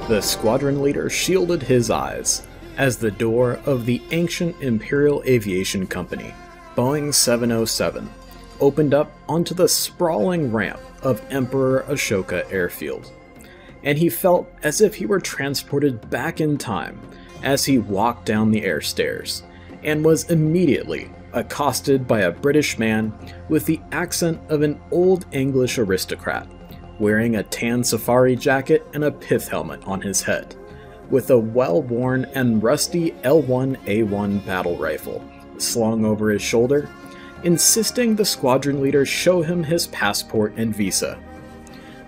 The squadron leader shielded his eyes as the door of the ancient Imperial Aviation Company, Boeing 707, opened up onto the sprawling ramp of Emperor Ashoka Airfield, and he felt as if he were transported back in time as he walked down the air stairs, and was immediately accosted by a British man with the accent of an old English aristocrat, wearing a tan safari jacket and a pith helmet on his head, with a well-worn and rusty L1A1 battle rifle slung over his shoulder, insisting the squadron leader show him his passport and visa.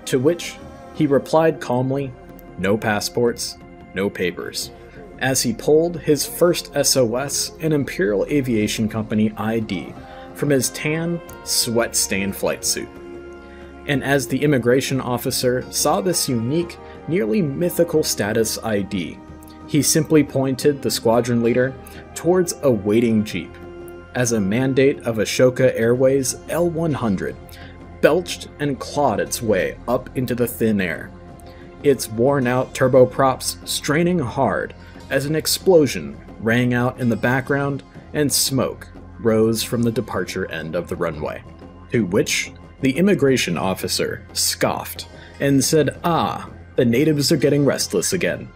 To which he replied calmly, "No passports, no papers," as he pulled his first SOS and Imperial Aviation Company ID from his tan, sweat-stained flight suit. And as the immigration officer saw this unique, nearly mythical status ID, he simply pointed the squadron leader towards a waiting jeep, as a Mandate of Ashoka Airways L100 belched and clawed its way up into the thin air, its worn-out turboprops straining hard as an explosion rang out in the background and smoke rose from the departure end of the runway. To which the immigration officer scoffed and said, "Ah, the natives are getting restless again.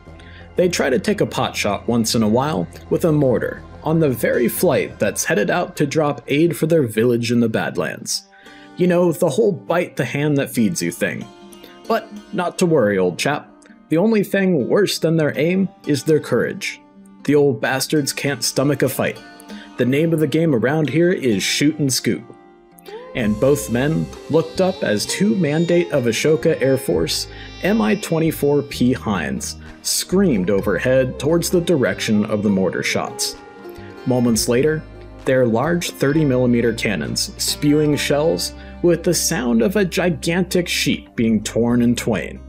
They try to take a potshot once in a while with a mortar on the very flight that's headed out to drop aid for their village in the Badlands. You know, the whole bite the hand that feeds you thing. But not to worry, old chap. The only thing worse than their aim is their courage. The old bastards can't stomach a fight. The name of the game around here is shoot and scoot." And both men looked up as two Mandate of Ashoka Air Force Mi-24P Hinds screamed overhead towards the direction of the mortar shots. Moments later, their large 30mm cannons spewing shells with the sound of a gigantic sheet being torn in twain.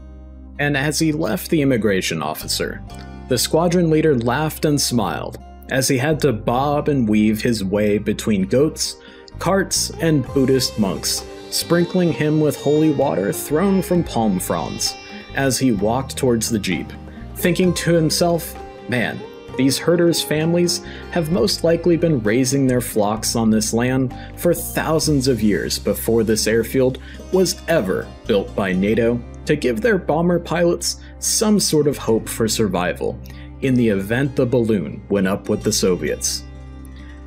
And as he left the immigration officer, the squadron leader laughed and smiled as he had to bob and weave his way between goats, carts, and Buddhist monks, sprinkling him with holy water thrown from palm fronds as he walked towards the jeep, thinking to himself, "Man, these herders' families have most likely been raising their flocks on this land for thousands of years before this airfield was ever built by NATO to give their bomber pilots some sort of hope for survival in the event the balloon went up with the Soviets.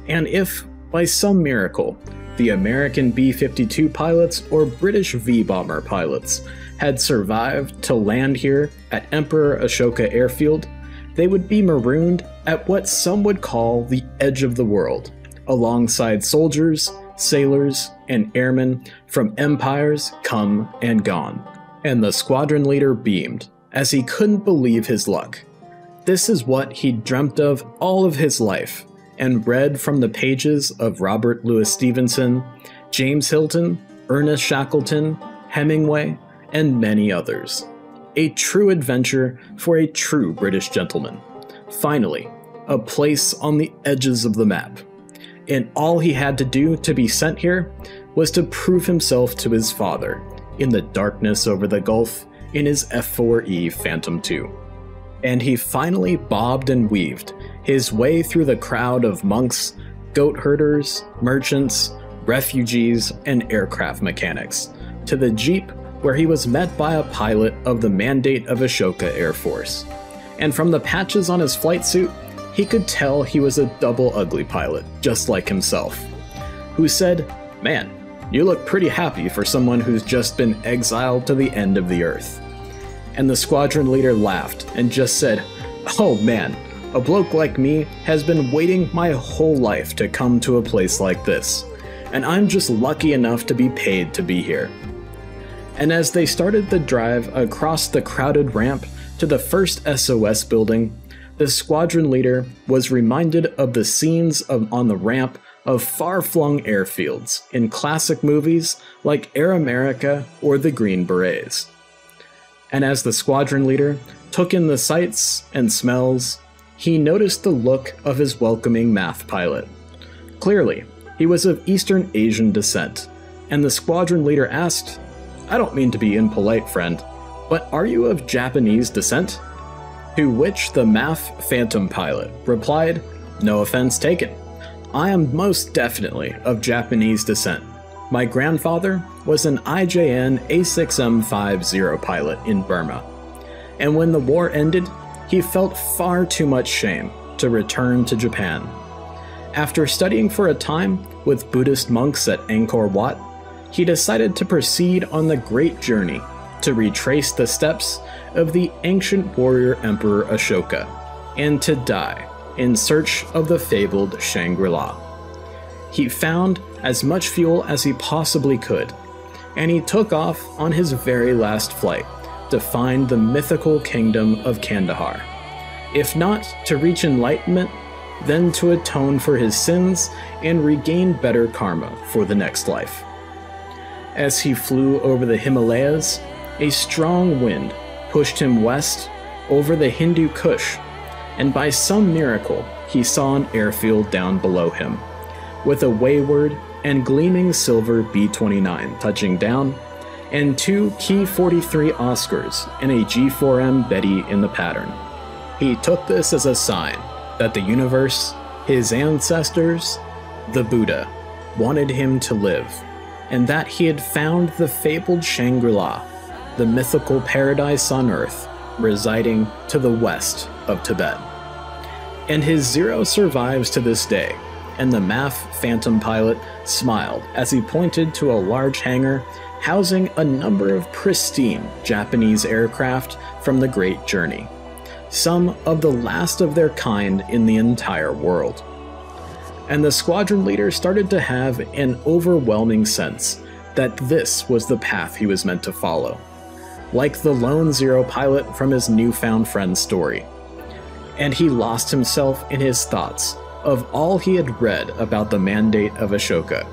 And if, by some miracle, the American B-52 pilots or British V-bomber pilots had survived to land here at Emperor Ashoka Airfield, they would be marooned at what some would call the edge of the world, alongside soldiers, sailors, and airmen from empires come and gone. And the squadron leader beamed, as he couldn't believe his luck. This is what he'd dreamt of all of his life, and read from the pages of Robert Louis Stevenson, James Hilton, Ernest Shackleton, Hemingway, and many others. A true adventure for a true British gentleman. Finally, a place on the edges of the map. And all he had to do to be sent here was to prove himself to his father in the darkness over the Gulf in his F4E Phantom II. And he finally bobbed and weaved his way through the crowd of monks, goat herders, merchants, refugees, and aircraft mechanics to the jeep where he was met by a pilot of the Mandate of Ashoka Air Force. And from the patches on his flight suit, he could tell he was a double ugly pilot, just like himself, who said, "Man, you look pretty happy for someone who's just been exiled to the end of the earth." And the squadron leader laughed and just said, "Oh man, a bloke like me has been waiting my whole life to come to a place like this, and I'm just lucky enough to be paid to be here." And as they started the drive across the crowded ramp to the first SOS building, the squadron leader was reminded of the scenes on the ramp of far-flung airfields in classic movies like Air America or The Green Berets. And as the squadron leader took in the sights and smells, he noticed the look of his welcoming math pilot. Clearly, he was of Eastern Asian descent, and the squadron leader asked, "I don't mean to be impolite, friend, but are you of Japanese descent?" To which the MAF Phantom pilot replied, "No offense taken. I am most definitely of Japanese descent. My grandfather was an IJN A6M50 pilot in Burma, and when the war ended, he felt far too much shame to return to Japan. After studying for a time with Buddhist monks at Angkor Wat, he decided to proceed on the great journey to retrace the steps of the ancient warrior Emperor Ashoka, and to die in search of the fabled Shangri-La. He found as much fuel as he possibly could, and he took off on his very last flight to find the mythical kingdom of Kandahar, if not to reach enlightenment, then to atone for his sins and regain better karma for the next life. As he flew over the Himalayas, a strong wind pushed him west over the Hindu-Kush, and by some miracle he saw an airfield down below him, with a wayward and gleaming silver B-29 touching down, and two Key 43 Oscars and a G4M Betty in the pattern. He took this as a sign that the universe, his ancestors, the Buddha, wanted him to live, and that he had found the fabled Shangri-La, the mythical paradise on Earth, residing to the west of Tibet. And his Zero survives to this day, and the MAF Phantom pilot smiled as he pointed to a large hangar housing a number of pristine Japanese aircraft from the Great Journey, some of the last of their kind in the entire world. And the squadron leader started to have an overwhelming sense that this was the path he was meant to follow, like the lone Zero pilot from his newfound friend's story. And he lost himself in his thoughts of all he had read about the Mandate of Ashoka,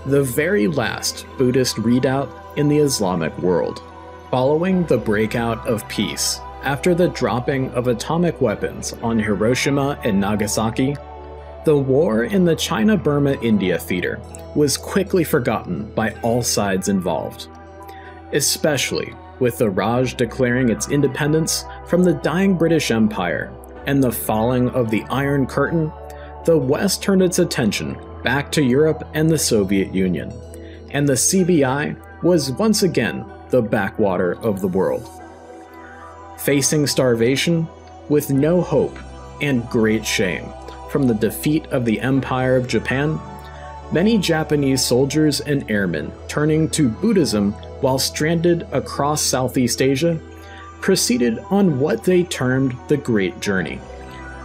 the very last Buddhist redoubt in the Islamic world. Following the breakout of peace after the dropping of atomic weapons on Hiroshima and Nagasaki, the war in the China-Burma-India theater was quickly forgotten by all sides involved, especially with the Raj declaring its independence from the dying British Empire and the falling of the Iron Curtain. The West turned its attention back to Europe and the Soviet Union, and the CBI was once again the backwater of the world. Facing starvation, with no hope and great shame from the defeat of the Empire of Japan, many Japanese soldiers and airmen turning to Buddhism while stranded across Southeast Asia proceeded on what they termed the Great Journey,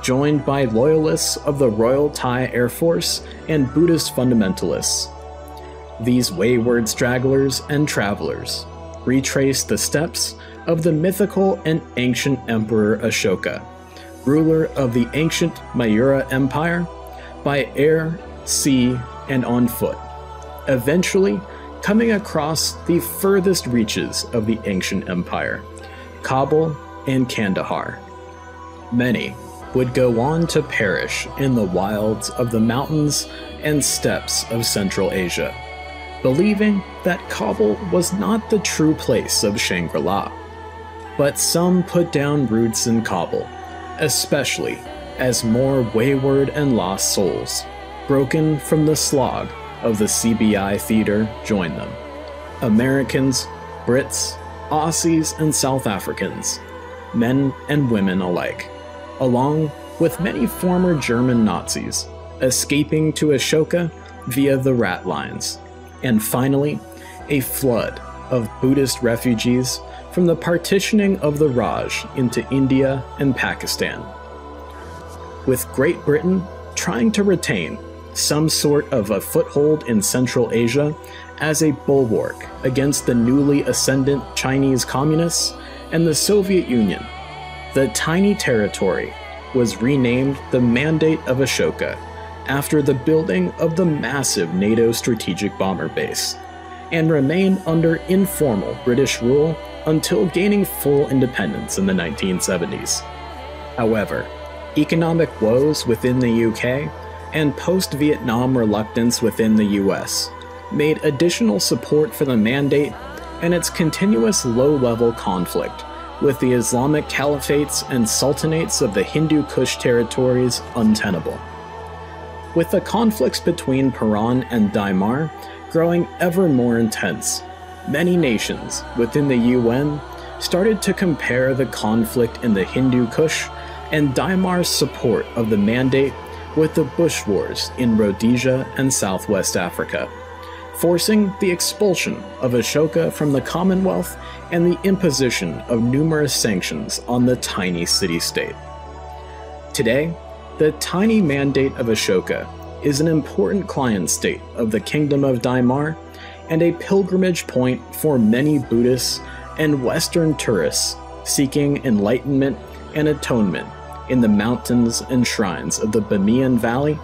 joined by loyalists of the Royal Thai Air Force and Buddhist fundamentalists. These wayward stragglers and travelers retraced the steps of the mythical and ancient Emperor Ashoka, ruler of the ancient Mayura Empire, by air, sea, and on foot, eventually coming across the furthest reaches of the ancient empire, Kabul and Kandahar. Many would go on to perish in the wilds of the mountains and steppes of Central Asia, believing that Kabul was not the true place of Shangri-La. But some put down roots in Kabul, especially as more wayward and lost souls, broken from the slog of the CBI theater, joined them. Americans, Brits, Aussies, and South Africans, men and women alike, along with many former German Nazis, escaping to Ashoka via the rat lines, and finally, a flood of Buddhist refugees from the partitioning of the Raj into India and Pakistan, with Great Britain trying to retain some sort of a foothold in Central Asia as a bulwark against the newly ascendant Chinese communists and the Soviet Union. The tiny territory was renamed the Mandate of Ashoka after the building of the massive NATO strategic bomber base, and remained under informal British rule until gaining full independence in the 1970s. However, economic woes within the UK and post-Vietnam reluctance within the US made additional support for the Mandate and its continuous low-level conflict with the Islamic caliphates and sultanates of the Hindu-Kush territories untenable. With the conflicts between Paran and Daimar growing ever more intense, many nations within the UN started to compare the conflict in the Hindu-Kush and Daimar's support of the Mandate with the Bush Wars in Rhodesia and Southwest Africa, forcing the expulsion of Ashoka from the Commonwealth and the imposition of numerous sanctions on the tiny city-state. Today, the tiny Mandate of Ashoka is an important client state of the Kingdom of Daimar and a pilgrimage point for many Buddhists and Western tourists seeking enlightenment and atonement in the mountains and shrines of the Bamiyan Valley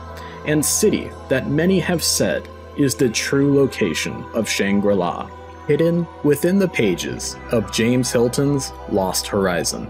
and city that many have said is the true location of Shangri-La, hidden within the pages of James Hilton's Lost Horizon.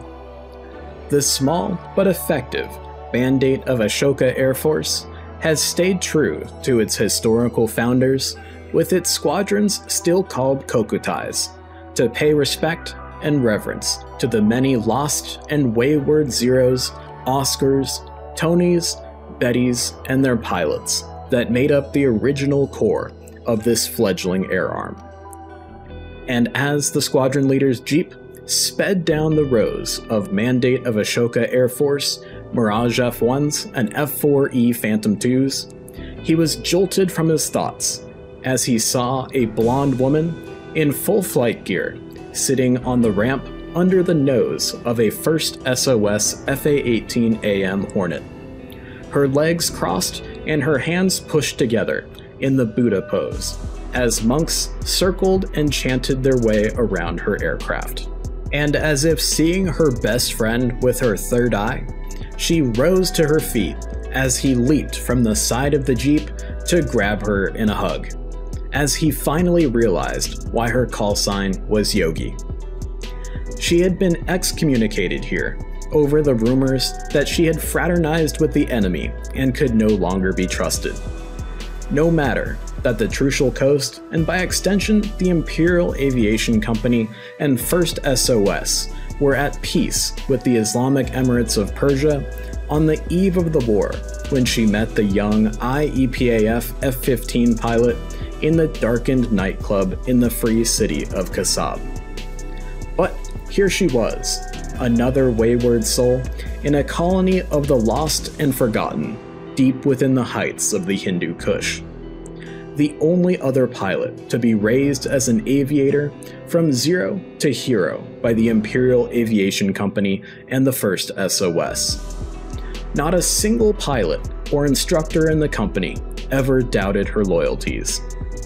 The small but effective Mandate of Ashoka Air Force has stayed true to its historical founders, with its squadrons still called Kokutais, to pay respect and reverence to the many lost and wayward Zeros, Oscars, Tonys, Bettys, and their pilots that made up the original core of this fledgling air arm. And as the squadron leader's jeep sped down the rows of Mandate of Ashoka Air Force, Mirage F1s, and F4EE Phantom IIs, he was jolted from his thoughts as he saw a blonde woman in full flight gear sitting on the ramp under the nose of a first SOS FA-18AM Hornet, her legs crossed and her hands pushed together in the Buddha pose, as monks circled and chanted their way around her aircraft. And as if seeing her best friend with her third eye, she rose to her feet as he leaped from the side of the Jeep to grab her in a hug, as he finally realized why her call sign was Yogi. She had been excommunicated here over the rumors that she had fraternized with the enemy and could no longer be trusted. No matter that the Trucial Coast, and by extension the Imperial Aviation Company and First SOS, were at peace with the Islamic Emirates of Persia on the eve of the war when she met the young IEPAF F-15 pilot in the darkened nightclub in the free city of Kasab. But here she was, another wayward soul in a colony of the lost and forgotten, deep within the heights of the Hindu-Kush. The only other pilot to be raised as an aviator from zero to hero by the Imperial Aviation Company and the First SOS. Not a single pilot or instructor in the company ever doubted her loyalties,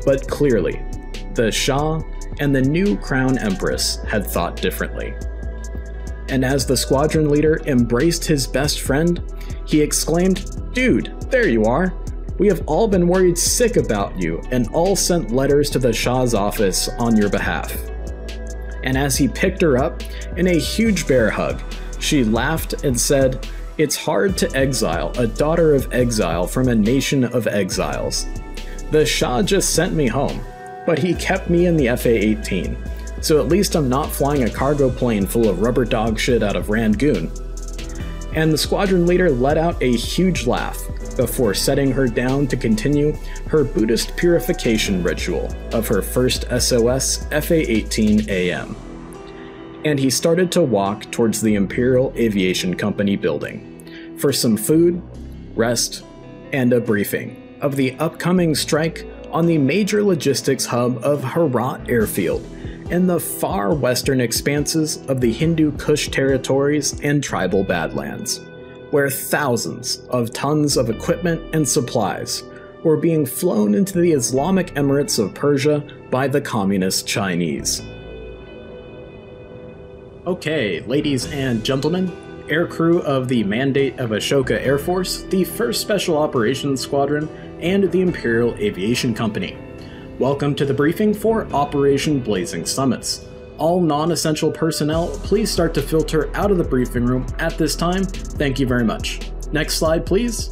but clearly, the Shah and the new Crown Empress had thought differently. And as the squadron leader embraced his best friend, he exclaimed, "Dude, there you are! We have all been worried sick about you and all sent letters to the Shah's office on your behalf." And as he picked her up in a huge bear hug, she laughed and said, "It's hard to exile a daughter of exile from a nation of exiles. The Shah just sent me home, but he kept me in the FA-18, so at least I'm not flying a cargo plane full of rubber dog shit out of Rangoon." And the squadron leader let out a huge laugh before setting her down to continue her Buddhist purification ritual of her first SOS FA-18AM. And he started to walk towards the Imperial Aviation Company building for some food, rest, and a briefing of the upcoming strike on the major logistics hub of Herat Airfield in the far western expanses of the Hindu-Kush territories and tribal Badlands, where thousands of tons of equipment and supplies were being flown into the Islamic Emirates of Persia by the Communist Chinese. Okay, ladies and gentlemen, aircrew of the Mandate of Ashoka Air Force, the 1st Special Operations Squadron, and the Imperial Aviation Company. Welcome to the briefing for Operation Blazing Summits. All non-essential personnel, please start to filter out of the briefing room at this time. Thank you very much. Next slide, please.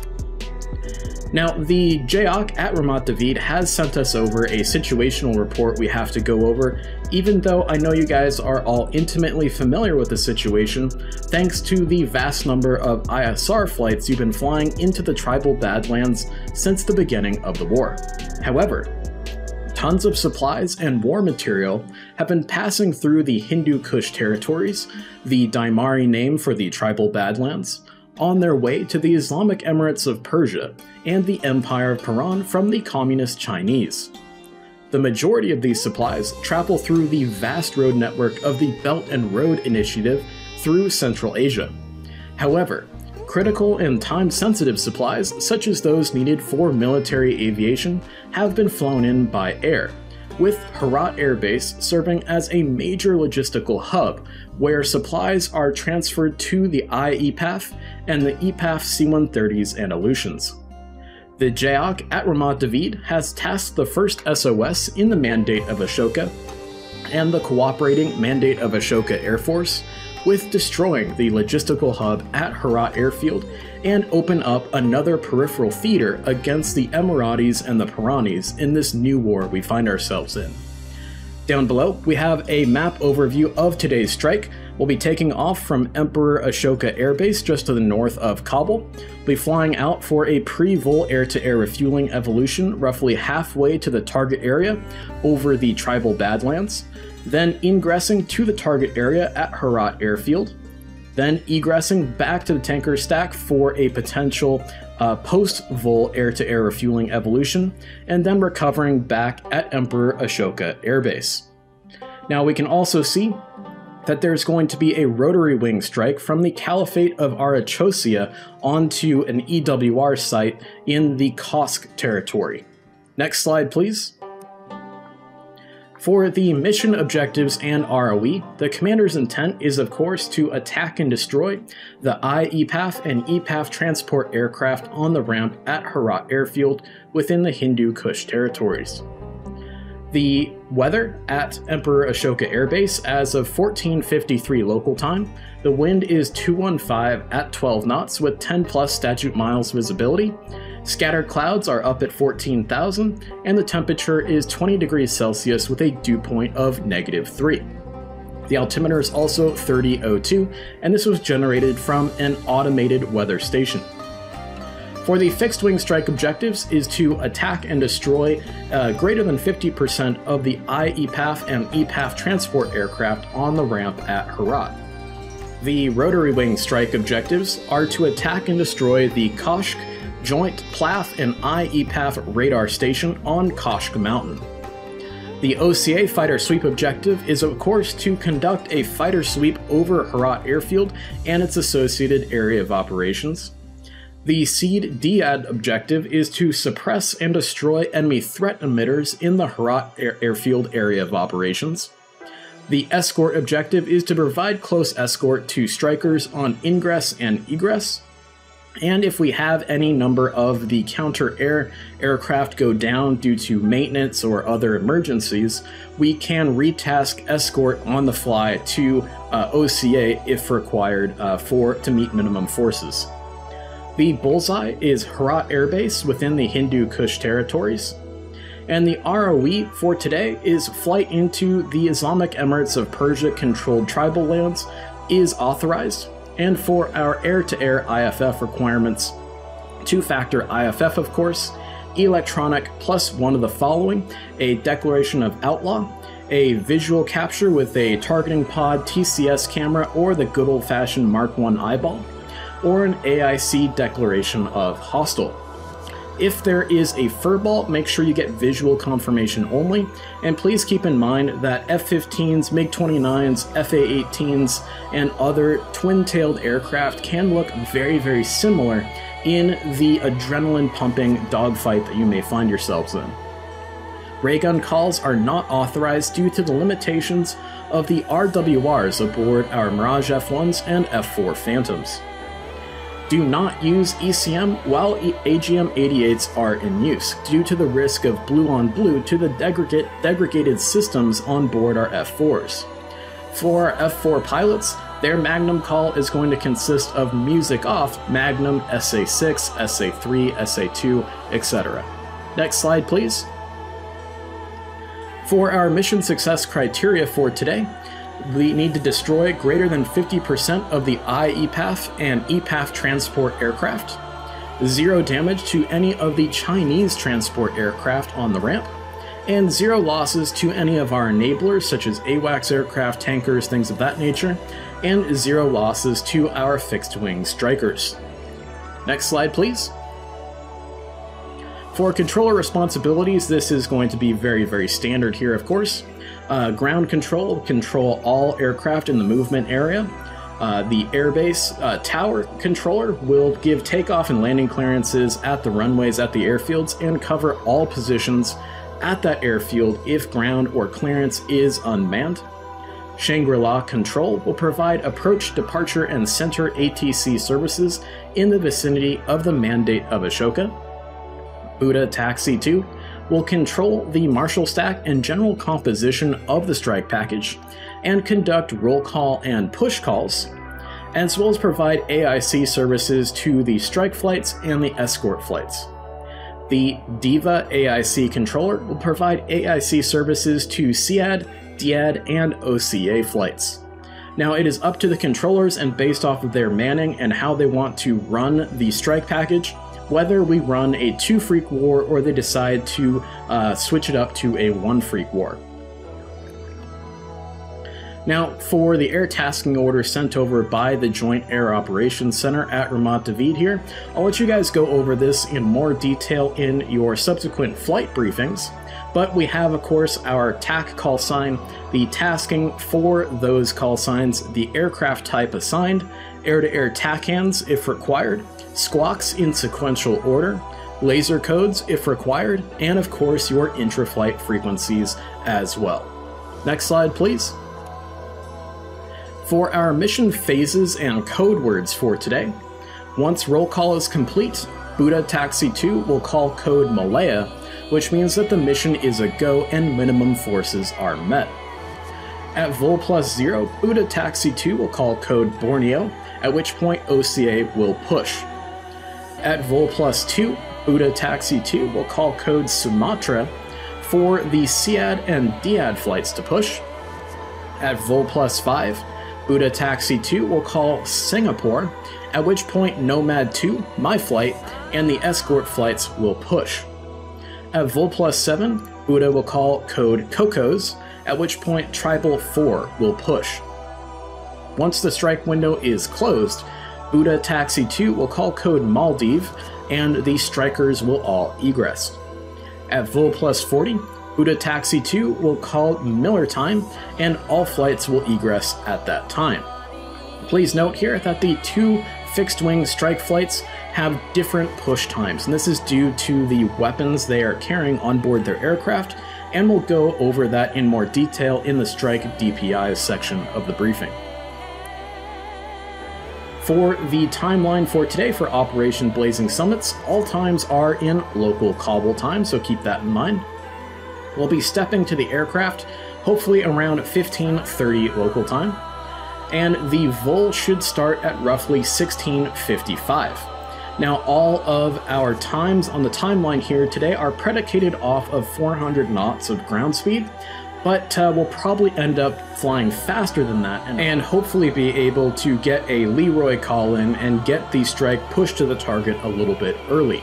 Now, the JOC at Ramat David has sent us over a situational report we have to go over, even though I know you guys are all intimately familiar with the situation, thanks to the vast number of ISR flights you've been flying into the tribal Badlands since the beginning of the war. However, tons of supplies and war material have been passing through the Hindu-Kush territories, the Daimari name for the tribal Badlands, on their way to the Islamic Emirates of Persia and the Empire of Paran from the Communist Chinese. The majority of these supplies travel through the vast road network of the Belt and Road Initiative through Central Asia. However, critical and time-sensitive supplies, such as those needed for military aviation, have been flown in by air, with Herat Air Base serving as a major logistical hub where supplies are transferred to the IEPAF and the EPAF C-130s and Aleutians. The JOC at Ramat David has tasked the first SOS in the Mandate of Ashoka and the cooperating Mandate of Ashoka Air Force with destroying the logistical hub at Herat Airfield and open up another peripheral theater against the Emiratis and the Paranis in this new war we find ourselves in. Down below, we have a map overview of today's strike. We'll be taking off from Emperor Ashoka Air Base just to the north of Kabul. We'll be flying out for a pre-vol air-to-air refueling evolution roughly halfway to the target area over the tribal Badlands, then ingressing to the target area at Herat Airfield, then egressing back to the tanker stack for a potential post-vol air-to-air refueling evolution, and then recovering back at Emperor Ashoka Air Base. Now we can also see that there's going to be a rotary wing strike from the Caliphate of Arachosia onto an EWR site in the Kosk territory. Next slide, please. For the mission objectives and ROE, the commander's intent is of course to attack and destroy the IEPAF and EPAF transport aircraft on the ramp at Herat Airfield within the Hindu-Kush territories. The weather at Emperor Ashoka Air Base as of 14:53 local time, the wind is 215 at 12 knots with 10 plus statute miles visibility. Scattered clouds are up at 14,000, and the temperature is 20 degrees Celsius with a dew point of -3. The altimeter is also 3002, and this was generated from an automated weather station. For the fixed-wing strike objectives is to attack and destroy greater than 50% of the IEPAF and EPAF transport aircraft on the ramp at Herat. The rotary wing strike objectives are to attack and destroy the Koshk, Joint, PLAF, and IEPAF radar station on Koshk Mountain. The OCA fighter sweep objective is of course to conduct a fighter sweep over Herat Airfield and its associated area of operations. The SEAD DIAD objective is to suppress and destroy enemy threat emitters in the Herat Airfield area of operations. The escort objective is to provide close escort to strikers on ingress and egress. And if we have any number of the counter-air aircraft go down due to maintenance or other emergencies, we can retask escort on the fly to OCA if required to meet minimum forces. The bullseye is Herat Air Base within the Hindu-Kush territories. And the ROE for today is flight into the Islamic Emirates of Persia controlled tribal lands is authorized. And for our air-to-air IFF requirements, two-factor IFF of course, electronic plus one of the following, a declaration of outlaw, a visual capture with a targeting pod TCS camera or the good old-fashioned Mark I eyeball, or an AIC declaration of hostile. If there is a furball, make sure you get visual confirmation only, and please keep in mind that F-15s, MiG-29s, FA-18s, and other twin-tailed aircraft can look very, very similar in the adrenaline-pumping dogfight that you may find yourselves in. Raygun calls are not authorized due to the limitations of the RWRs aboard our Mirage F1s and F4 Phantoms. Do not use ECM while AGM-88s are in use, due to the risk of blue-on-blue to the degraded systems on board our F4s. For our F4 pilots, their Magnum call is going to consist of music off Magnum, SA6, SA3, SA2, etc. Next slide, please. For our mission success criteria for today, we need to destroy greater than 50% of the IEPAF and EPAF transport aircraft, 0 damage to any of the Chinese transport aircraft on the ramp, and 0 losses to any of our enablers such as AWACS aircraft, tankers, things of that nature, and 0 losses to our fixed-wing strikers. Next slide, please. For controller responsibilities, this is going to be very, very standard here, of course. Ground control all aircraft in the movement area. The airbase tower controller will give takeoff and landing clearances at the runways at the airfields and cover all positions at that airfield if ground or clearance is unmanned. Shangri-La Control will provide approach, departure, and center ATC services in the vicinity of the Mandate of Ashoka. Buddha Taxi 2 will control the marshal stack and general composition of the strike package and conduct roll call and push calls, as well as provide AIC services to the strike flights and the escort flights. The Diva AIC controller will provide AIC services to SEAD, DIAD, and OCA flights. Now, it is up to the controllers and based off of their manning and how they want to run the strike package, whether we run a 2-freak war or they decide to switch it up to a 1-freak war. Now, for the air tasking order sent over by the Joint Air Operations Center at Ramat David here, I'll let you guys go over this in more detail in your subsequent flight briefings, but we have, of course, our TAC call sign, the tasking for those call signs, the aircraft type assigned, air-to-air TAC hands if required, squawks in sequential order, laser codes if required, and of course your intra-flight frequencies as well. Next slide, please. For our mission phases and code words for today, once roll call is complete, Buddha Taxi 2 will call code Malaya, which means that the mission is a go and minimum forces are met. At Vol plus 0, Buddha Taxi 2 will call code Borneo, at which point OCA will push. At Vol plus 2, Buddha Taxi 2 will call code Sumatra for the SEAD and DIAD flights to push. At Vol plus 5, Buddha Taxi 2 will call Singapore, at which point Nomad 2, my flight, and the escort flights will push. At Vol plus 7, Buddha will call code Cocos, at which point Tribal 4 will push. Once the strike window is closed, Buddha Taxi 2 will call code Maldive, and the strikers will all egress. At Vol plus 40, Buddha Taxi 2 will call Miller time, and all flights will egress at that time. Please note here that the 2 fixed-wing strike flights have different push times, and this is due to the weapons they are carrying on board their aircraft, and we'll go over that in more detail in the strike DPI section of the briefing. For the timeline for today for Operation Blazing Summits, all times are in local Kabul time, so keep that in mind. We'll be stepping to the aircraft, hopefully around 15:30 local time, and the vol should start at roughly 16:55. Now, all of our times on the timeline here today are predicated off of 400 knots of ground speed, but we'll probably end up flying faster than that and hopefully be able to get a Leroy call in and get the strike pushed to the target a little bit early.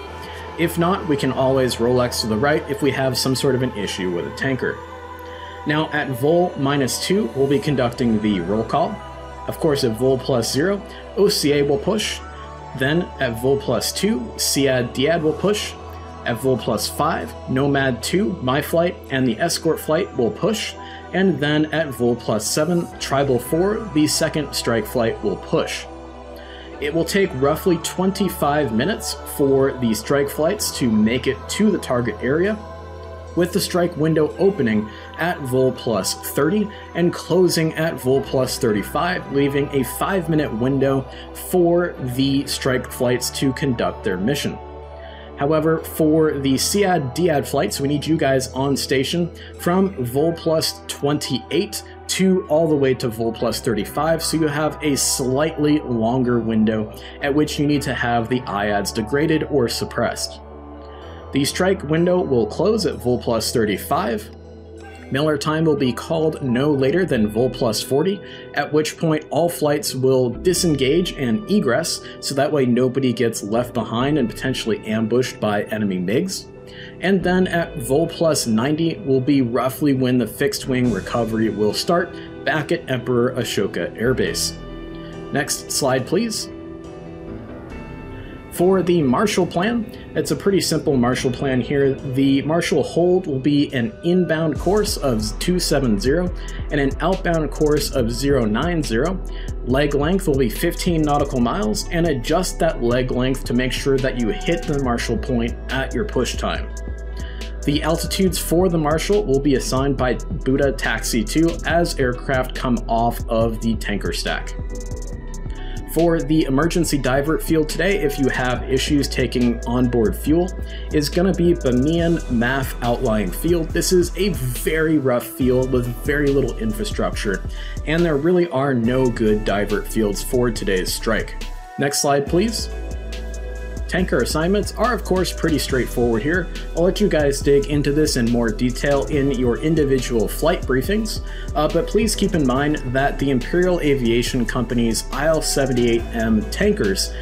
If not, we can always Rolex to the right if we have some sort of an issue with a tanker. Now at Vol -2, we'll be conducting the roll call. Of course, at Vol plus 0, OCA will push. Then at Vol plus 2, SEAD DIAD will push. At Vol plus 5, Nomad 2, my flight, and the escort flight will push. And then at Vol plus 7, Tribal 4, the second strike flight will push. It will take roughly 25 minutes for the strike flights to make it to the target area, with the strike window opening at Vol plus 30 and closing at Vol plus 35, leaving a 5-minute window for the strike flights to conduct their mission. However, for the SEAD-DEAD flights, we need you guys on station from Vol plus 28 to all the way to Vol plus 35, so you have a slightly longer window at which you need to have the IADs degraded or suppressed. The strike window will close at Vol plus 35. Miller time will be called no later than Vol plus 40, at which point all flights will disengage and egress, so that way nobody gets left behind and potentially ambushed by enemy MiGs. And then at Vol plus 90 will be roughly when the fixed wing recovery will start back at Emperor Ashoka Air Base. Next slide, please. For the Marshall Plan, it's a pretty simple Marshall Plan here. The Marshall hold will be an inbound course of 270 and an outbound course of 090. Leg length will be 15 nautical miles, and adjust that leg length to make sure that you hit the Marshall point at your push time. The altitudes for the Marshall will be assigned by Buddha Taxi 2 as aircraft come off of the tanker stack. For the emergency divert field today, if you have issues taking onboard fuel, is going to be Bamiyan MAF outlying field. This is a very rough field with very little infrastructure, and there really are no good divert fields for today's strike. Next slide, please. Tanker assignments are of course pretty straightforward here. I'll let you guys dig into this in more detail in your individual flight briefings, but please keep in mind that the Imperial Aviation Company's IL-78M tankers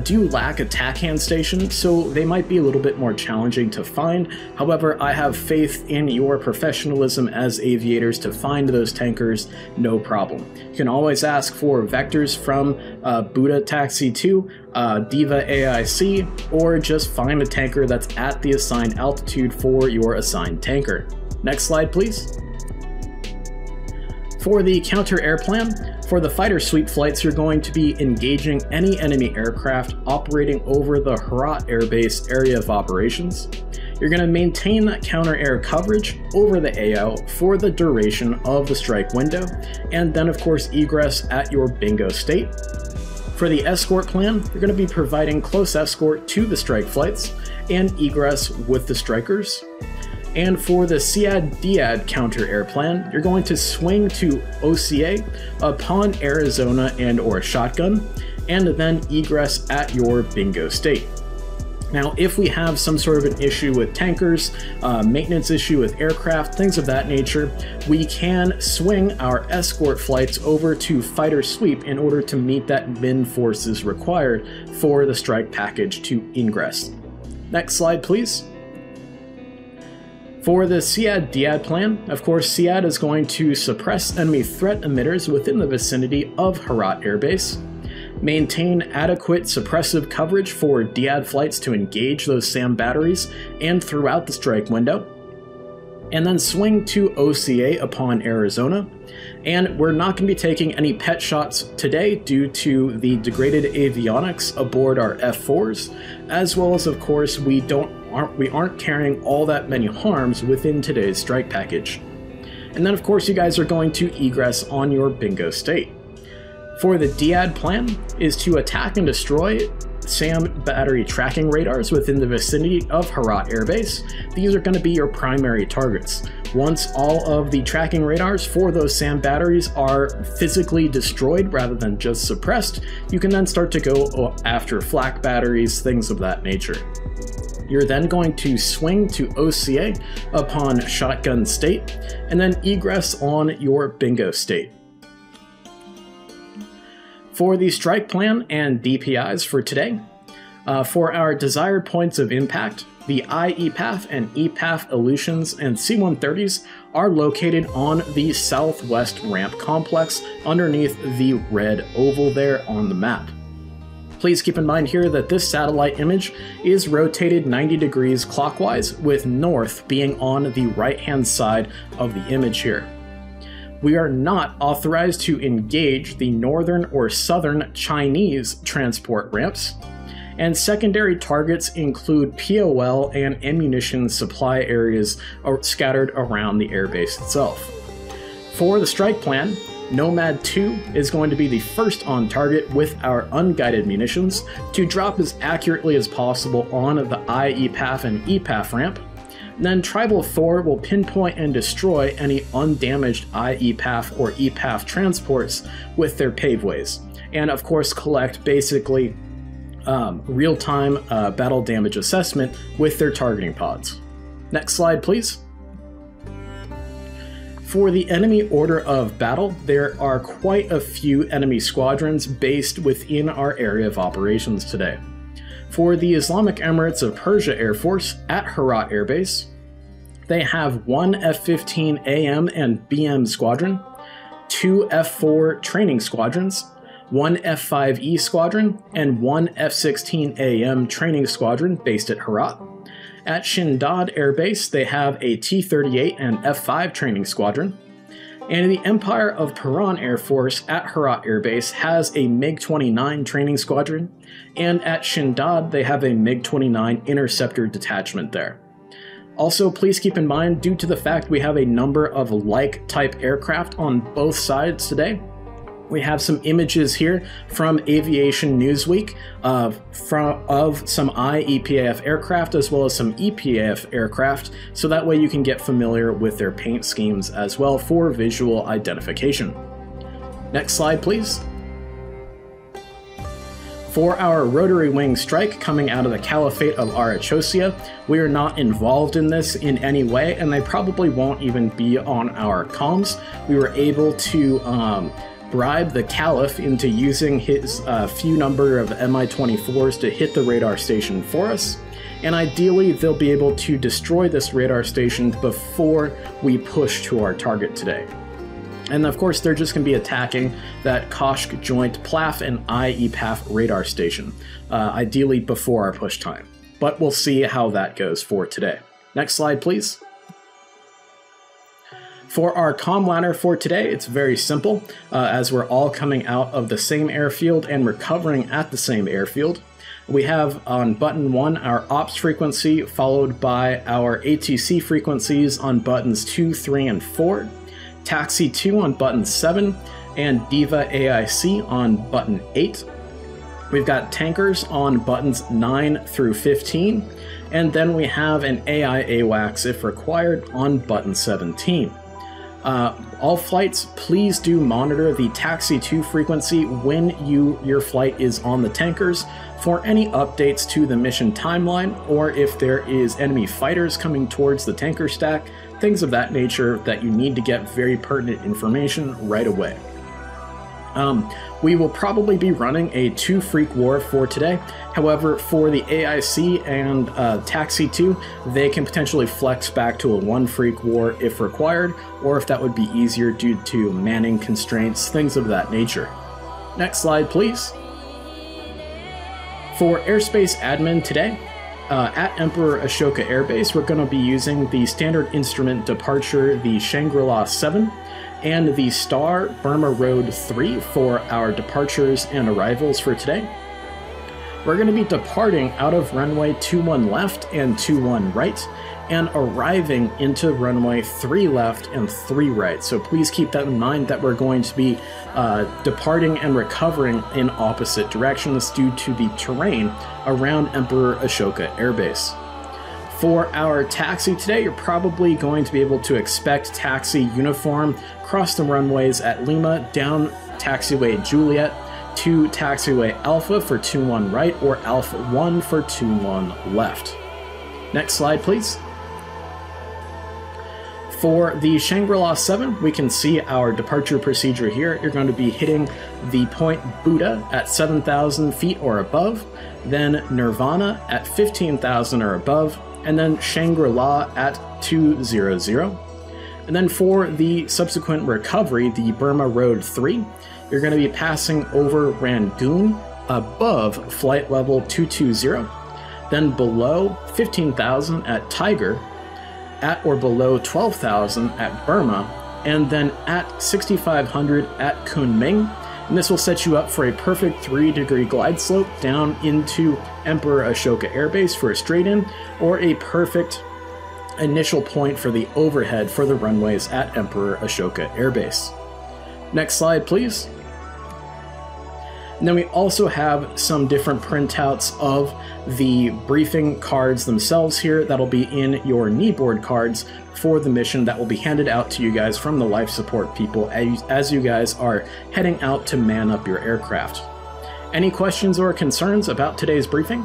do lack a TAC hand station, so they might be a little bit more challenging to find. However, I have faith in your professionalism as aviators to find those tankers, no problem. You can always ask for vectors from Buddha Taxi 2, Diva AIC, or just find a tanker that's at the assigned altitude for your assigned tanker. Next slide, please. For the counter-air plan, for the fighter sweep flights, you're going to be engaging any enemy aircraft operating over the Herat Air Base area of operations. You're going to maintain that counter-air coverage over the AO for the duration of the strike window, and then of course egress at your bingo state. For the escort plan, you're going to be providing close escort to the strike flights and egress with the strikers. And for the SEAD-DEAD counter-air plan, you're going to swing to OCA upon Arizona and or shotgun, and then egress at your bingo state. Now, if we have some sort of an issue with tankers, maintenance issue with aircraft, things of that nature, we can swing our escort flights over to fighter sweep in order to meet that min forces required for the strike package to ingress. Next slide, please. For the SEAD-DEAD plan, of course, SEAD is going to suppress enemy threat emitters within the vicinity of Herat Air Base. Maintain adequate suppressive coverage for DEAD flights to engage those SAM batteries and throughout the strike window. And then swing to OCA upon Arizona. And we're not going to be taking any pet shots today due to the degraded avionics aboard our F4s, as well as of course we aren't carrying all that many harms within today's strike package. And then of course you guys are going to egress on your bingo state. For the DEAD plan is to attack and destroy SAM battery tracking radars within the vicinity of Herat Air Base. These are going to be your primary targets. Once all of the tracking radars for those SAM batteries are physically destroyed rather than just suppressed, you can then start to go after flak batteries, things of that nature. You're then going to swing to OCA upon shotgun state, and then egress on your bingo state. For the strike plan and DPIs for today, for our desired points of impact, the IEPAF and EPAF Aleutians and C-130s are located on the southwest ramp complex underneath the red oval there on the map. Please keep in mind here that this satellite image is rotated 90 degrees clockwise, with north being on the right-hand side of the image here. We are not authorized to engage the northern or southern Chinese transport ramps, and secondary targets include POL and ammunition supply areas scattered around the airbase itself. For the strike plan, Nomad 2 is going to be the first on target with our unguided munitions to drop as accurately as possible on the IEPAF and EPAF ramp. Then Tribal 4 will pinpoint and destroy any undamaged IEPAF or EPAF transports with their paveways, and of course collect basically real-time battle damage assessment with their targeting pods. Next slide, please. For the enemy order of battle, there are quite a few enemy squadrons based within our area of operations today. For the Islamic Emirates of Persia Air Force at Herat Air Base, they have one F-15AM and BM squadron, two F-4 training squadrons, one F-5E squadron, and one F-16AM training squadron based at Herat. At Shindad Air Base, they have a T-38 and F-5 training squadron. And the Empire of Paran Air Force at Herat Air Base has a MiG-29 training squadron, and at Shindad they have a MiG-29 interceptor detachment there. Also, please keep in mind, due to the fact we have a number of like-type aircraft on both sides today, we have some images here from Aviation Newsweek of some IEPAF aircraft as well as some EPAF aircraft, so that way you can get familiar with their paint schemes as well for visual identification. Next slide, please. For our rotary wing strike coming out of the Caliphate of Arachosia, we are not involved in this in any way, and they probably won't even be on our comms. We were able to bribe the Caliph into using his few number of Mi-24s to hit the radar station for us, and ideally they'll be able to destroy this radar station before we push to our target today. And of course they're just going to be attacking that Koshk Joint PLAF and IEPAF radar station, ideally before our push time. But we'll see how that goes for today. Next slide, please. For our comm ladder for today, it's very simple, as we're all coming out of the same airfield and recovering at the same airfield. We have on button 1 our ops frequency, followed by our ATC frequencies on buttons 2, 3, and 4, Taxi 2 on button 7, and Diva AIC on button 8. We've got tankers on buttons 9 through 15, and then we have an AI AWACS if required on button 17. All flights, please do monitor the Taxi 2 frequency when your flight is on the tankers for any updates to the mission timeline, or if there is enemy fighters coming towards the tanker stack, things of that nature that you need to get very pertinent information right away. We will probably be running a 2-freak war for today. However, for the AIC and Taxi 2, they can potentially flex back to a 1-freak war if required, or if that would be easier due to manning constraints, things of that nature. Next slide, please. For airspace admin today, at Emperor Ashoka Air Base, we're going to be using the standard instrument departure, the Shangri-La 7, and the Star Burma Road 3 for our departures and arrivals for today. We're going to be departing out of runway 21 left and 21 right, and arriving into runway 3 left and 3 right. So please keep that in mind that we're going to be departing and recovering in opposite directions due to the terrain around Emperor Ashoka Air Base. For our taxi today, you're probably going to be able to expect taxi uniform across the runways at Lima, down taxiway Juliet, to taxiway Alpha for 21 right, or Alpha 1 for 21 left. Next slide, please. For the Shangri-La 7, we can see our departure procedure here. You're going to be hitting the point Buddha at 7,000 feet or above, then Nirvana at 15,000 or above, and then Shangri-La at 200. And then for the subsequent recovery, the Burma Road 3, you're going to be passing over Rangoon above flight level 220, then below 15,000 at Tiger, at or below 12,000 at Burma, and then at 6,500 at Kunming. And this will set you up for a perfect 3-degree glide slope down into Emperor Ashoka Air Base for a straight in, or a perfect initial point for the overhead for the runways at Emperor Ashoka Air Base. Next slide, please. And then we also have some different printouts of the briefing cards themselves here that'll be in your kneeboard cards for the mission that will be handed out to you guys from the life support people as you guys are heading out to man up your aircraft. Any questions or concerns about today's briefing?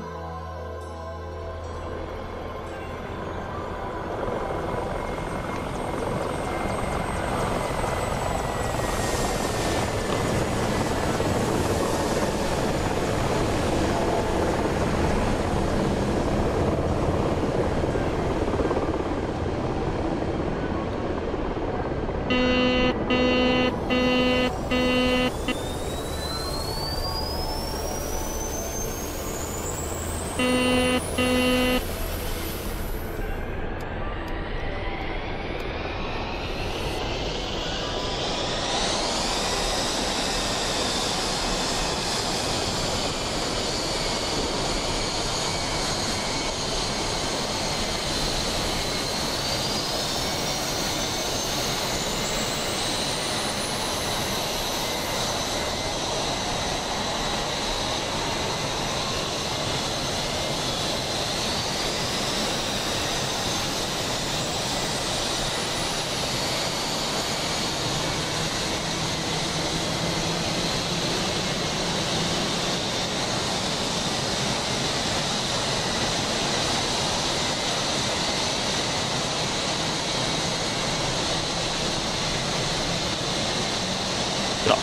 No.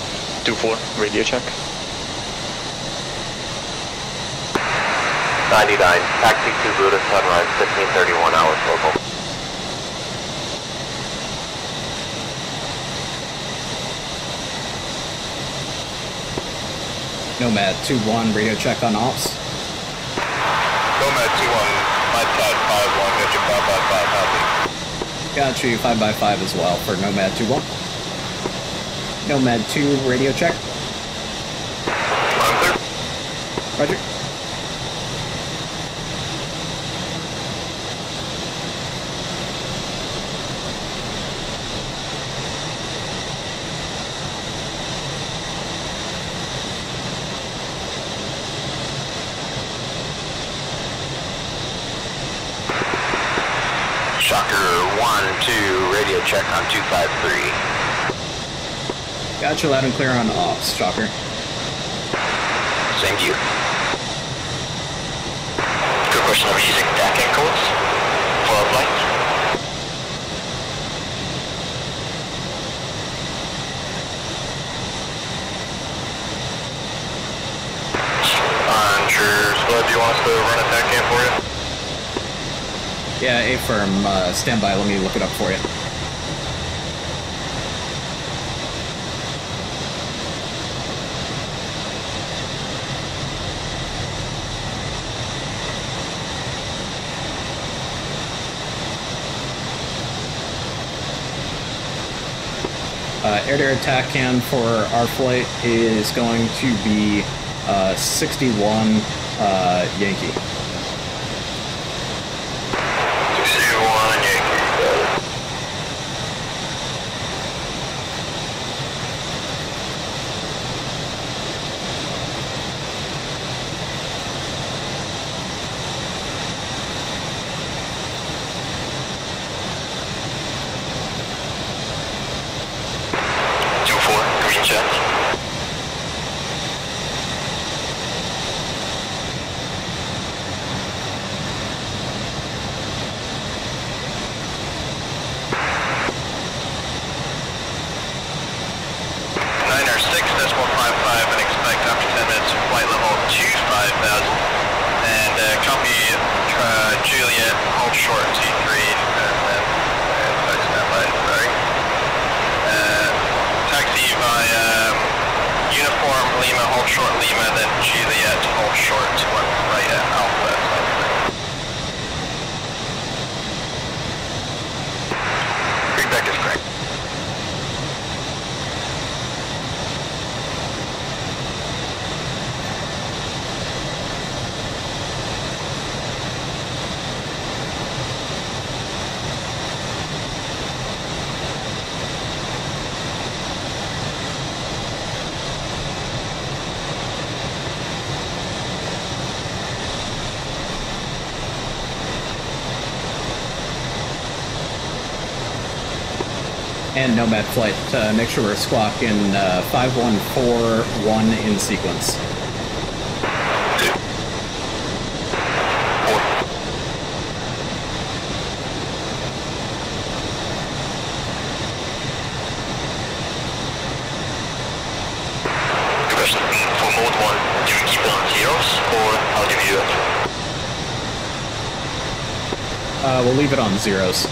2-4, radio check. 99, taxi to Buddhist sunrise, 1531 hours local. Nomad 2-1, radio check on ops. Nomad 2-1, my side 5-1, get your 5x5 copy. Got you, 5x5 as well for Nomad 2-1. Nomad 2, radio check. I'm clear. Roger. Shocker 1-2, radio check on 253. Got you loud and clear on ops, Shocker. Same to you. Good question of using DAC codes for flight. Sure, Spud, do you want us to run a DAC cam for you? Yeah, A-firm, stand by, let me look it up for you. Air-to-air attack cam for our flight is going to be 61 Yankee. 61 Yankee. 2-4, green check. Niner 6.55 and expect after 10 minutes flight level 25,000. And copy Juliet, hold short T3 and then standby, sorry. Taxi by Uniform Lima, hold short Lima, then Juliet, hold short right at Alpha. Feedback is correct. And Nomad Flight, make sure we're squawking 5141 in sequence. For mode 1, do you keep it on zeros, or how do you do it? We'll leave it on zeros.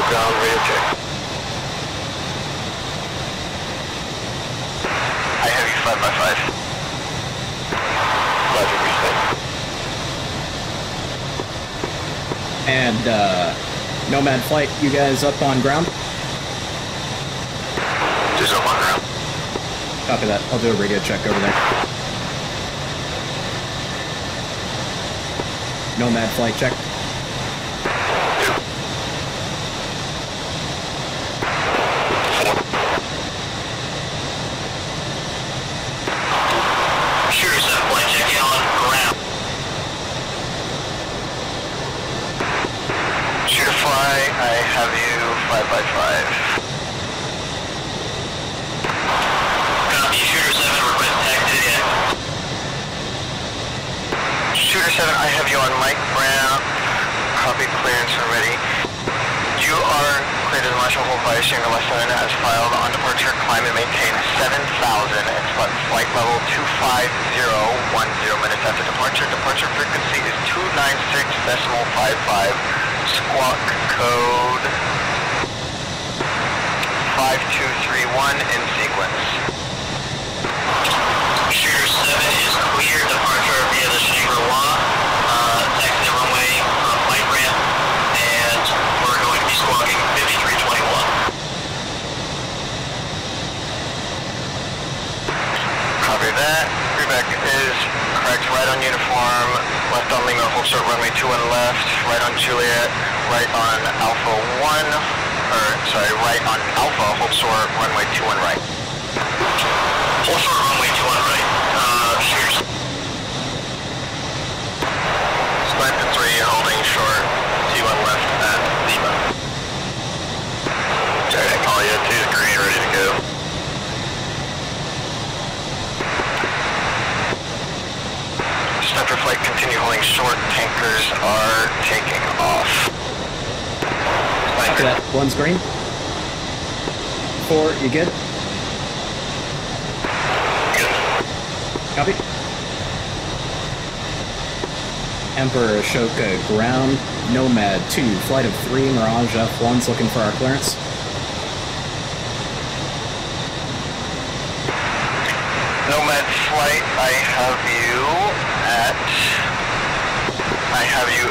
Ground radio check. I have you 5x5. Roger, respect. And Nomad Flight, you guys up on ground? Just up on ground. Copy that. I'll do a radio check over there. Nomad Flight check. As filed on departure, climb and maintain 7,000 and Spud flight level 25010 minutes after departure. Departure frequency is 296.55. Squawk code 5231 in sequence. Shooter 7 is clear. Departure via the Shangri-La. Taxi the runway flight ramp, and we're going to be squawking 5321. That. Reback is correct. Right on uniform, left on Lima, hold short runway 21 left, right on Juliet, right on Alpha 1, or sorry, right on Alpha, hold short runway 21 right. Hold short runway 21 right. Cheers. Spud 3 holding short, T1 left at Lima. Jared, call you 2 green, ready to go. After flight, continue holding short. Tankers are taking off. After that, one's green. 4, you good? Good. Copy. Emperor Ashoka ground. Nomad 2, flight of 3, Mirage F1's looking for our clearance. Nomad flight, I have you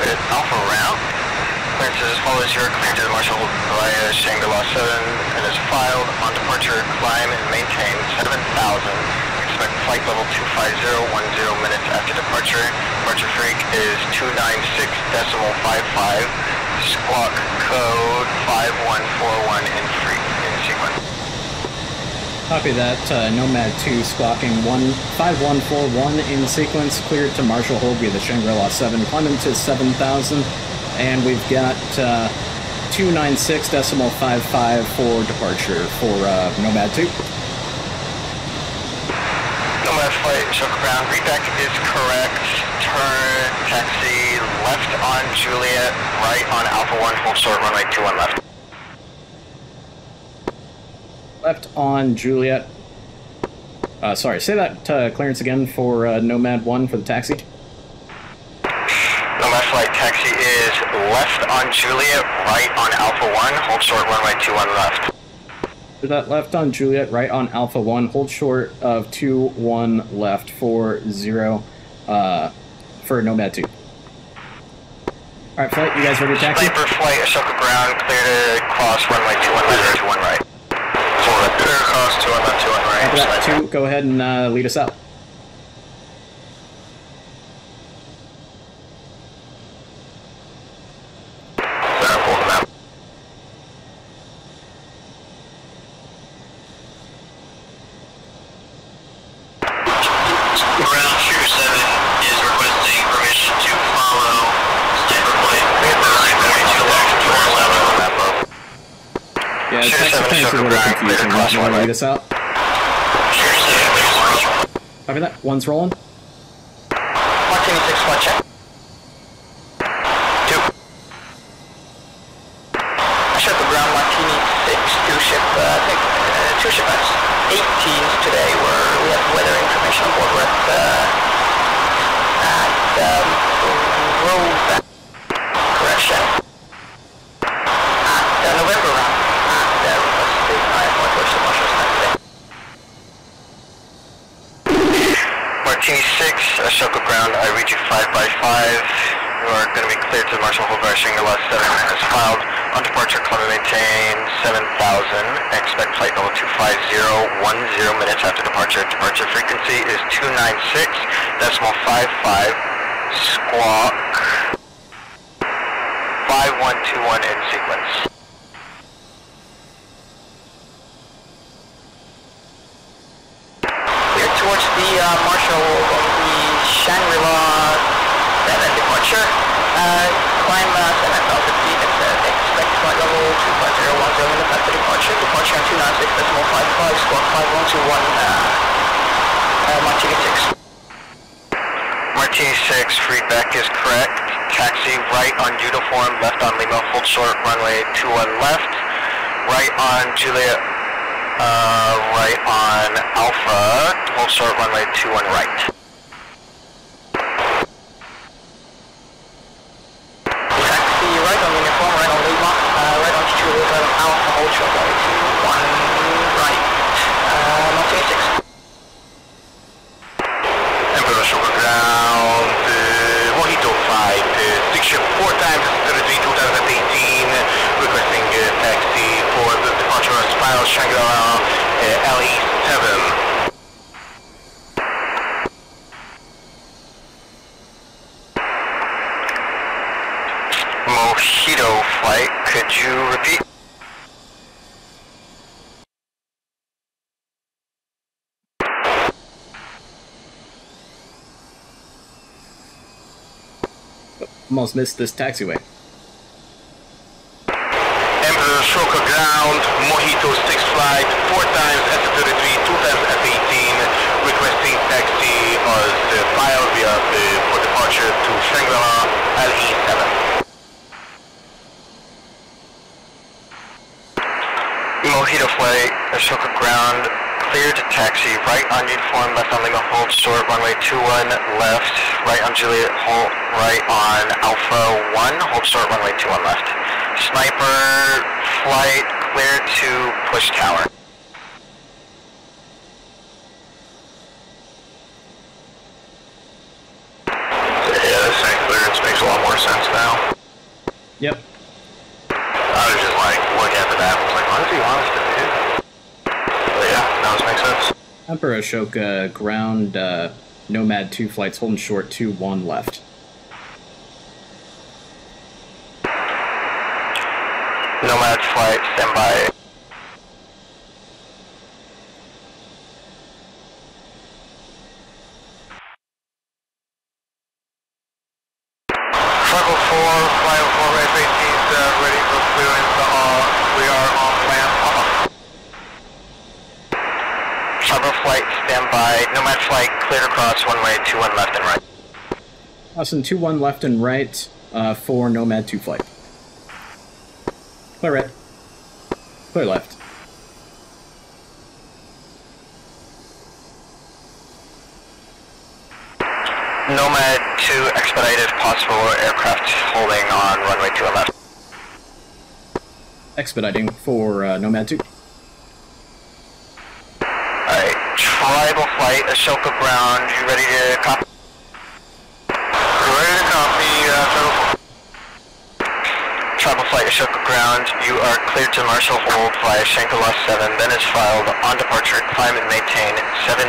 at Alpha route. Clearance is as follows. You're cleared to the Marshal via Shangri-La 7 and is filed on departure. Climb and maintain 7,000. Expect flight level 25010 minutes after departure. Departure freak is 296.55. Squawk code 5141 in sequence. Copy that. Nomad 2 squawking 5141 in sequence, cleared to Marshal hold via the Shangri-La 7, climbing to 7,000, and we've got 296.55 for departure for Nomad 2. Nomad flight, Ashoka ground, reback is correct. Turn taxi left on Juliet, right on Alpha 1, hold short runway 21 left. Left on Juliet. Sorry, say that clearance again for Nomad 1 for the taxi. Nomad flight taxi is left on Juliet, right on Alpha 1, hold short runway 21 left. To that left on Juliet, right on Alpha 1, hold short of 2-1 left 4-0 for Nomad 2. Alright, flight, you guys ready to taxi? Sniper flight, Ashoka ground, clear to cross runway 21 left, 21 right. Clear to cross 21 left, 21 right. After that, 2, go ahead and lead us out. Yeah, taxi a little confusing. You want to lead us out? Copy that. 1's rolling. Martini 6, flight check. 2. Ashoka ground, Martini 6, 2 ship, I think, 2 shipments. 18s today, we have weather information on board. We're at road correction. At November round. Martini 6, Ashoka ground, I read you 5 by 5. You are going to be cleared to the Marshall Hold by Shangri-La 7 as filed. On departure, climb and maintain 7,000. Expect flight level 250, 10 minutes after departure. Departure frequency is 296, decimal 55, squawk 5121 in sequence. Towards the Marshall on the Shangri-La 7 departure. Climb 7,000 feet and expect flight level 25010 minutes after departure. Departure on 296, decimal 55, squawk 5121, Martini 6. Martini 6, feedback is correct. Taxi right on uniform, left on Lima, hold short, runway 21 left. Right on Juliet. Right on Alpha, hold short runway 21 right. Taxi right on uniform, right on Lima, right on Juliet, right on Alpha, hold short runway 21 right. Martini 6. Emperor Ashoka ground, Mojito 5, 6 ship 4 times, 33, 2018, requesting taxi for the departure of Spiral Shangri-La LE7. Mojito flight, could you repeat? Almost missed this taxiway. Emperor Ashoka ground, Mojito 6 flight, 4 times S33, 2 times F18, requesting taxi as file via for departure to Shangri-La LE7. Mojito flight, Ashoka ground, clear to taxi, right on uniform, left on Lima, hold short, runway 21 left, right on Juliet, hold right on Alpha 1, hold short, runway 21 left. Sniper flight, clear to push tower. Yeah, this thing clearance makes a lot more sense now. Yep. I was just like, looking at the map, I was like, what does he want us to do? But yeah, now this makes sense. Emperor Ashoka ground, Nomad 2 flights holding short 2-1 left. Nomad flight, stand by. Circle 4, flyover F-18s ready for clearance. We are on plan. Circle flight, stand by. Nomad flight, cleared across, runway 21 left and right. Awesome, 2-1 left and right for Nomad 2 flight. Clear right. Clear left. Nomad 2 expedite if possible, aircraft holding on runway 21 left. Expediting for Nomad 2. Variable flight, Ashoka ground, you ready to copy? Ready to copy, Travel flight, Ashoka ground, you are cleared to Marshall hold via Shangri-La 7, then is filed on departure, climb and maintain 7,000,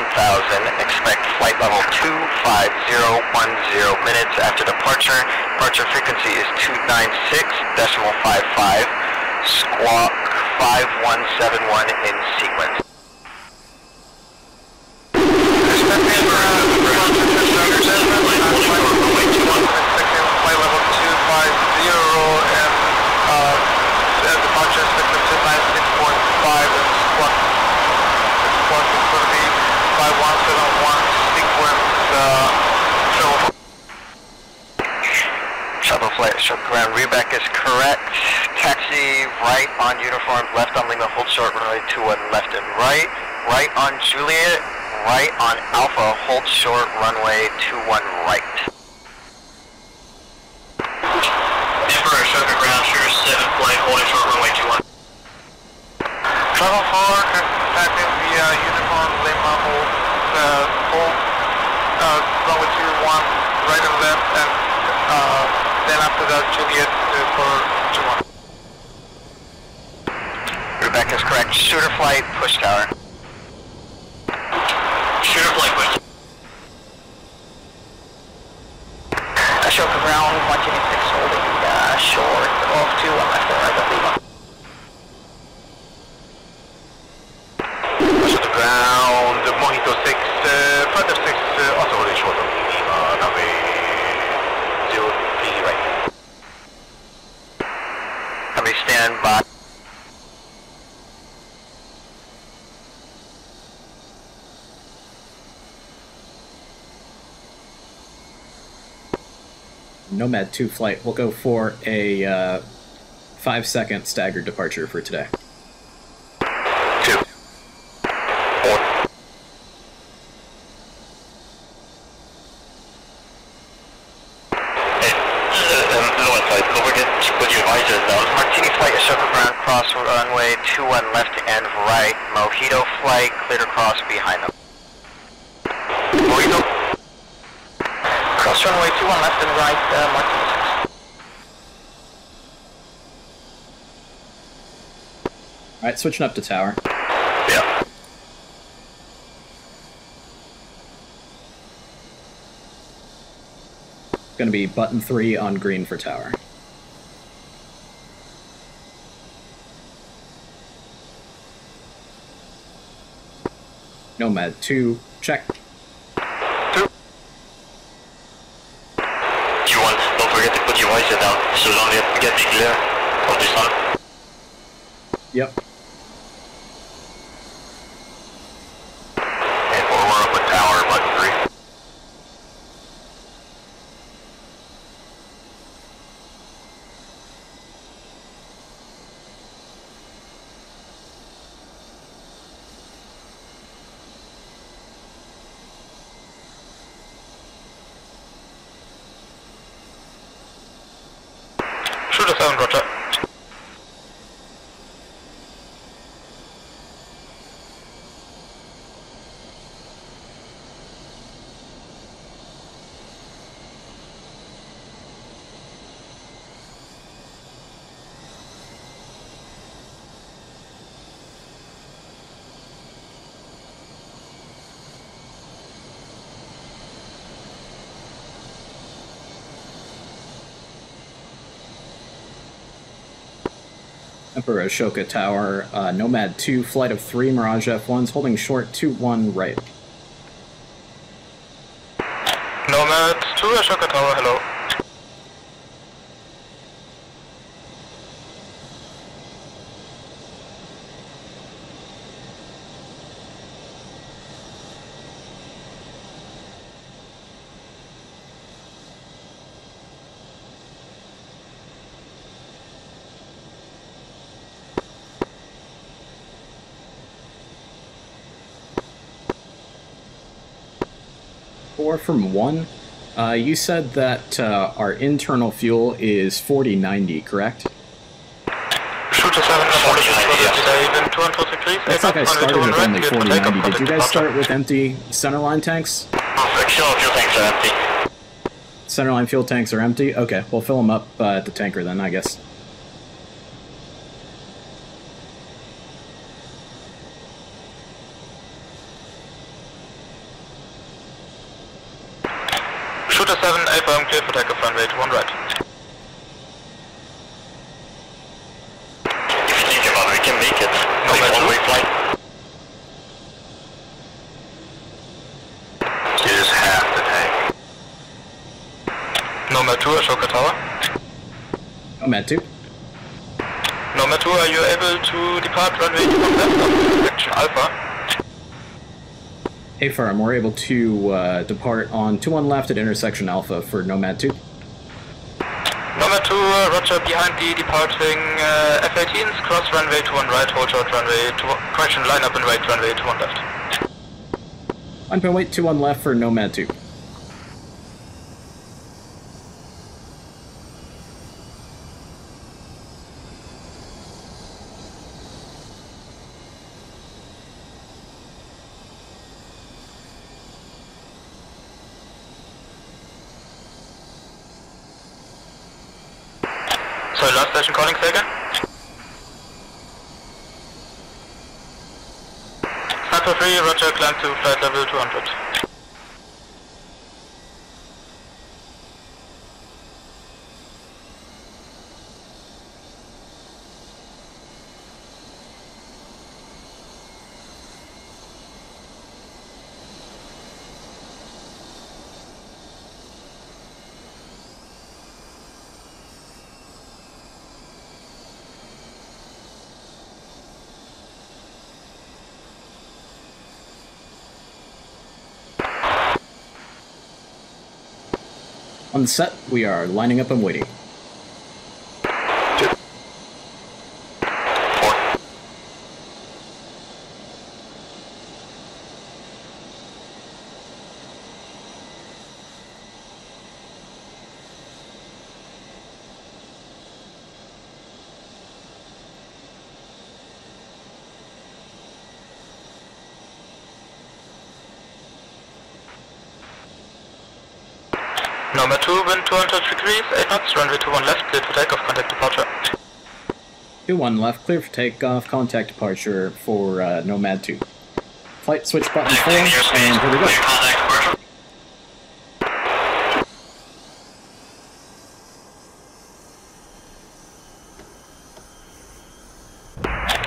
expect flight level 25010 minutes after departure, departure frequency is 296.55, squawk 5171 in sequence. flight level 250 and departure frequency 96.5 and squawk is going to be 5171 sequence Shuttle flight, Ashoka ground, Rebec is correct. Taxi right on uniform, left on Lima, hold short, runway 21 left and right. Right on Juliet, right on Alpha, hold short, runway 21 right. Emperor, Ashoka ground, Sure 7 flight, holding short, runway 21. Travel forward, contacting via uniform Lima, hold runway 21 right and left, and then after that Juliet for 21. Rebecca is correct. Shooter flight, push tower. Shooter flight, push. Ashoka ground, 126 holding short off 2 on left and right of Lima. Ashoka ground, Mojito 6, further 6, also holding short of Lima, runway 0, right. Company stand by. Nomad 2 flight, we'll go for a 5-second staggered departure for today. 2. 4. Lower flight, don't forget to put your visors down. Martini flight, Ashoka ground, cross runway 21 left and right. Mojito flight, cleared across behind them. Mojito. Cross runway 21 left and right, Martini 6. Alright, switching up to tower. Yeah. Gonna be button 3 on green for tower. Nomad 2, check. Q1, don't forget to put your visor down, so long as you get the glare of the sun. Yep. And we're up with tower, button 3. Shooter 7, roger. Emperor Ashoka tower, Nomad 2, flight of 3, Mirage F1s, holding short 21 right. Nomad 2, Ashoka tower, hello. From 1, you said that our internal fuel is 4090, correct? Shooter 7, 4090, yes. wind 200 degrees. Looks like I started with only 4090. Did you guys start with empty centerline tanks? Fuel tanks are empty. Centerline fuel tanks are empty? Okay, we'll fill them up at the tanker then, I guess. Shooter 7, A-bomb clear for takeoff runway 21 right. If you think about it, we can make it. No one-way flight. You just have to tank. Nomad 2, Ashoka Tower. Nomad 2. Nomad 2, are you able to depart runway 21 left of section Alpha? Hey firm, we're able to depart on 21 left at intersection Alpha for Nomad 2. Nomad 2, roger, behind the departing F-18s, cross runway 21 right, hold short runway 2, correction, line up and wait runway 21 left. Line point wait 21 left for Nomad 2. Sorry, last station calling, say again? Sniper 3, roger, climb to flight level 200. On set, we are lining up and waiting. Number 2, wind 200 degrees, 8 knots, runway 21 left, cleared for takeoff, contact departure. 21 left, clear for takeoff, contact departure for Nomad 2. Flight switch button 4, and here we go. Contact departure.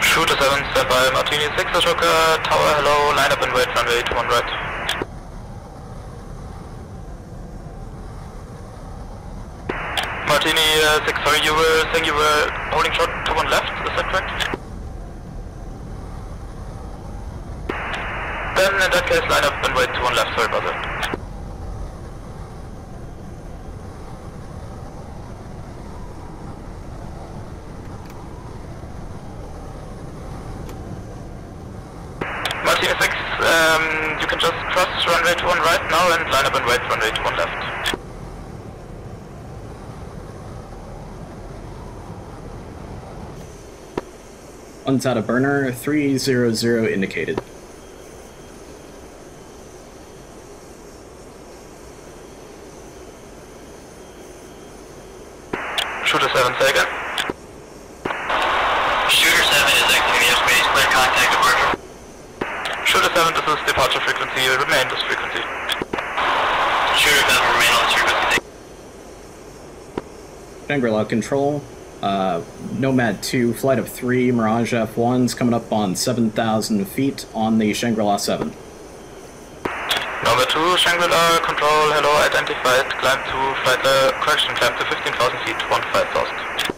Shooter 7, stand by, Martini 6, Ashoka, tower, hello, line up and wait, runway 21 right. Martini 6, sorry, you were saying you were holding short to one left, is that correct? Then in that case, line up and wait to one left, sorry about that. Martini 6, you can just cross runway to one right now and line up and wait runway to one left. One's out of burner, 300 indicated. Shooter 7, say again. Shooter 7 is exiting airspace, clear contact departure. Shooter 7, this is departure frequency, remain this frequency. Shooter 7, remain on this frequency. Shangri-La control. Nomad 2, flight of 3, Mirage F1's coming up on 7,000 feet on the Shangri-La 7. Nomad 2, Shangri-La, control, hello, identified, climb to flight, correction, climb to 15,000 feet, 15,000.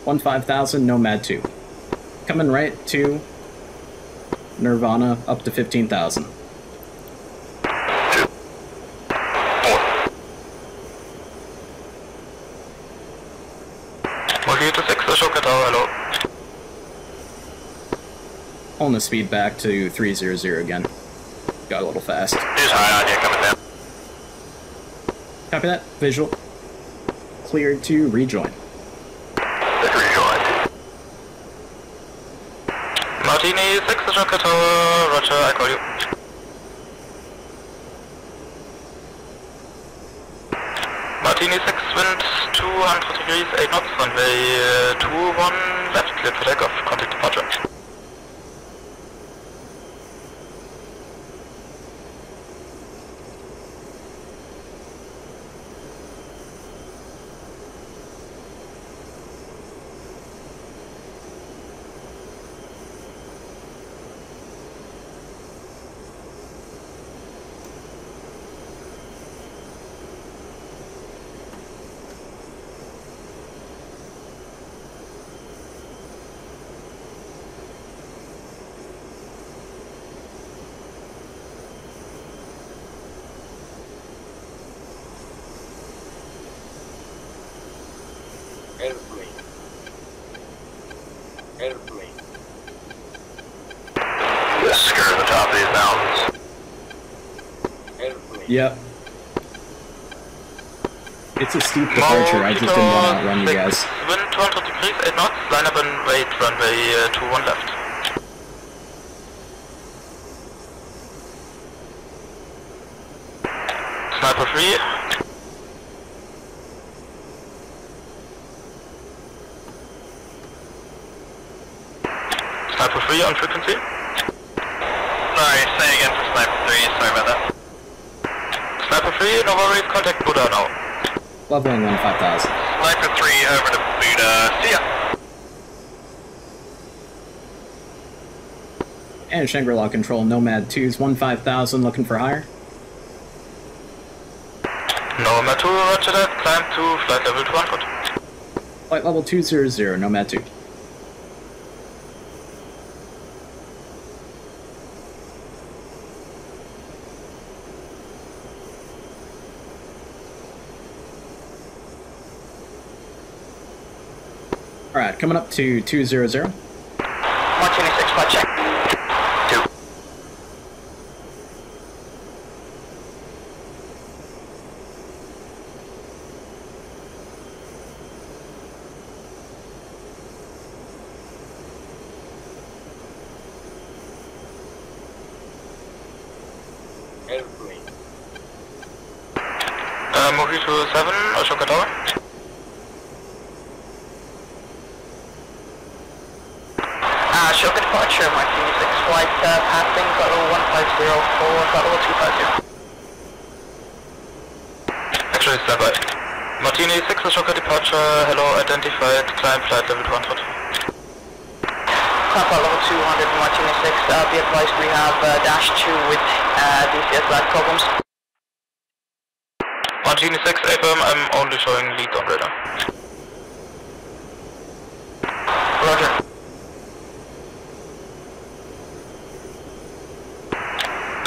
15,000, Nomad 2. Coming right to Nirvana, up to 15,000. Ashoka Tower, hello. Pulling the speed back to 300 again. Got a little fast. Here's high on you, coming down. Copy that. Visual. Cleared to rejoin. Rejoined. Martini 6 Ashoka Tower, roger, I call you. Martini 6, wind 200 degrees, 8 knots, runway 21 left, cleared for takeoff, contact departure. Airplane. Skirt the top of these mountains. Airplane. Yep. It's a steep departure, I just didn't want to outrun you guys. Wind 200 degrees, 8 knots, line up and wait, runway 21 left. Sniper free. Sniper free on frequency. Sorry, say again for Sniper 3, sorry about that. Sniper free, no worries, contact Buddha now. Leveling 15,000. Sniper 3 over to Buddha, see ya. And Shangri-La Control, Nomad 2's 15,000, looking for higher. Nomad 2, roger that, climb to flight level 200. Flight level 200, Nomad 2. Alright, coming up to 200. Martini 6, flight check. 2. Airplane. Mojito 7, Ashoka Tower. Ashoka departure, Martini 6 flight passing, throttle 1504, throttle 250. Actually, stand by. Martini 6 Ashoka departure, hello, identified, climb flight level 200. Climb flight level 200, Martini 6, be advised we have dash 2 with DCS lag problems. Martini 6, affirm, I'm only showing lead on radar. Roger.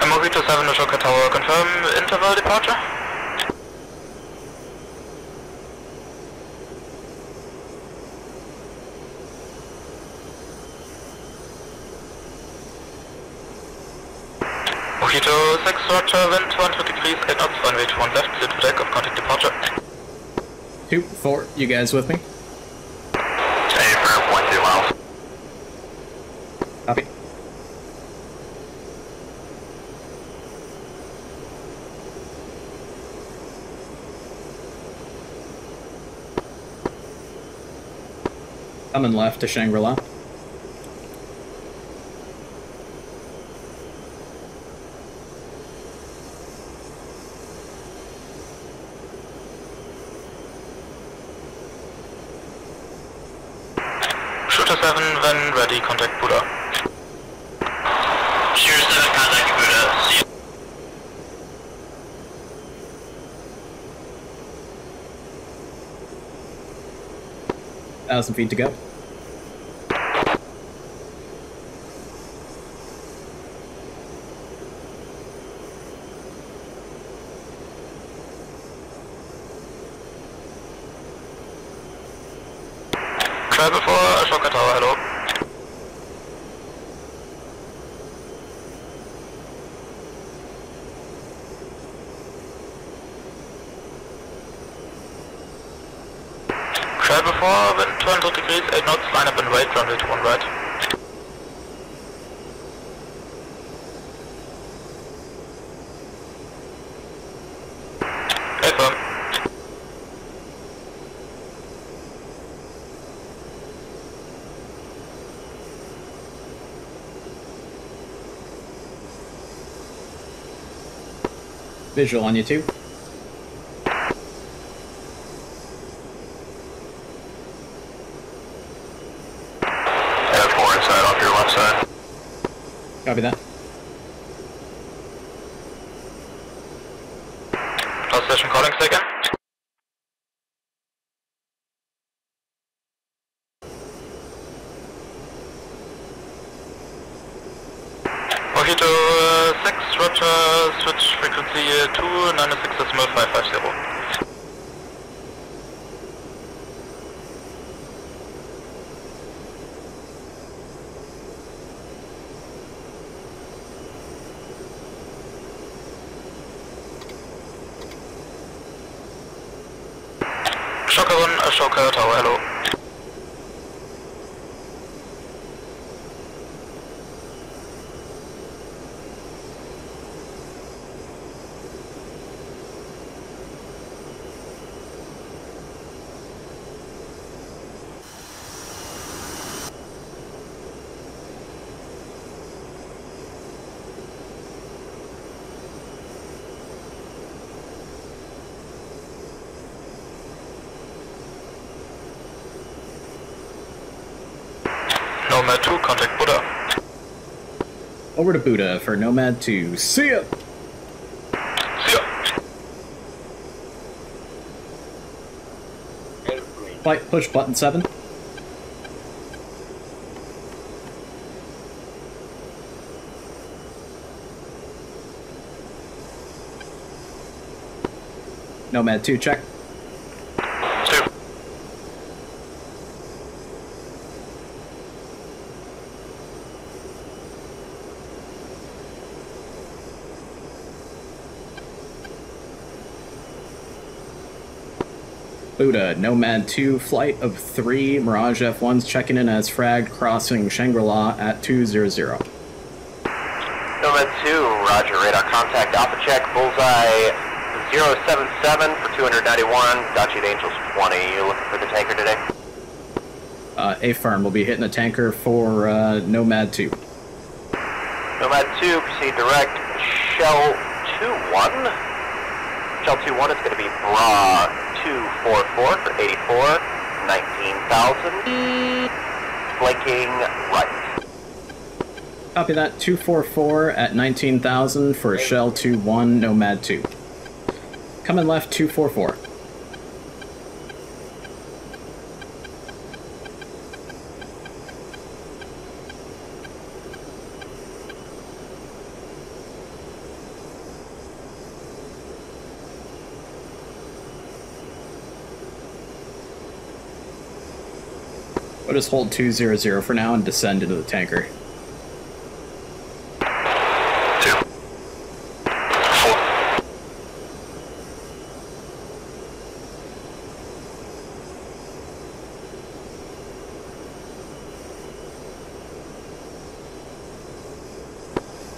Mojito 7 Ashoka Tower, confirm interval departure? Mojito 6 roger, wind 200 degrees, 8 knots, runway 21 left, cleared for takeoff, contact departure. 2, 4, you guys with me? Hey, for 1-2 miles. Copy. Coming left to Shangri-La. Shooter 7, when ready, contact Buddha. Shooter 7, contact Buddha, see ya. Thousand feet to go. Travel for Ashoka Tower, hello. Travel for wind 200 degrees, 8 knots, line up and wait, runway 21 right. Visual on you too. F4 inside off your left side. Copy that. Close session calling second. Mojito 6, roger, switch frequency 296.550. Ashoka Tower, hello. Nomad 2, contact Buddha. Over to Buddha for Nomad 2. See ya! See ya. Flight push button 7. Nomad 2, check. 2. Buddha, Nomad 2, flight of 3, Mirage F1s checking in as fragged, crossing Shangri-La at 200. Nomad 2, roger, radar contact, alpha check, bullseye 077 for 291, got you to Angels 20. You looking for the tanker today? A-firm will be hitting the tanker for Nomad 2. Nomad 2, proceed direct, Shell 2-1. Shell 2-1 is going to be Bra 244 for 84, 19,000, flanking right. Copy that, 244 at 19,000 for Shell 2-1, Nomad 2. Coming left, 244. We'll just hold 200 for now and descend into the tanker. 2. 4.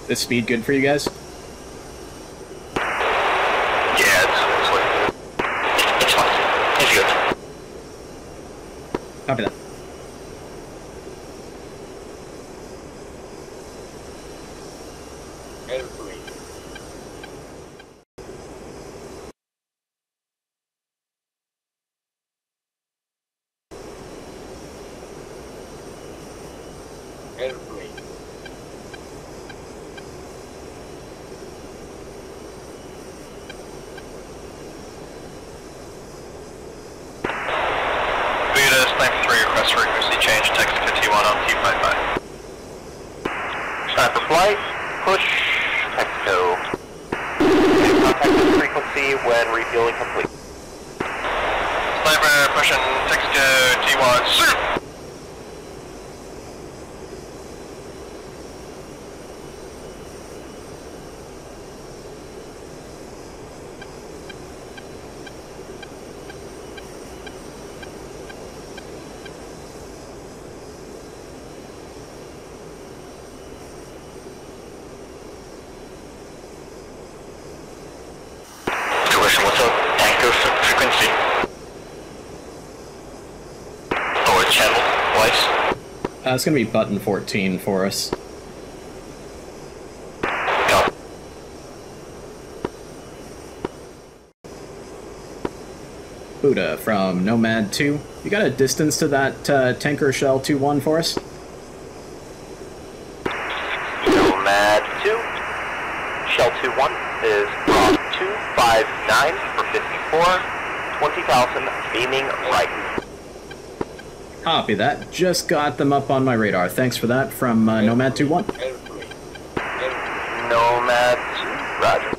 This speed good for you guys? Yeah, it's like... It's fine. It's good. Copy that. Sniper flight, push, Texaco. Contact this frequency when refueling complete. Sniper pushing Texaco T1, sir! What's up? Tanker frequency. Or channel wise. It's gonna be button 14 for us. Go. Buddha from Nomad 2. You got a distance to that tanker shell 2-1 for us? Nomad 2, shell 2-1 is Bravo 259 for 54, 20,000, beaming right. Copy that. Just got them up on my radar. Thanks for that from Nomad 2-1. Nomad 2, roger.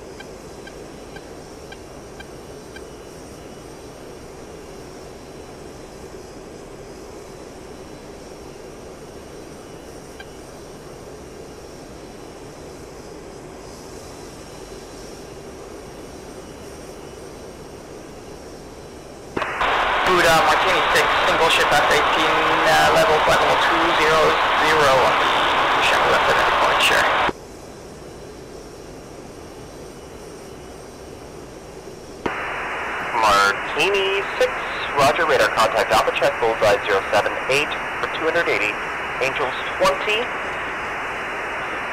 Buddha, Martini 6, single ship F-18, level flight level 200 on the shackle left point, sure. Martini 6, roger, radar contact Alpha check, bullseye 078 for 280, Angels 20,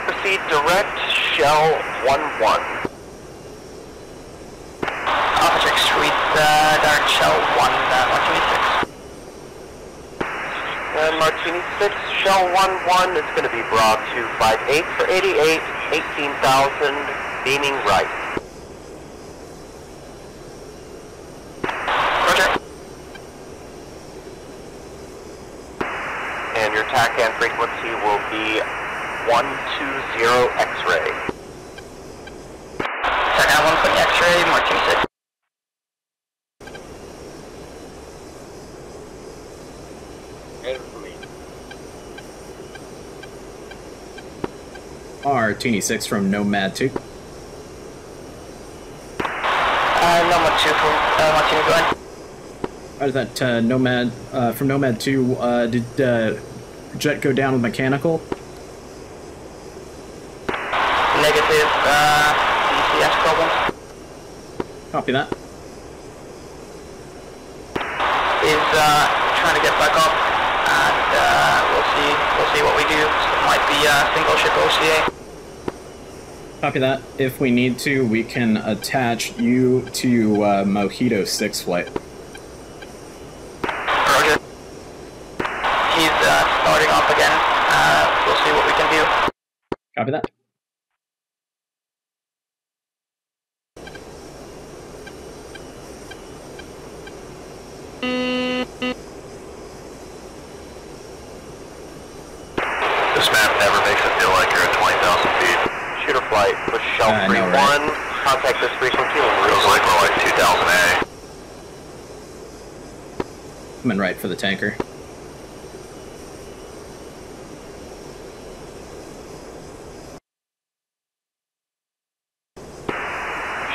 proceed direct, shell 11. Alpha check street, direct shell 1, Martini 6. And Martini 6, shell 11 is going to be Bravo 258 for 88, 18,000, beaming right. Roger. And your TACAN frequency will be 120 X-ray. TACAN 120 X-ray, Martini 6. Martini 6 from Nomad 2. Nomad 2 from Martini, go ahead. How did that Nomad, from Nomad 2, did jet go down with mechanical? Negative, DCS problems. Copy that. Is trying to get back up, and we'll see what we do. So it might be single ship OCA. Copy that. If we need to, we can attach you to Mojito 6 flight. Roger. He's starting off again. We'll see what we can do. Copy that. This map never makes it feel like you're at 20,000 feet. Shooter flight, push shell 31, right? contact this frequency when Feels like we're like 2000 A. Coming right for the tanker.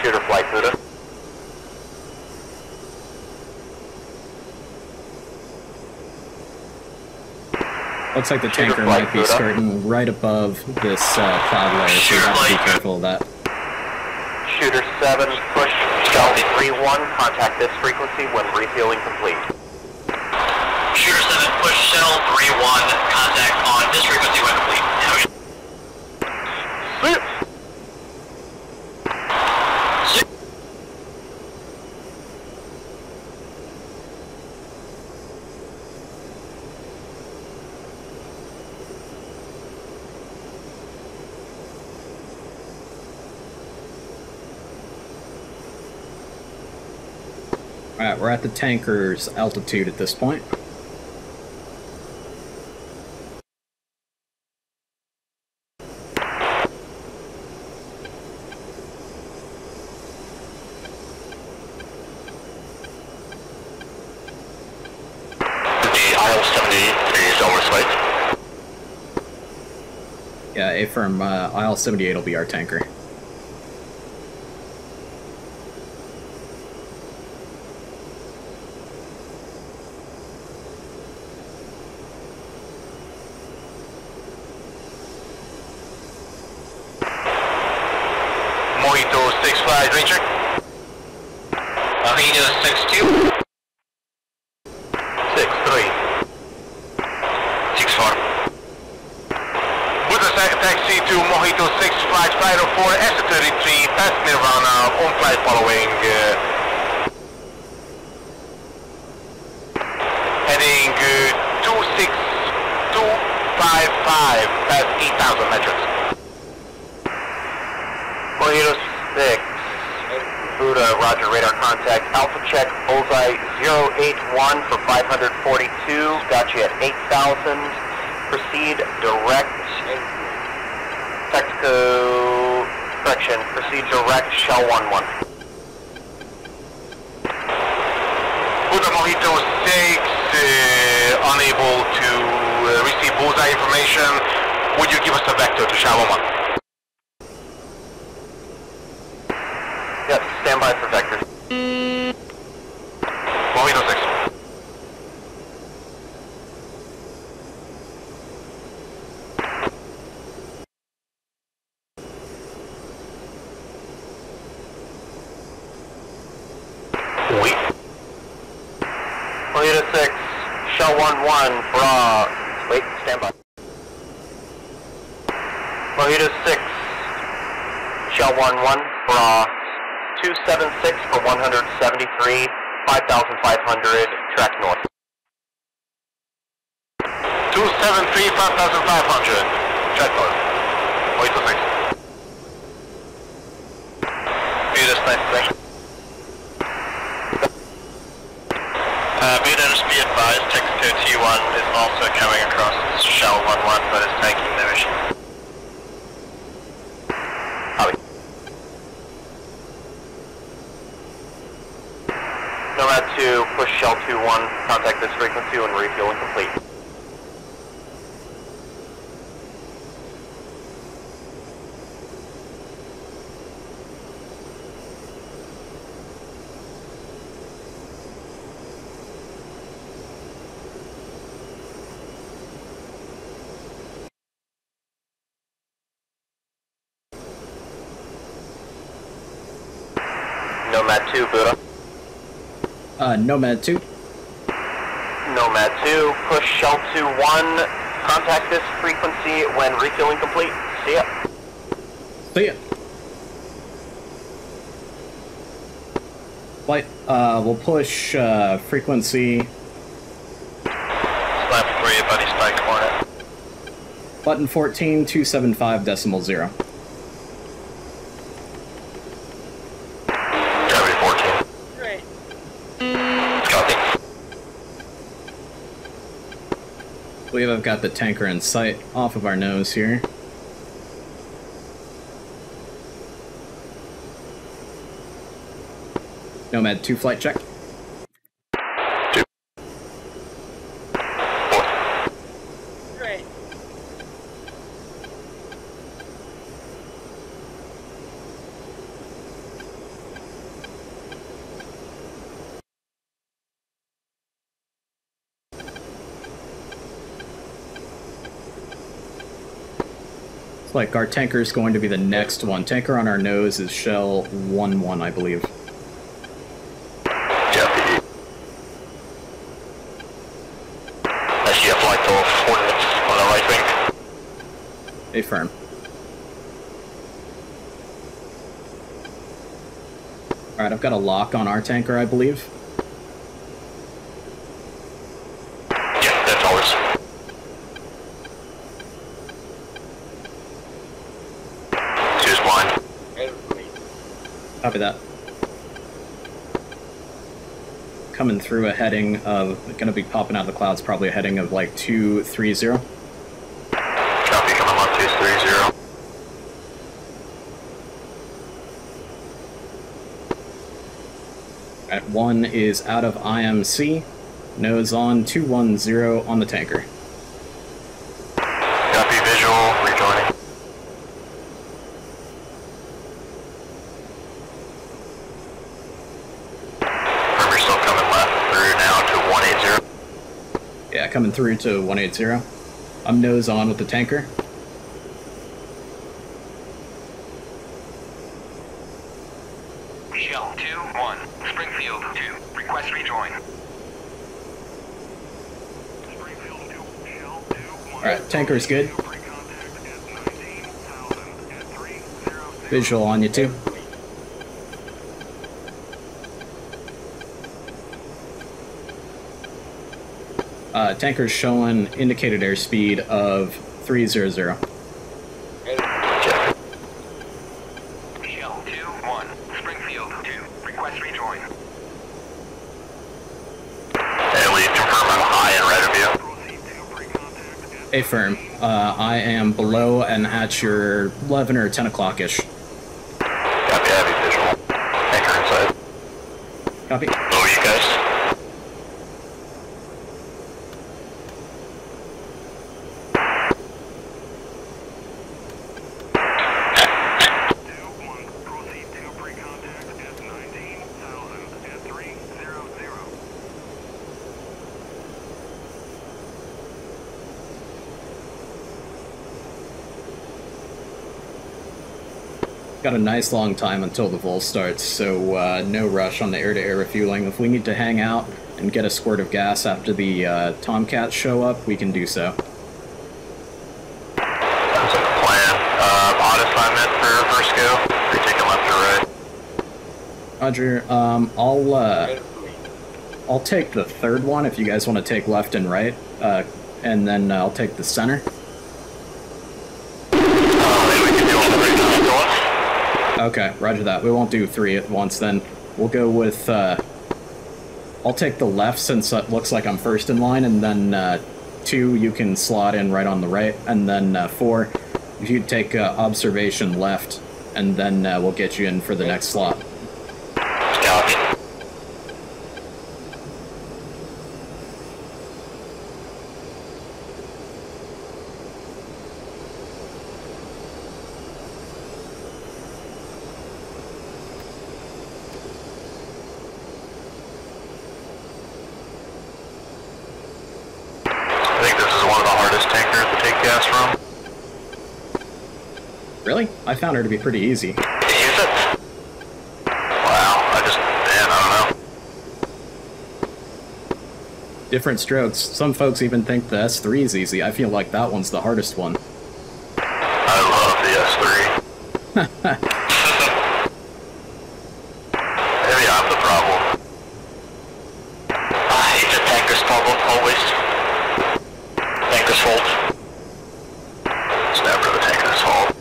Shooter flight, Buddha. Looks like the tanker might be skirting right above this cloud layer, so we have to be careful of that. Shooter 7, push shell 31, contact this frequency when refueling complete. Shooter 7, push shell 31, contact on this frequency when complete. Alright, we're at the tanker's altitude at this point. Yeah, A-firm, IL-78 will be our tanker. Mojito 6-5, Ranger. Mojito 6-2. 6-3. 6-4. Buddha taxi to Mojito 6, flight 504, S33, past Nirvana, on flight following. Buddha, roger, radar contact. Alpha check, bullseye 081 for 542. Got you at 8,000. Proceed direct. Tactical correction. Proceed direct, shell 11. Buddha Mojito 6, unable to receive bullseye information. Would you give us a vector to shell 1? Yep, stand by for vectors. Mojito 6. Wait. Mojito 6, shell 11, bra. Wait, stand by. Mojito 6, shell 11, bra. 276 for 173, 5,500, track north. 273, 5,500. Track north. Mojito 6. Buddhist 9. Buddha, just be advised, Texaco T1 is also coming across shell 11, but is taking the mission. Nomad 2, push shell 21, contact this frequency when refueling complete. Nomad 2, Buddha. Nomad 2. Nomad 2, push shell 21, contact this frequency when refueling complete. See ya. See ya. Flight, we'll push, frequency. Slap for you, buddy, Spike Hornet. Button 14, 275.0. I believe I've got the tanker in sight off of our nose here. Nomad 2 flight check. 2. 4. Great. Looks like our tanker is going to be the next one. Tanker on our nose is shell 11, I believe. Affirm. Alright, I've got a lock on our tanker, I believe. Yeah, that's ours. Choose one. Copy that. Coming through a heading of, gonna be popping out of the clouds, probably a heading of like 230. Copy, coming on 230. Alright, 1 is out of IMC, nose on 210 on the tanker. Copy, visual, rejoining. Remember, still coming left through now to 180. Yeah, coming through to 180. I'm nose on with the tanker. Shell 2-1, Springfield 2, request rejoin. Alright, tanker's good. Visual on you too. Tanker's showing indicated airspeed of 300. Shell 2-1, Springfield 2, Request rejoin. And we confirm I'm high and red of you. Affirm. I am below and at your 11 or 10 o'clock-ish. Copy, heavy visual. Anchor inside. Copy. Below you guys. Got a nice long time until the vol starts, so no rush on the air-to-air refueling. If we need to hang out and get a squirt of gas after the Tomcats show up, we can do so. Sounds like a plan. Odd assignment for first go. Are you taking left or right? Roger. I'll take the third one if you guys want to take left and right, and then I'll take the center. Okay, roger that. We won't do 3 at once then. We'll go with, I'll take the left since it looks like I'm first in line, and then 2 you can slot in right on the right, and then 4 if you take observation left, and then we'll get you in for the next slot. Copy. Really? I found her to be pretty easy. Use it? Wow, I don't know. Different strokes. Some folks even think the S3 is easy. I feel like that one's the hardest one. I love the S3. Maybe I'm the problem. I hate the tanker's problem, always. Tanker's fault. It's never the tanker's fault.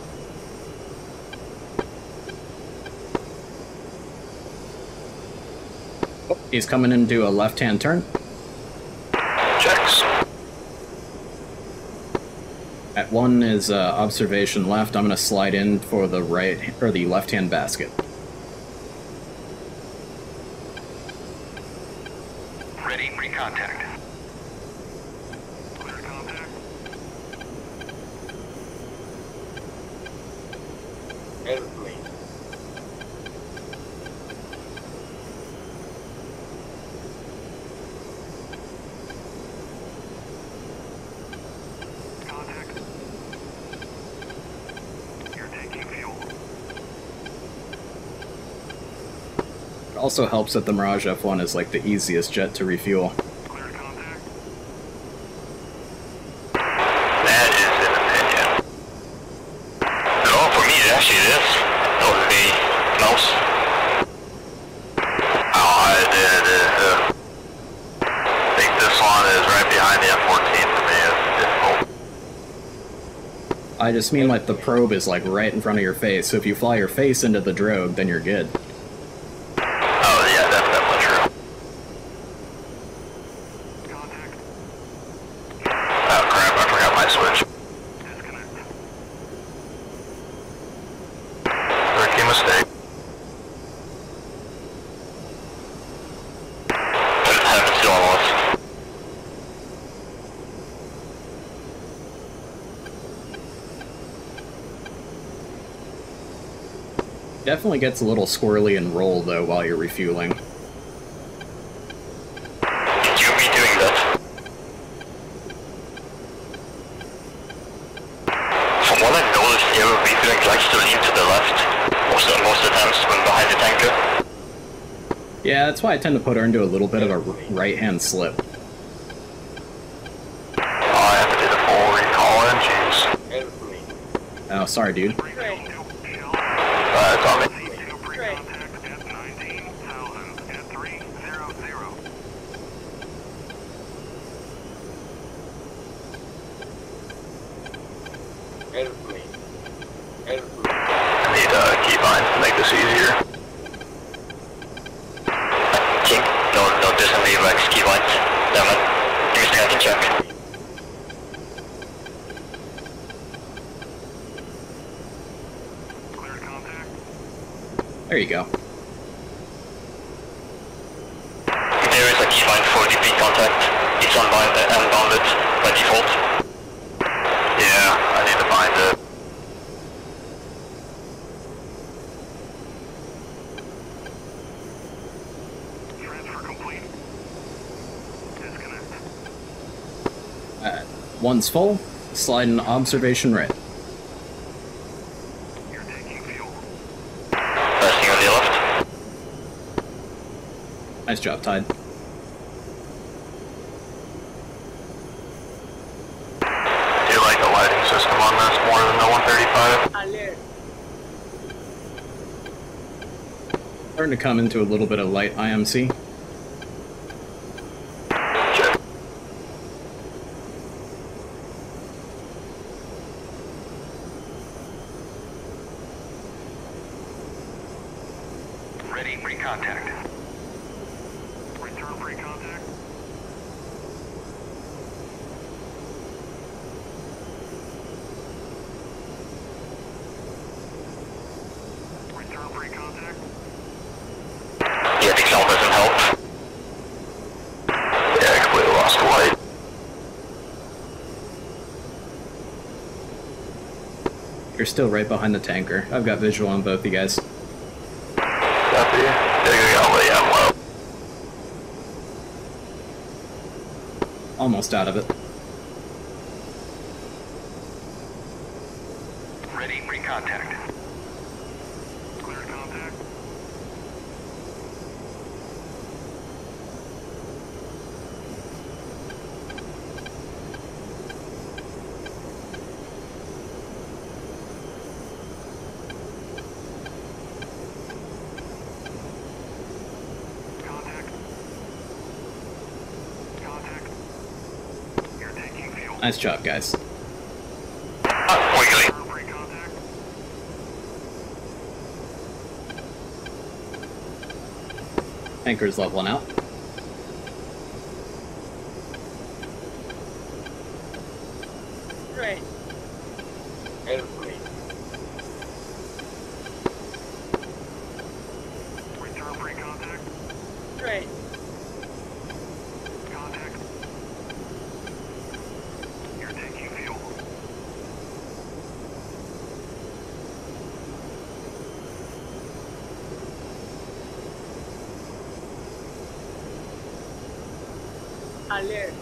He's coming into a left-hand turn. Checks. At 1 is observation left. I'm going to slide in for the right or the left-hand basket. Ready, pre-contact. Clear contact. Airplane. Also helps that the Mirage F1 is like the easiest jet to refuel. That is an opinion. No, for me, it actually is. That would be close. Oh, I think this one is right behind the F-14 for me. It's difficult. I just mean like the probe is like right in front of your face, so if you fly your face into the drogue, then you're good. Definitely gets a little squirrely and roll though while you're refueling. Did you be doing that? From what I've noticed, Air Refueling likes to lean to the left most of the times when behind the tanker. Yeah, that's why I tend to put her into a little bit of a right-hand slip. Oh, I have to do the full recall in, jeez. Oh, sorry, dude. It's on me. I need keybind to make this easier. AWACS key lines. Damn it. Give me a second, I can check. Clear contact. There you go. There is a key line for DP contact. It's unbounded by default. Yeah, I need to find it. Transfer complete. Disconnect. One's full. Slide in observation right. You're taking fuel. Resting on the left. Nice job, Tide. Do you like the lighting system on this more than the 135? Starting to come into a little bit of light IMC. Ready, pre-contact. Return pre-contact. Return pre-contact. Yeah, the excel doesn't help. Yeah, I completely lost the light. You're still right behind the tanker. I've got visual on both you guys. Copy. Yeah, I'm low. Almost out of it. Ready, pre-contact. Clear contact. Contact. Contact. You're taking fuel. Nice job, guys. Wiggly. Return pre-contact. Tanker's leveling out. Great. Return pre-contact. Great. Contact. You're taking fuel. Alert.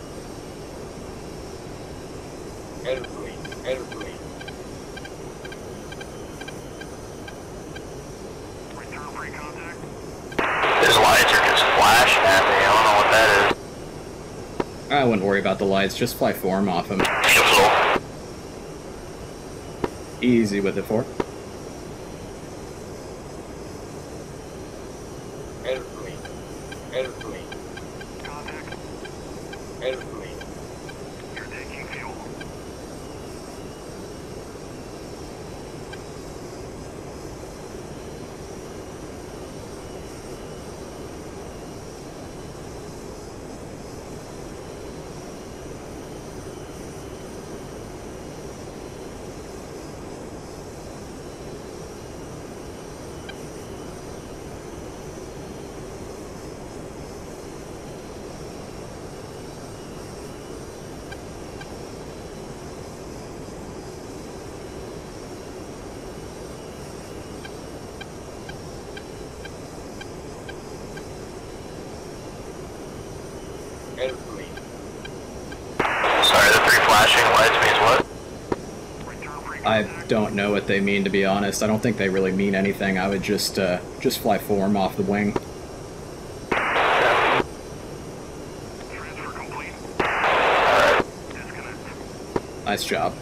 Return pre-contact. His lights are just flashing at me. I don't know what that is. I wouldn't worry about the lights, just fly form off him. Fuel flow. Easy with it, 4. Contact. You're taking fuel. Sorry, the 3 flashing lights means what? Return I pre-contact. don't know what they mean, to be honest. I don't think they really mean anything. I would just fly form off the wing. Transfer complete. Disconnect. Nice job.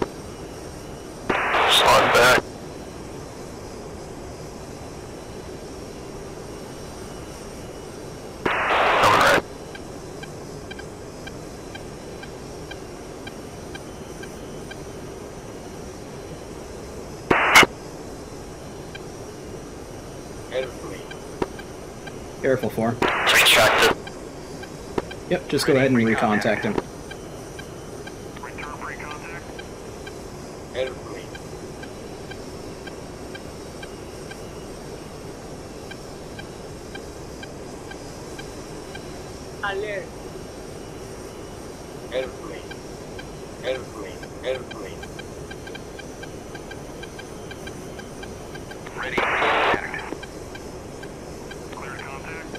Sliding back. Coming right. Careful, form. Retracted. Yep, just go ahead and recontact him. Return free contact. Airplane. Alert. Airplane. Airplane. Airplane. Ready for contact. Clear contact.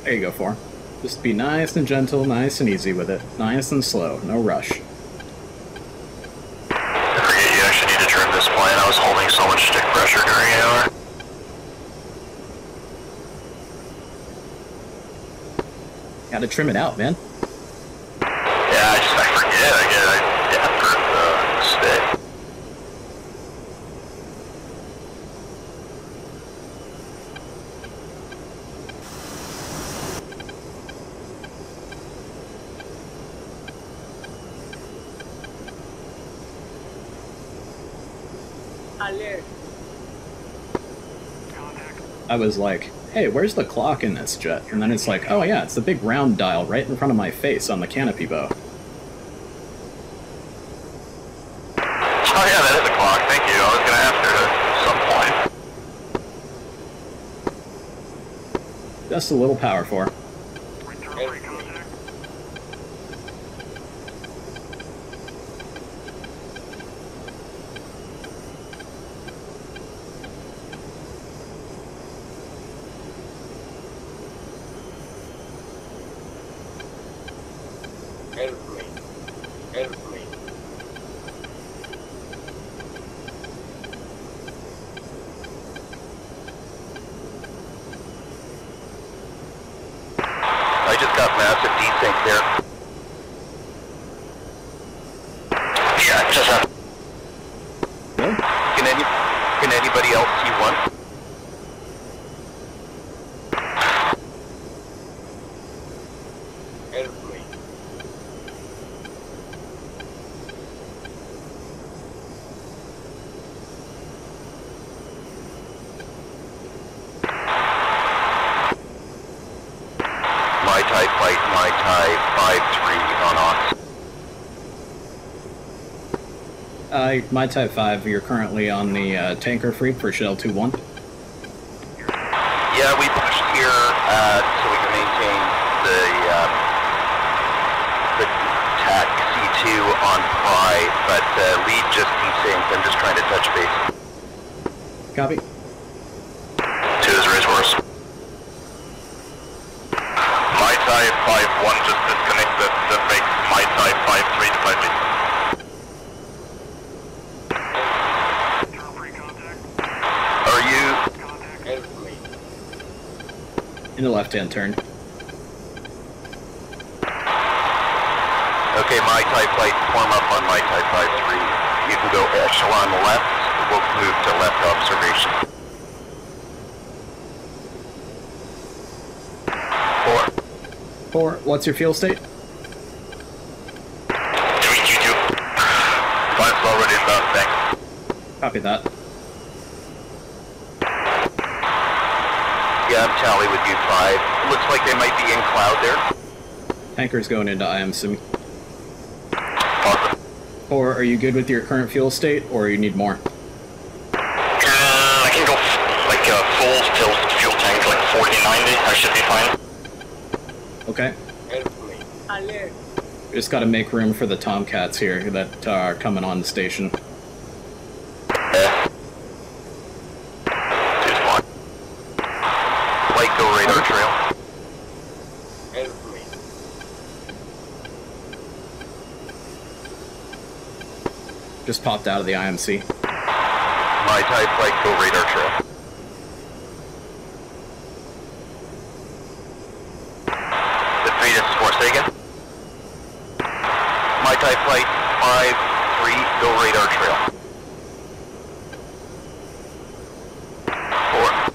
There you go, 4. Just be nice and gentle, nice and easy with it. Nice and slow, no rush. I forget you actually need to trim this plane. I was holding so much stick pressure during AR. Gotta trim it out, man. Yeah, I forget. I get after the stick. Alert. Contact. I was like, hey, where's the clock in this jet? And then it's like, oh yeah, it's the big round dial right in front of my face on the canopy bow. Oh yeah, that is a clock. Thank you. I was gonna have to at some point. Just a little power for. Return free contact. Airplane. Airplane. I just got massive desync there. Yeah, just have. Really? Can anybody else see one? Airplane. My type flight, my type 5-3 on ox. My Type 5, you're currently on the tanker freak for Shell 2-1. Yeah, we pushed here so we can maintain the TAC C2 on Pry, but lead just desynced. I'm just trying to touch base. Copy. To his racehorse. My type 5-1 just disconnected. That makes my type 5-3 to 5-8. Return free contact. Are you? Contact. Airplane. In the left-hand turn. Okay, my type flight, form up on my type 5-3. You can go echelon left. We'll move to left observation. 4, what's your fuel state? 3Q2. 5's already inbound, thanks. Copy that. Yeah, I'm tally with you 5. Looks like they might be in cloud there. Tanker's going into IMC. Awesome. 4, are you good with your current fuel state, or you need more? I can go like full fuel tank, like 40-90. I should be fine. Okay. Airplane. Alert. We just gotta make room for the Tomcats here that are coming on the station. Yeah. Just one. Light go radar trail. Airplane. Just popped out of the IMC. My type light go radar trail. The 3, this is 4, say again. My type flight 5-3, go radar trail. 4.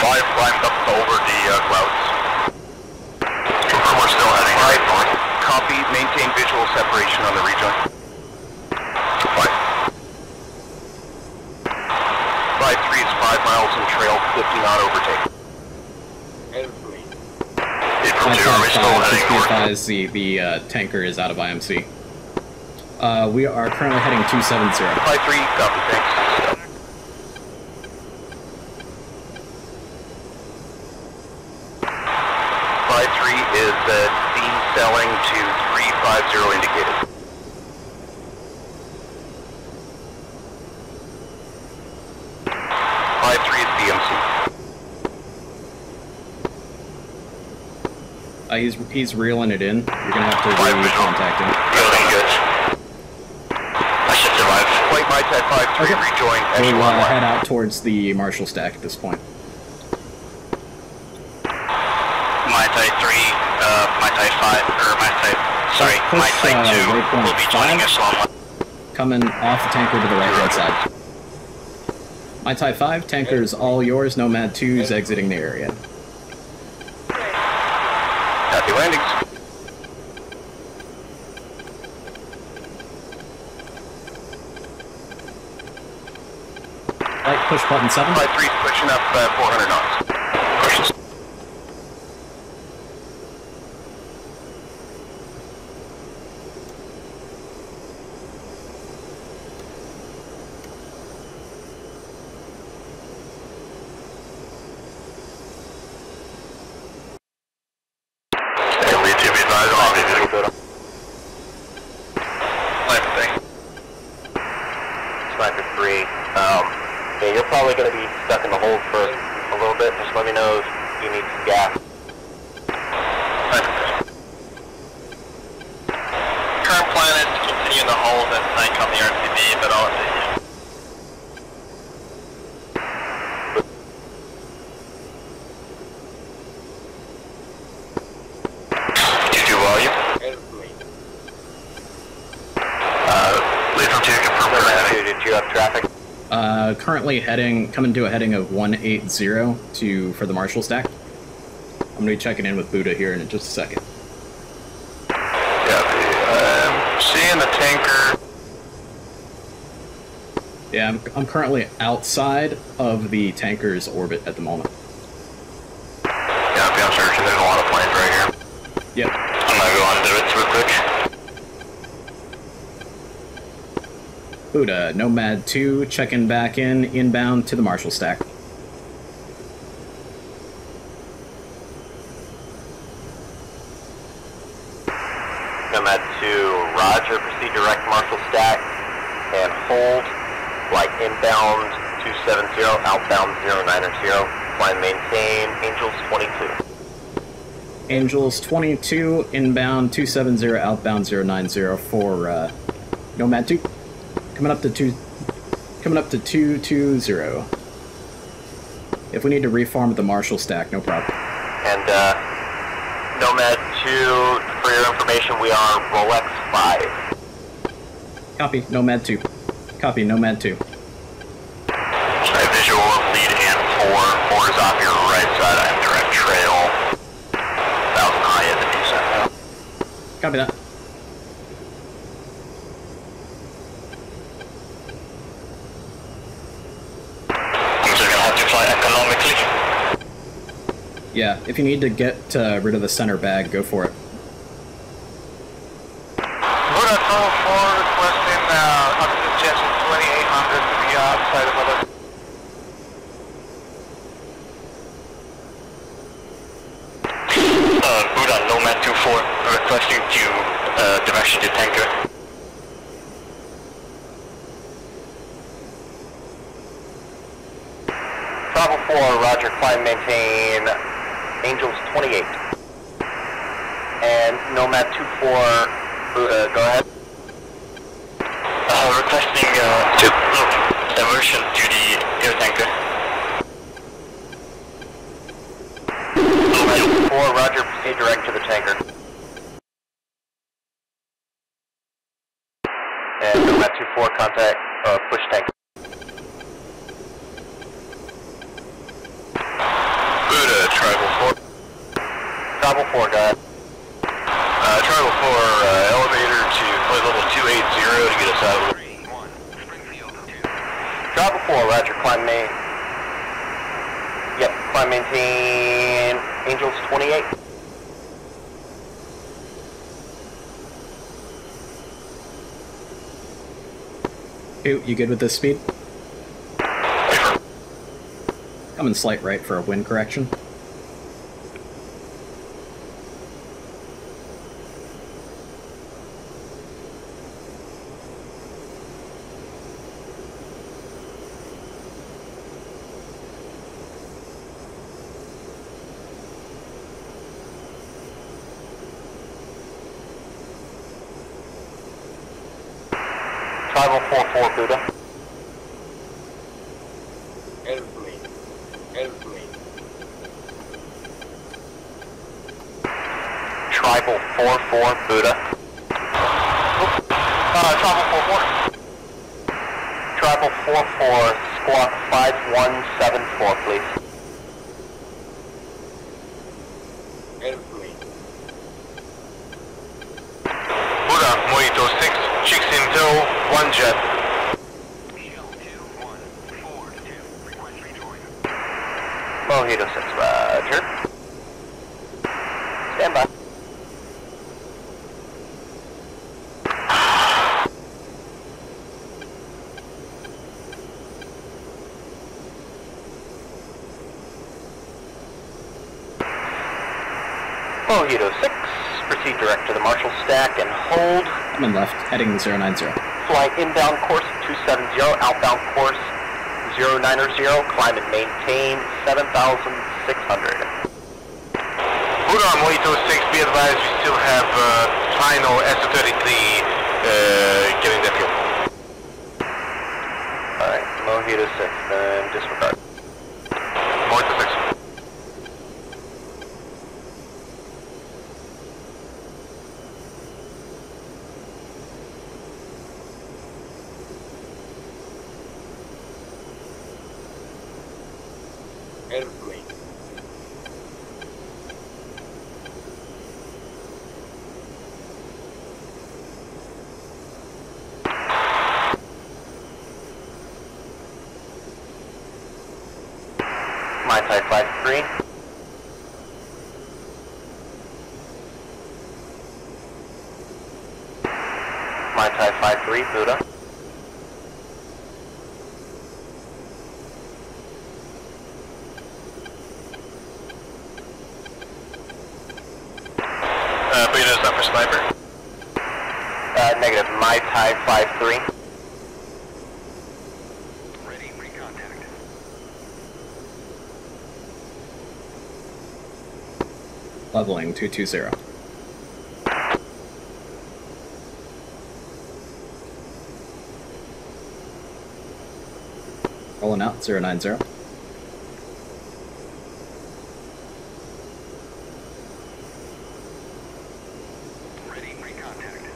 5 climbed up over the clouds. We're still heading 5 north. Copy, maintain visual separation on the rejoin. 5. 5-3 is 5 miles in trail, 50 knot overtake. Frontier, are we still heading north? Advise the tanker is out of IMC. We are currently heading 270. Fly 3, copy, thanks. Fly 3 is deselling to 350 indicated. Fly 3 is DMC. He's reeling it in. You're gonna have to contact him. Building good. I should survive. Flight My Type 5-3, rejoin We'll Echelon 1. head out towards the Marshall stack at this point. My Type 3, My Type 5, or My Type, sorry, Push, My Type 2 waypoint will be joining 5. Echelon 1. Coming off the tanker to the right-hand side. My Type 5, tanker's all yours, Nomad 2's exiting the area. Happy landings. Light push button 7. Flight 3 is pushing up 400 knots. Pushes. Sniper 3. Yeah, you're probably going to be stuck in the hold for a little bit. Just let me know if you need some gas. Current plan is to continue in the hold and tank on the RTB, but I'll update you. Did you do volume? Lead from 2, confirm we're heading. Did you have traffic? Currently coming to a heading of 180 for the Marshall stack. I'm gonna be checking in with Buddha here in just a second. Yeah, seeing the tanker. Yeah, I'm currently outside of the tanker's orbit at the moment. Yeah, I'm searching. There's a lot of planes right here. Yep. I'm gonna go on to it real quick. Buddha, Nomad 2, checking back inbound to the Marshall stack. Nomad 2, roger, proceed direct Marshall stack and hold, flight inbound 270, outbound 090, fly and maintain, Angels 22. Angels 22, inbound 270, outbound 090 for Nomad 2. Coming up to 220. If we need to reform at the Marshall stack, no problem. And Nomad 2, for your information, we are Rolex 5. Copy, Nomad 2. Copy, Nomad 2. I visual of lead and 4. 4 is off your right side. I have direct trail. 1,000 high at the descent. Copy that. Yeah, if you need to get rid of the center bag, go for it. Buddha 4 requesting altitude chest 2800 to be outside of other. Buddha, Nomad 24, requesting to direction to tanker. Bravo 4, roger, climb, maintain, Angels 28. And Nomad 24, Buddha, go ahead. Requesting diversion to the air tanker. Nomad 4, roger, proceed direct to the tanker. And Nomad 24, contact, push tanker. Buddha, Tribal 4. Bravo 4, go ahead. Tribal 4, elevator to flight level 280 to get us out of the... Bravo 4, roger, climb main. Yep, climb maintain, Angels 28. Ooh, you good with this speed? Coming slight right for a wind correction. Tribal 4-4 Buddha. Airplane. Airplane. Tribal 4-4 Buddha. Tribal 4-4. Tribal 4-4, squawk 5174, please. Airplane. Buddha, Mojito 6, chicks in tow, 1 jet. Mojito 6, roger. Stand by. Mojito 6, proceed direct to the Marshall stack and hold. I'm in left, heading 090. Flight inbound course 270, outbound course 090, climb and maintain 7,600. Buddha, Mojito 6, be advised we still have final S-33 getting that fuel. Alright, Mojito 6, then disregard. Mojito 6. Airplane. My Type 53. My Type 53, Buddha. Buddha's up for sniper. Negative, My Type 53. Ready, recontact. Leveling 220. Rolling out 090. Ready, recontact.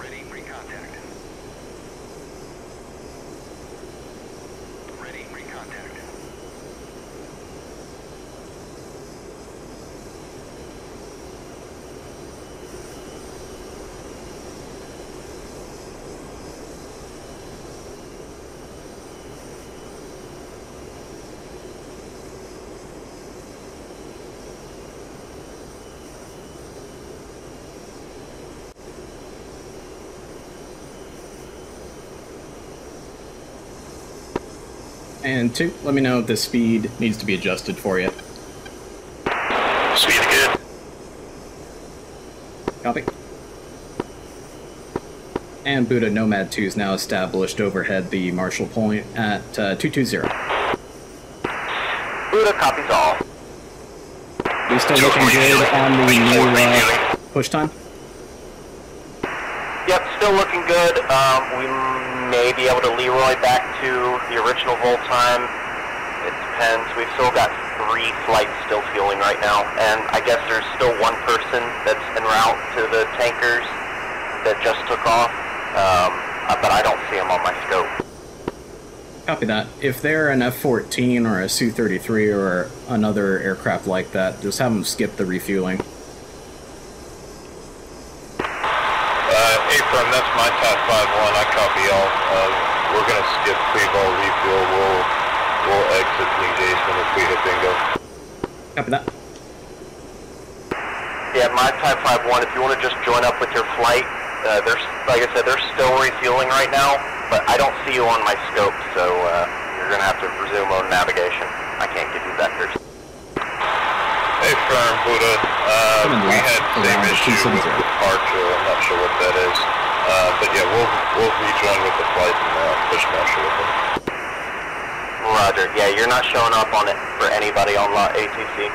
Ready, recontact. Ready, recontact. And 2, let me know if the speed needs to be adjusted for you. Speed's good. Copy. And Buddha Nomad 2 is now established overhead the Marshall Point at 220. Buddha copies all. We still looking good on the new push time? Yep, still looking good. We may be able to Leroy back to the original volt time. It depends. We've still got 3 flights still fueling right now, and I guess there's still 1 person that's en route to the tankers that just took off, but I don't see him on my scope. Copy that. If they're an F-14 or a Su-33 or another aircraft like that, just have them skip the refueling. Affirm, that's my Type 51, I copy all. We're going to skip pre-vol refuel, we'll exit the engagement if we hit bingo. Copy that. Yeah, my Type 51, if you want to just join up with your flight, There's, like I said, they're still refueling right now, but I don't see you on my scope, so you're going to have to resume on navigation. I can't give you vectors. Hey, firm, Buddha. We had the same issue with departure. I'm not sure what that is. But yeah, we'll rejoin with the flight and push marshal with it. Roger. Yeah, you're not showing up on it for anybody on lot ATC.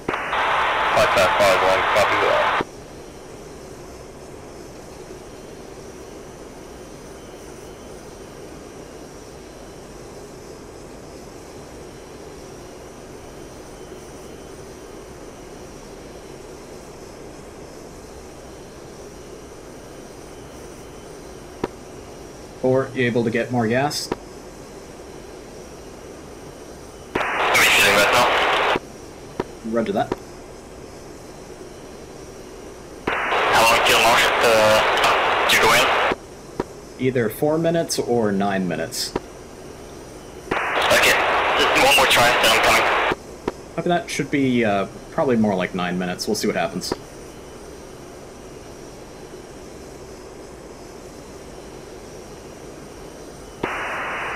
5551, copy that. Or you able to get more gas? Refueling right now. Roger that. How long till marshal to go in? Either 4 minutes or 9 minutes. Okay, just one more try, then I'm coming. Copy that. Should be probably more like 9 minutes. We'll see what happens.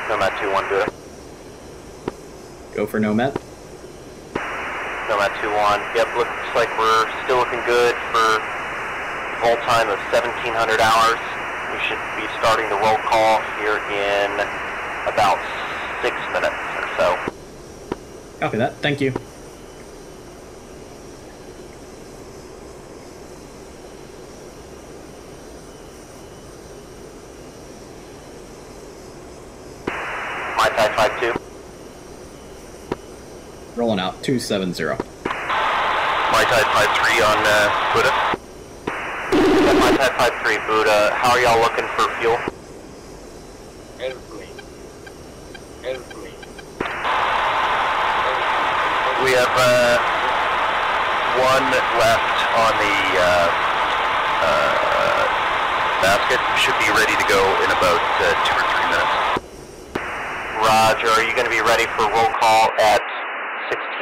Nomad 2-1, Buddha. Go for Nomad. Nomad 2-1. Yep, looks like we're still looking good for roll time of 1,700 hours. We should be starting the roll call here in about 6 minutes or so. Copy that. Thank you. My Type 5-2. Rolling out 270. My Type 5-3 on Buddha. Yeah, My Type 5-3 Buddha. How are y'all looking for fuel? Airplane. Airplane. We have one left on the basket. Should be ready to go in about 2 or 3 minutes. Roger, are you going to be ready for roll call at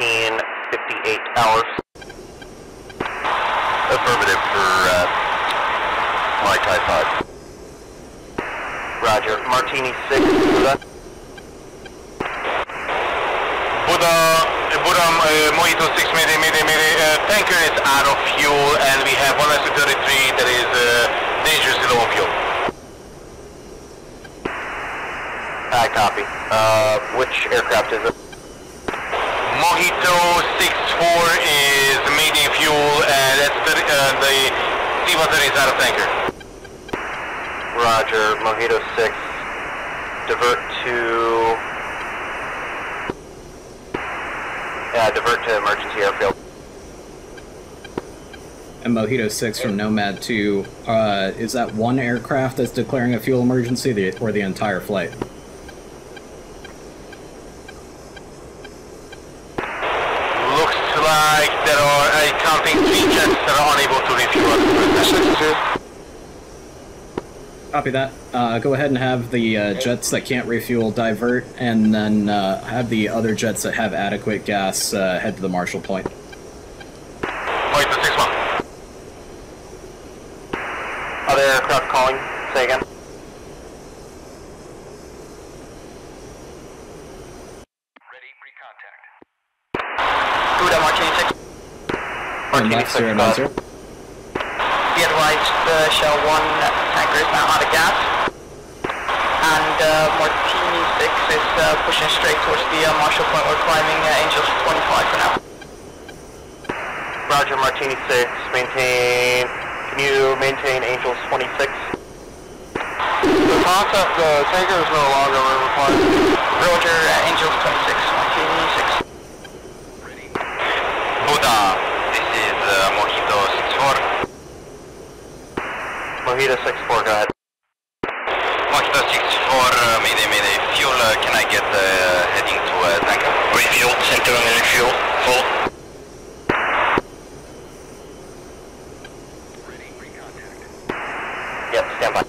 16:58 hours? Affirmative for my Type 5. Roger. Martini 6, Buddha. Buddha, Mojito 6, Mayday. Tanker is out of fuel, and we have one SU-33 that is dangerously low on fuel. I copy. Which aircraft is it? Mojito 6-4 is Mayday fuel, and that's the C-130 is out of tanker. Roger. Mojito 6. Divert to emergency airfield. And Mojito 6 from Nomad 2. Is that one aircraft that's declaring a fuel emergency, or the entire flight? Looks like there are counting 3 jets that are unable to refuel. Copy that. Go ahead and have the jets that can't refuel divert, and then have the other jets that have adequate gas head to the Marshall Point. Point to 6-1. Other aircraft calling. Say again. Ready, pre-contact. Buddha, Martini 6. Martini 6, Advisor. Be advised, Shell 1 tanker is now out of gas, and Martini 6 is pushing straight towards the Marshall Point. We're climbing Angels 25 for now. Roger, Martini 6. Maintain. Can you maintain Angels 26? The concept, the tanker is no longer required. Roger, Angels 26, Martini 6. Buddha, this is Mojito 6-4. Mojito 6-4, go ahead. Mojito 6-4, Mayday, fuel, can I get heading to tanker? Refuel, center and refuel, full. Ready, pre-contact. Yep, stand by.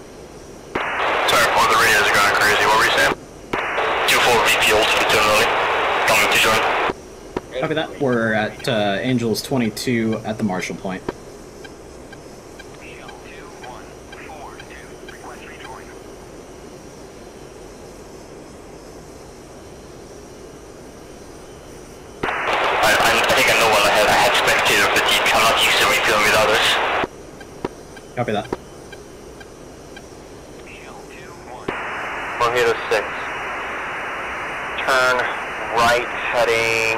Sorry, all the radios are going crazy. What were you saying? 2-4 refueled internally. Coming to join. Copy that. We're at Angels 22 at the Marshall Point. Shell 2-1. Copy that. Mojito 6. Turn right heading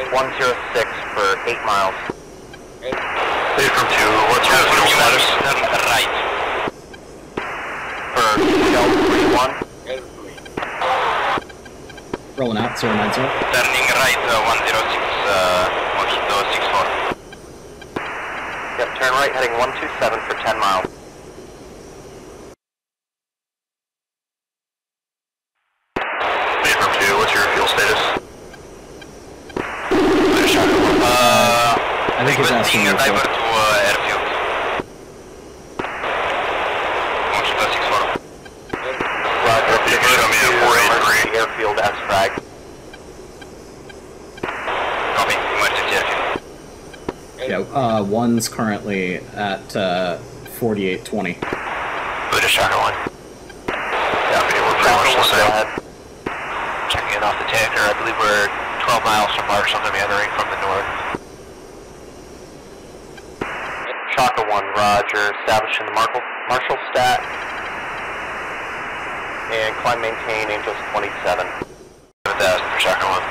106 for 8 miles. Clear from 2. What's your fuel status? Turn right. For Shell 31. Rolling out, 090. Turning right, 106, Mojito 64. Yep, turn right heading 127 for 10 miles. Clear from 2. What's your fuel status? I think he's asking you Diver for. to airfield. Mojito 64. Roger, You can show me a 483. airfield S-Frag. Copy, emergency airfield. Yeah, one's currently at 4820. Buddhist Redoubt. Yeah, we're pretty much the same. Checking in off the tanker. I believe we're 12 miles from Mark, something entering from the north. Shaka 1, roger. Establishing the Marshall stat. And climb maintain Angels 27. 7,000 for Shaka 1.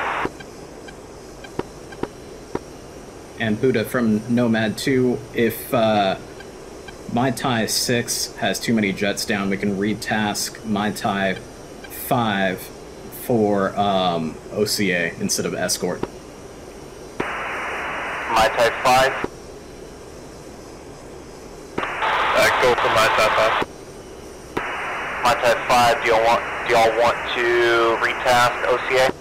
And Buddha from Nomad 2, if Mai Tai 6 has too many jets down, we can retask Mai Tai 5 for OCA instead of escort. Mai Tai 5. Go for my top 5. Mai Tai 5, do y'all want to retask OCA?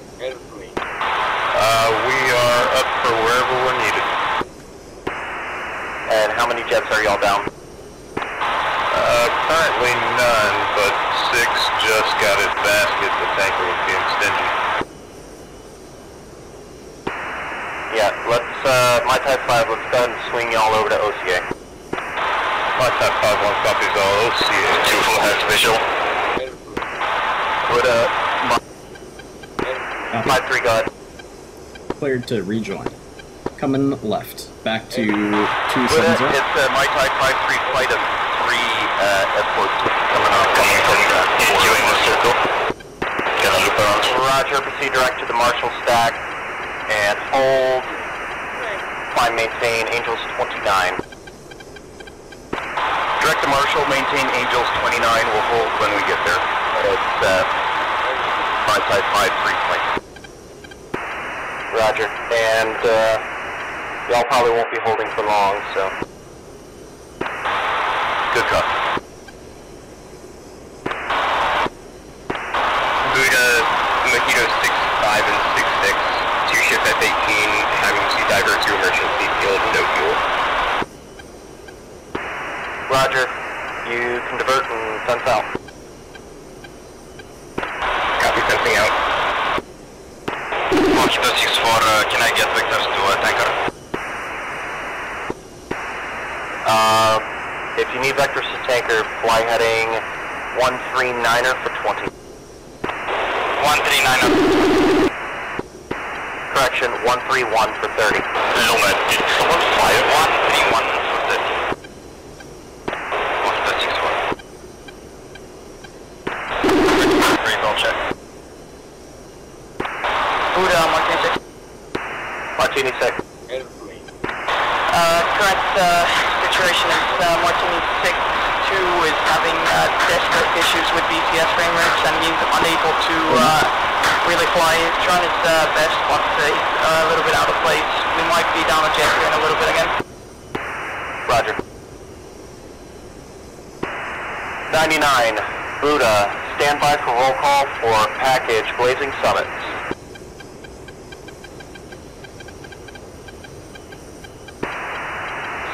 We are up for wherever we're needed. And how many jets are y'all down? Currently none, but 6 just got his basket. The tanker was being stingy. Yeah, let's, Mai Tai 5, let's go ahead and swing y'all over to OCA. My top 5 1 copies all OCA. 2 full head visual. Would, Mai 3, go ahead. Cleared to rejoin. Coming left. Back to 270. It's Mai Tai 5-3 flight of 3 escorts coming off. Coming from doing the circle. Gonna loop around. Roger, proceed direct to the Marshall stack and hold. Climb maintain Angels 29. Direct to Marshall, maintain Angels 29. We'll hold when we get there. It's My Tai 5-3 flight. Roger, and y'all probably won't be holding for long, so. Good call. Buddha, Mojito 6-5 and 6-6. 2 ship F-18, having sea diver to emergency field, no fuel. Roger, you can divert and fence out. Copy, fencing out. Mojito 64, can I get vectors to tanker? If you need vectors to tanker, fly heading 139er for 20. 139er. Correction, 131 for 30. Nomad, did someone fly it? 131 for 30. Mojito 64. Recall check. Buddha, Martini 6. Martini 6. Current situation is Martini 6-2 is having desperate issues with DCS frame rates and he's unable to really fly. He's trying his best, but he's a little bit out of place. We might be down a jet here in a little bit again. Roger. 99, Buddha, stand by for roll call for package Blazing Summits.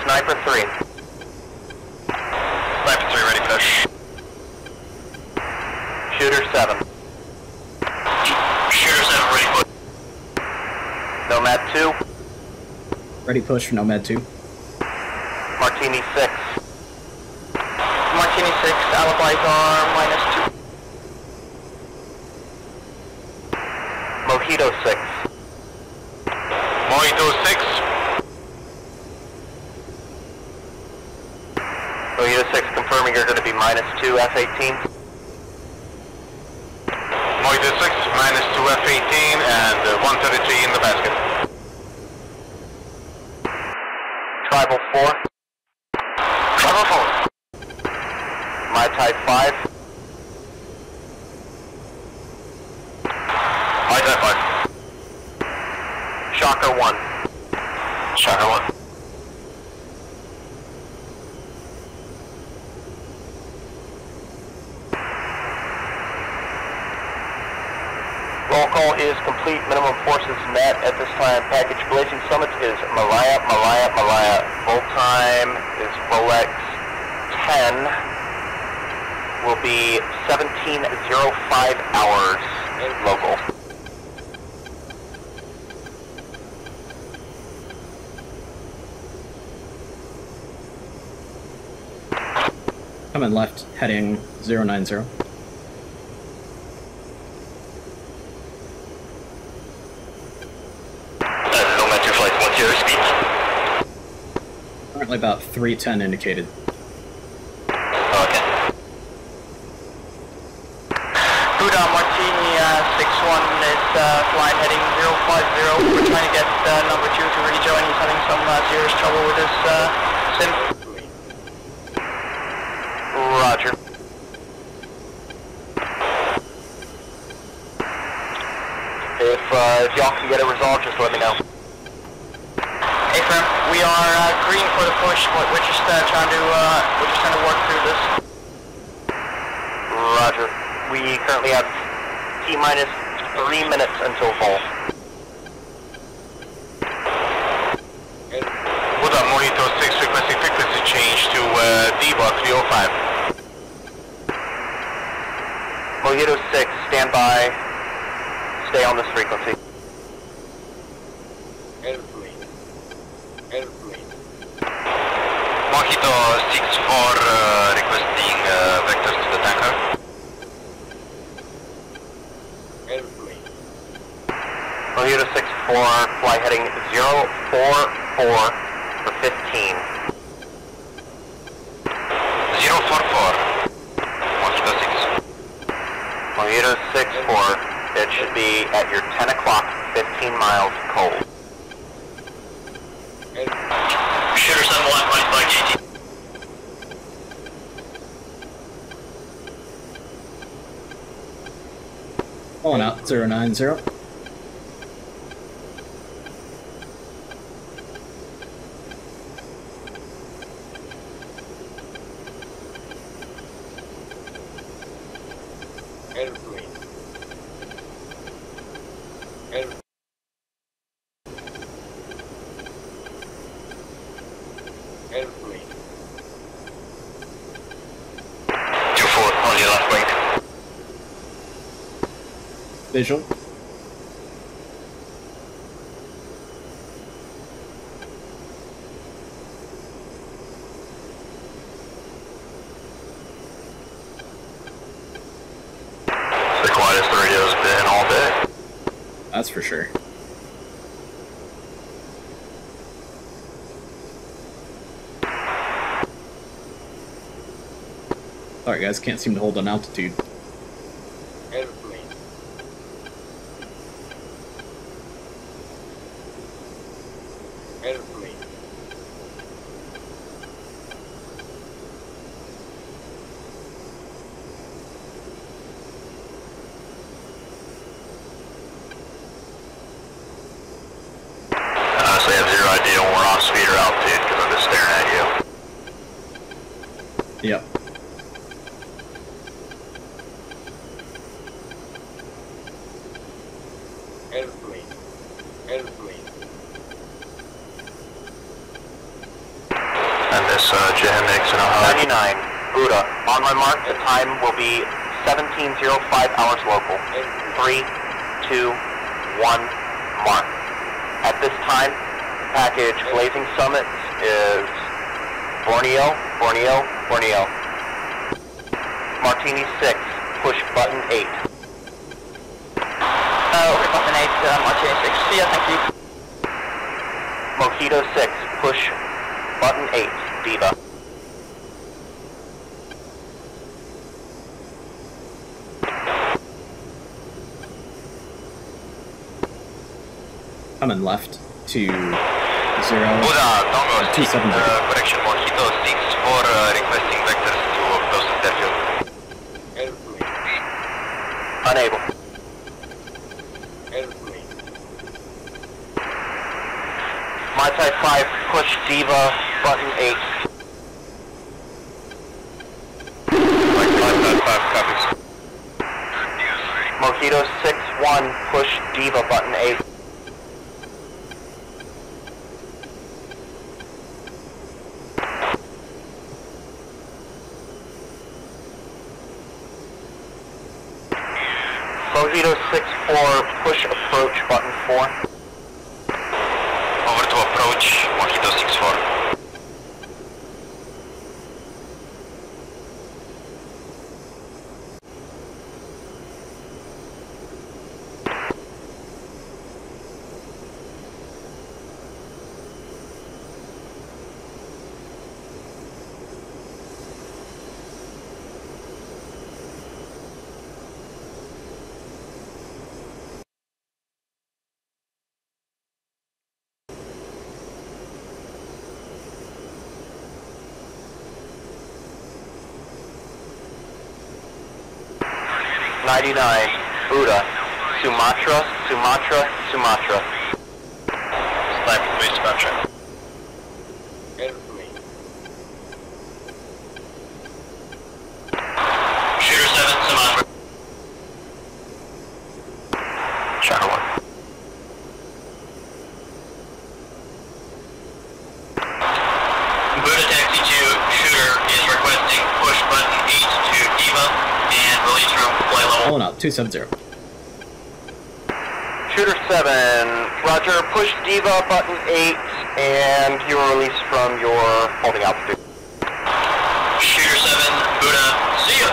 Sniper 3. Sniper 3 ready push. Shooter 7. Shooter 7 ready push. Nomad 2. Ready push for Nomad 2. Martini 6. Martini 6, alibis are -2. Mojito 6. Mojito 6. -2 F-18. Mojito 6, -2 F-18 and 133 in the basket. Tribal 4. Tribal 4. My Type 5. My Type 5. Shocker 1. Shocker 1. Roll call is complete. Minimum forces met at this time. Package Blazing Summits is Malaya. Full time is Rolex 10. Will be 17:05 hours local. Coming left, heading 090. Nomad 2 flight, what's your speed? Currently about 310 indicated. Okay. Buddha Martini 61 is flight heading 050. We're trying to get number 2 to rejoin. He's having some serious trouble with his sim. Roger. If y'all can get it resolved, just let me know. Affirm. We are green for the push. We're just trying to work through this. Roger. We currently have T-minus 3 minutes until fall. Buddha Mojito 6 requesting frequency change to DBA 305. Mojito 6, stand by. Stay on this frequency. Airplane. Airplane. Mojito 6-4 requesting vectors to the tanker. Airplane. Mojito 6-4, fly heading 044 for 15. 044. Mojito 6. Mojito 6-4, it should be at your 10 o'clock, 15 miles cold. Shooter 71, running flag 18. Pulling out 090. Airplane. Airplane. Airplane. 2-4, on your left wing. Visual. The quietest the radio's been all day. That's for sure. Sorry guys, can't seem to hold an altitude. Airplane. Airplane. So you have zero idea when we're off speed or altitude because I'm just staring at you. Yep. Airplane. Airplane. And this JMX in Ohio. 99, Buddha. On my mark, the time will be 17:05 hours local. 3, 2, 1, mark. At this time, package Blazing Summits is Borneo. Martini 6, push button 8. Okay, button 8, Martini 6. See ya, thank you. Mojito 6, push button 8, Diva. Coming left to 0. Buddha, Dongo 270. Correction, Mojito 6-4, requesting vectors to closest airfield. Airplane. Unable. Airplane. My Type 5, push Diva, button 8. Mike 5, copies. Mojito 6-1, push Diva, button 8. Mojito 6-4, push approach, button 4. Over to approach, Mojito 6-4. Buddha, Sumatra, Sumatra, Sumatra. Islamic base Sumatra. Airplane. Shooter 7, Sumatra. Shadow 1. Buddha Taxi 2, Shooter is requesting push button 8 to Diva and release from flight level. Pulling up, 270. Shooter 7, roger, push Diva, button 8, and you're released from your holding altitude. Shooter 7, Buddha, see ya.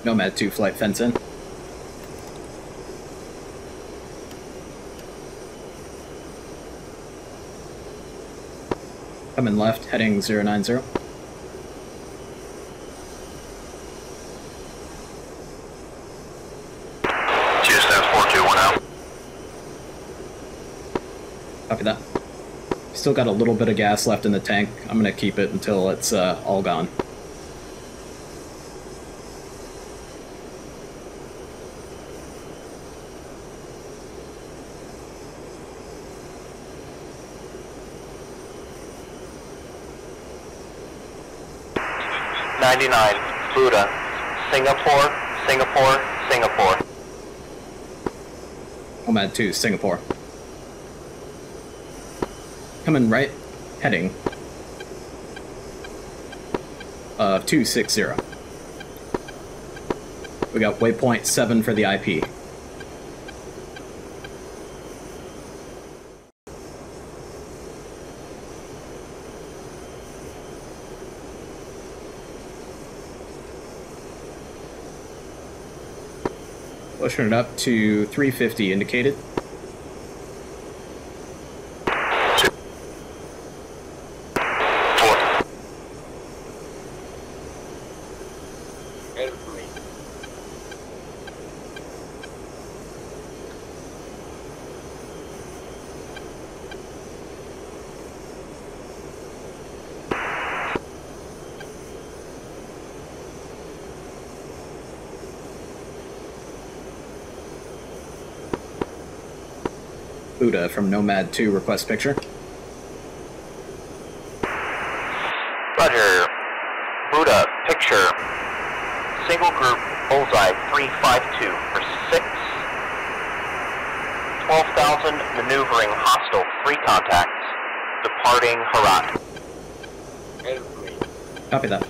Nomad 2 flight fence in. Coming left, heading 090. GSM 421 out. Copy that. Still got a little bit of gas left in the tank. I'm gonna keep it until it's all gone. Buddha, Singapore, Singapore, Singapore. Nomad 2, Singapore. Coming right, heading 260. We got waypoint 7 for the IP. Pushing it up to 350 indicated. Buddha from Nomad 2, request picture. Roger. Buddha, picture. Single group, bullseye, 352 for 6. 12,000, maneuvering, hostile, 3 contacts. Departing, Herat. Copy that.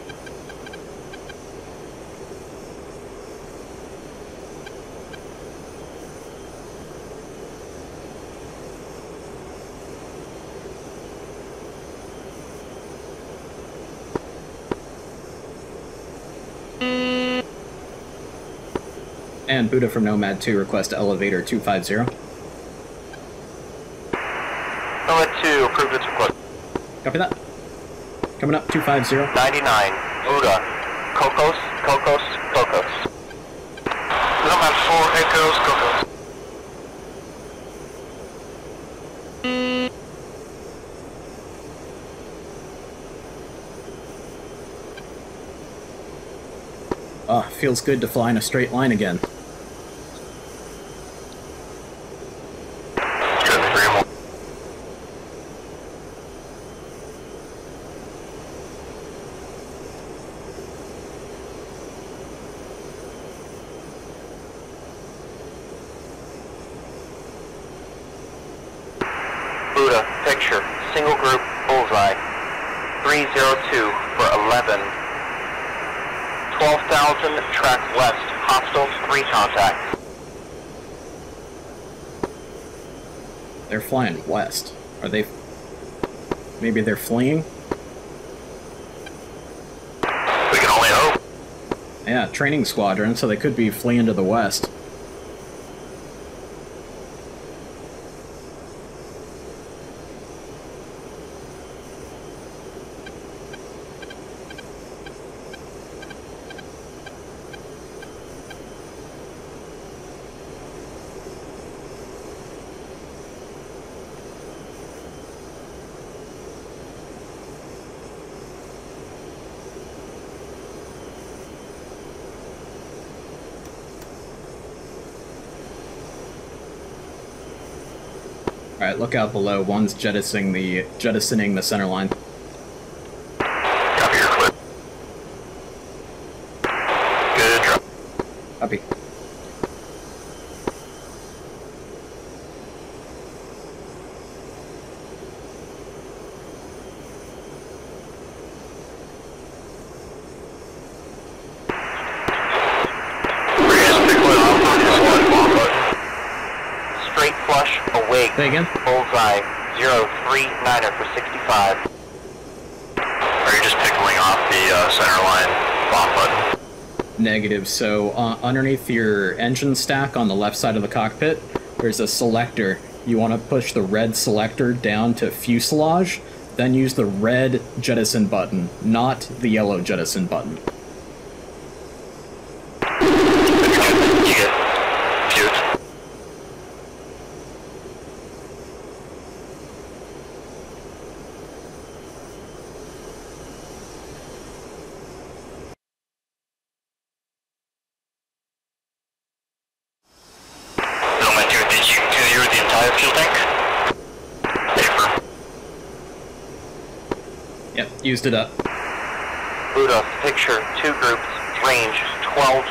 And Buddha from Nomad 2, request elevator 250. Nomad 2, approve this request. Copy that. Coming up, 250. 99, Buddha. Cocos, Cocos, Cocos. Nomad 4, Echoes, Cocos. Ah, feels good to fly in a straight line again. Buddha, picture, single group, bullseye, 302 for 11. 12,000, track west, hostile, 3 contacts. They're flying west. Are they... Maybe they're fleeing? We can only hope. Yeah, training squadron, so they could be fleeing to the west. Alright, look out below. One's jettisoning the center line. Copy your clip. Good drop. Copy. Straight flush, awake. Say again? Bullseye, 039er for 65. Are you just pickling off the center line bomb button? Negative. So underneath your engine stack on the left side of the cockpit, there's a selector. You want to push the red selector down to fuselage, then use the red jettison button, not the yellow jettison button. You get puked. Nomad 2, did you clear the entire fuel tank? Paper. Yep, used it up. Buddha, picture, 2 groups, range, 12.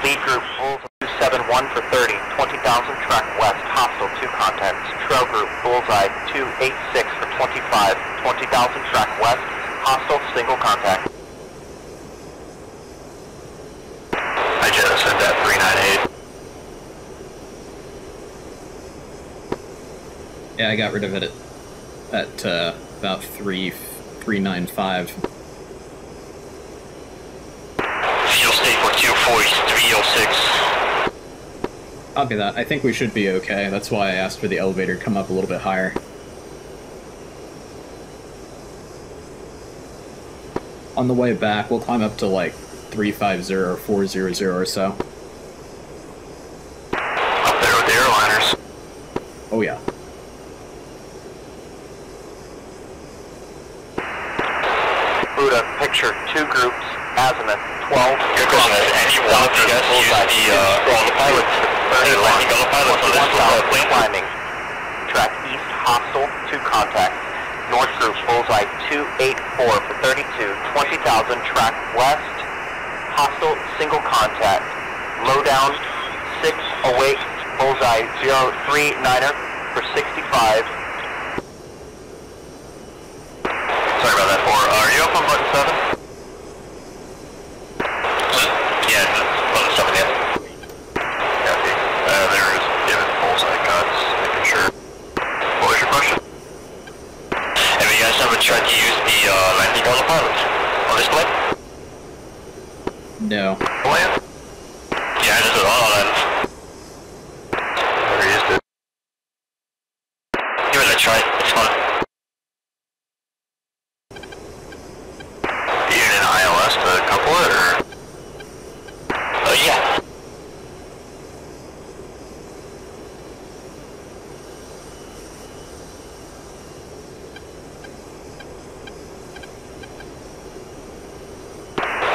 Lead group, bullseye, 271 for 30, 20,000, track west, hostile, 2 contacts. Trail group, bullseye, 286 for 25, 20,000, track west, hostile, single contact. I jettisoned at 398. Yeah, I got rid of it at about 395. Fuel state for Q4 is 306. Copy that. I think we should be okay. That's why I asked for the elevator to come up a little bit higher. On the way back, we'll climb up to like 350 or 400 or so. Up there with the airliners. Oh yeah. Buddha, picture, 2 groups, azimuth, 12. Here goes any one of you guys use the pilot climbing. Track east, hostile, 2 contact. North group, bullseye 284 for 32, 20,000. Track west, hostile, single contact. Low down, 6 awake, bullseye 039er for 65. Sorry about that, 4. Are you up on button 7? Yeah, button 7, yeah. Copy. There is given bullseye cuts, making sure. What was your question? Have you guys ever tried to use the landing autopilot on this plane? No. Land? Yeah, this is all land. Never used it. Give it a try, it's fun. You in ILS to couple it, or? Yeah.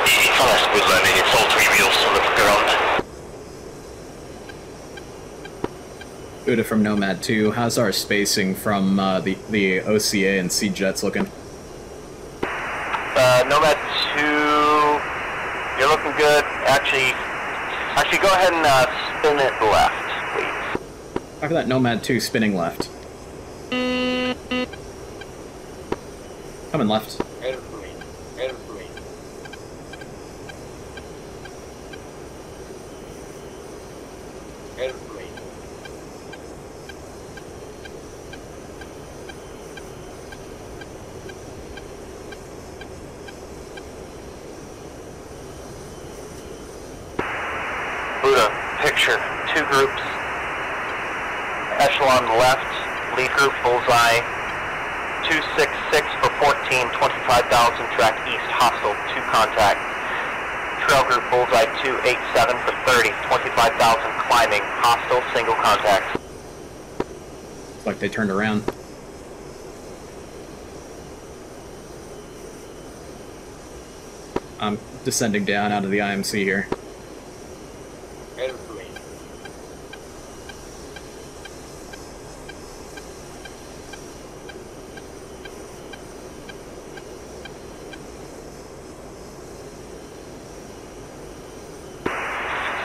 It's not a smooth landing, it's all 3 wheels on the ground. Buddha from Nomad 2, how's our spacing from the OCA and C jets looking? Nomad 2, you're looking good. Actually, go ahead and spin it left, please. After that, Nomad 2 spinning left. Coming left. Airplane. Airplane. Airplane. Buddha, picture, 2 groups. Echelon left, lead group bullseye 266 for 14, 25,000. Track east, hostile, 2 contact. Trail group bullseye 287 for 30, 25,000. Climbing, hostile, single contact. Looks like they turned around. I'm descending down out of the IMC here. Airplane.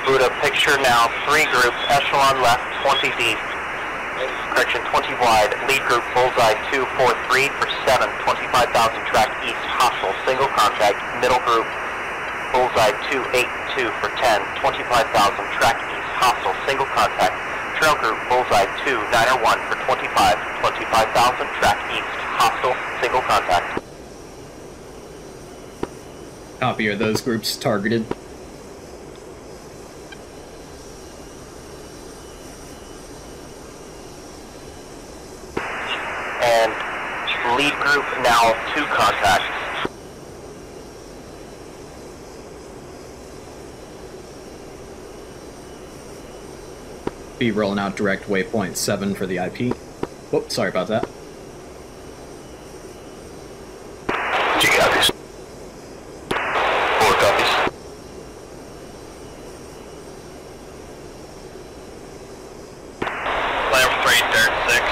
Buddha, picture now, 3 groups, echelon left, 20 deep. Correction, 20 wide. Lead group bullseye 243 for 7, 25,000. Track east, hostile, single contact. Middle group bullseye 282 for 10, 25,000. Track east, hostile, single contact. Trail group bullseye 291 for 25, 25,000. Track east, hostile, single contact. Copy, are those groups targeted? And lead group now 2 contacts. Be rolling out direct waypoint 7 for the IP. Whoops, sorry about that. 2 copies. 4 copies. Land 3, dirt 6.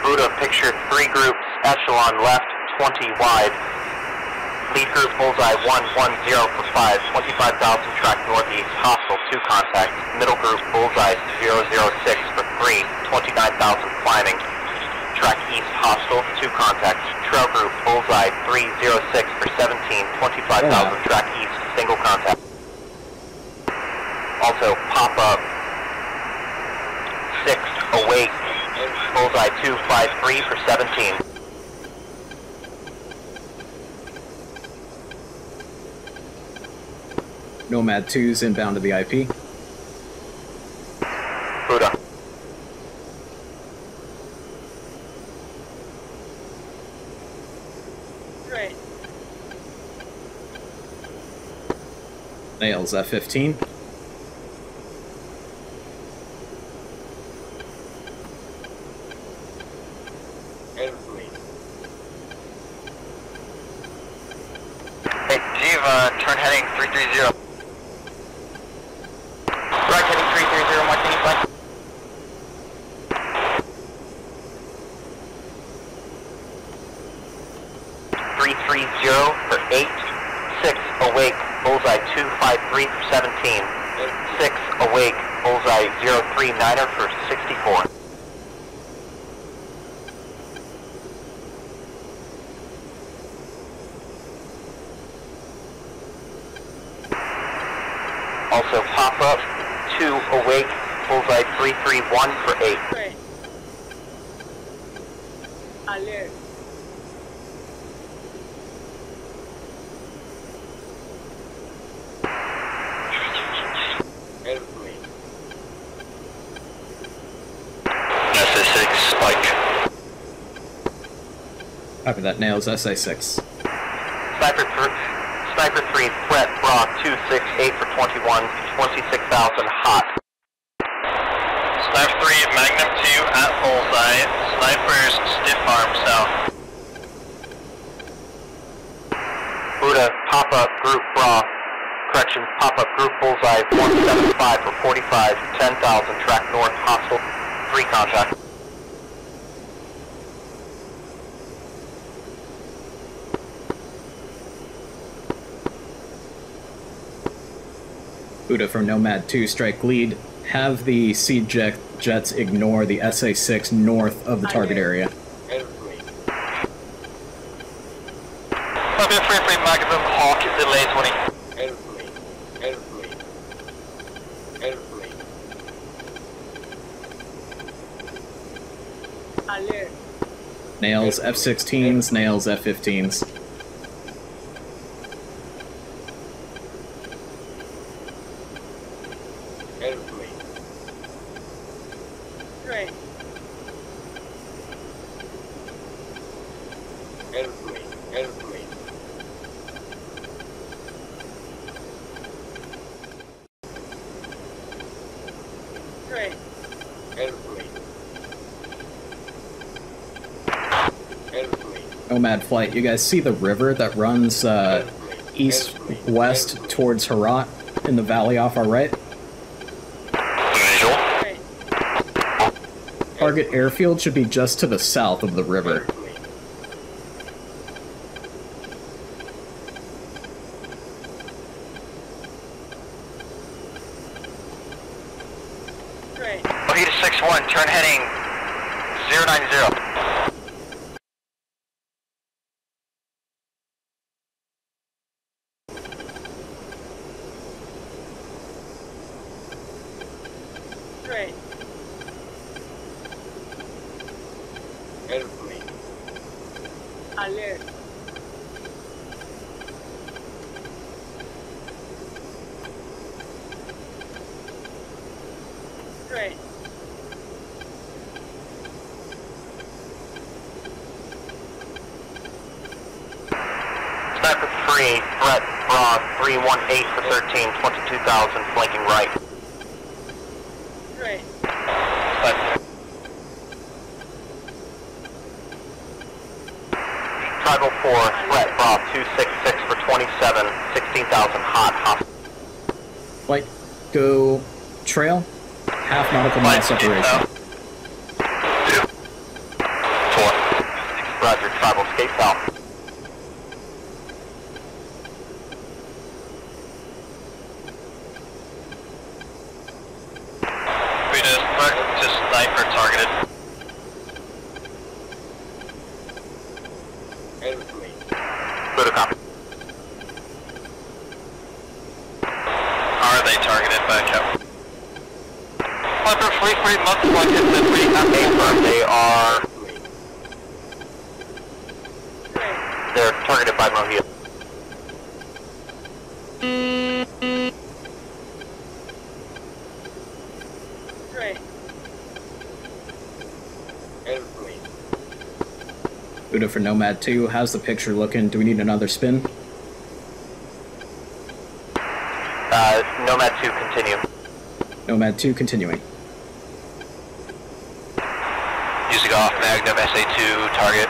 Buddha, picture 3 groups, echelon left, 20 wide. Lead group bullseye 110 for 5, 25,000. Track northeast, hostile, 2 contacts. Middle group bullseye 006 for 3, 29,000. Climbing. Track east, hostile, 2 contacts. Trail group bullseye 306 for 17, 25,000. Track east, single contact. Also, pop up 6 awake. Bullseye 253 for 17. Nomad 2's inbound to the IP. Buddha. Great. Nails F-15. turn heading 330. Right heading 330, Martini flight. For 8, 6 awake, bullseye 253 for 17, 6 awake, bullseye 039er for 64. Also pop up 2 awake, bullseye 331 for 8. Alert. SA6 spike. Copy that, nails SA6. Sniper 3, threat, bra 268 for 21, 26,000 hot. Sniper 3, Magnum 2 at bullseye. Snipers stiff arm south. Buddha, pop-up group bra. Correction, pop-up group bullseye 175 for 45, 10,000 track north, hostile, 3 contact. Buddha from Nomad 2, strike lead. Have the Sea jets ignore the SA6 north of the target area. Copy, free Magnum Hawk, delay 20. Alert. Nails F-16s, nails F-15s. Nomad flight, you guys see the river that runs east-west towards Herat in the valley off our right? Visual. Target airfield should be just to the south of the river. Mojito 6-1, turn heading 090. Alert. Great. Sniper 3, threat, bra 318 for 13, 22,000, flanking right. Great. Tribal 4, threat, bra 266 for 27, 16,000, hot. Flight, go trail, half nautical mile separation. 4. Roger, tribal, skate south. To sniper targeted. Good copy. Are they targeted back up? Sniper free, must flight hit the 3. Confirm they are... They're targeted by Mojito. Great. Buddha for Nomad 2, how's the picture looking? Do we need another spin? Nomad 2, continue. Nomad 2, continuing. Using off Magnum SA2 target.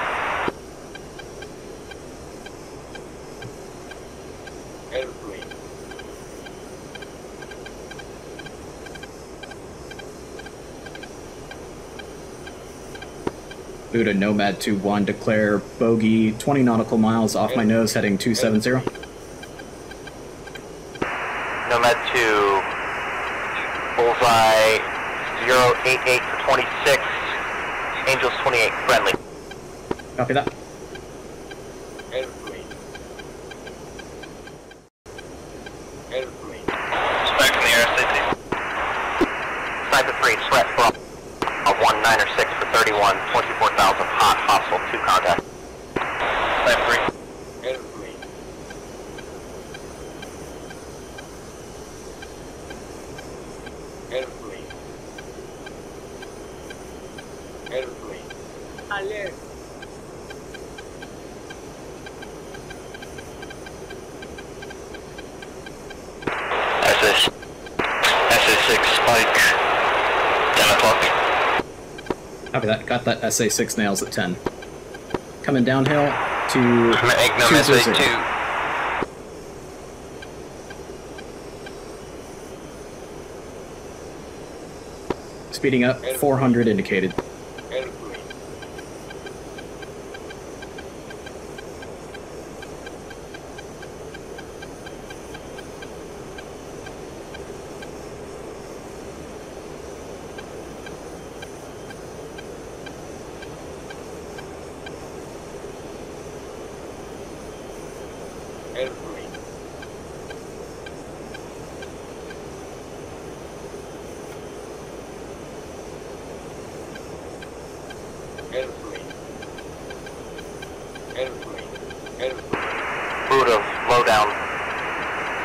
Buddha Nomad 2-1, declare bogey 20 nautical miles off my nose, heading 270. Nomad 2, bullseye 088 for 26, Angels 28, friendly. Copy that. Spike from the RSAT. Sniper 3, threat from 196 for 31, 24,000, hot, hostile, 2 contact. Sniper 3. Alert. SA6 Spike, 10 o'clock. Copy that. Got that SA6 nails at 10. Coming downhill to Magnum 220. SA2. Speeding up, 400 indicated. Buddha, low down,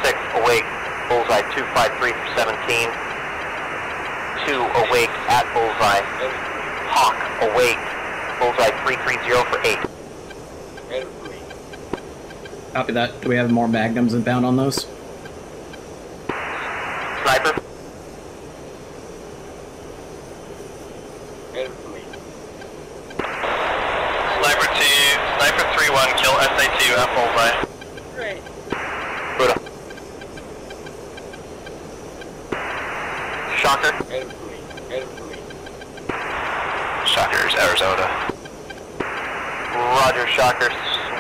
6, awake, bullseye 253 for 17, 2, awake, at bullseye, Hawk, awake, bullseye 330 for 8. Copy that. Do we have more magnums inbound on those? Sniper. Sniper 2, Sniper 3-1, kill SA2 at bullseye. Right. Buddha. Shocker. Shocker's Arizona. Roger, Shocker,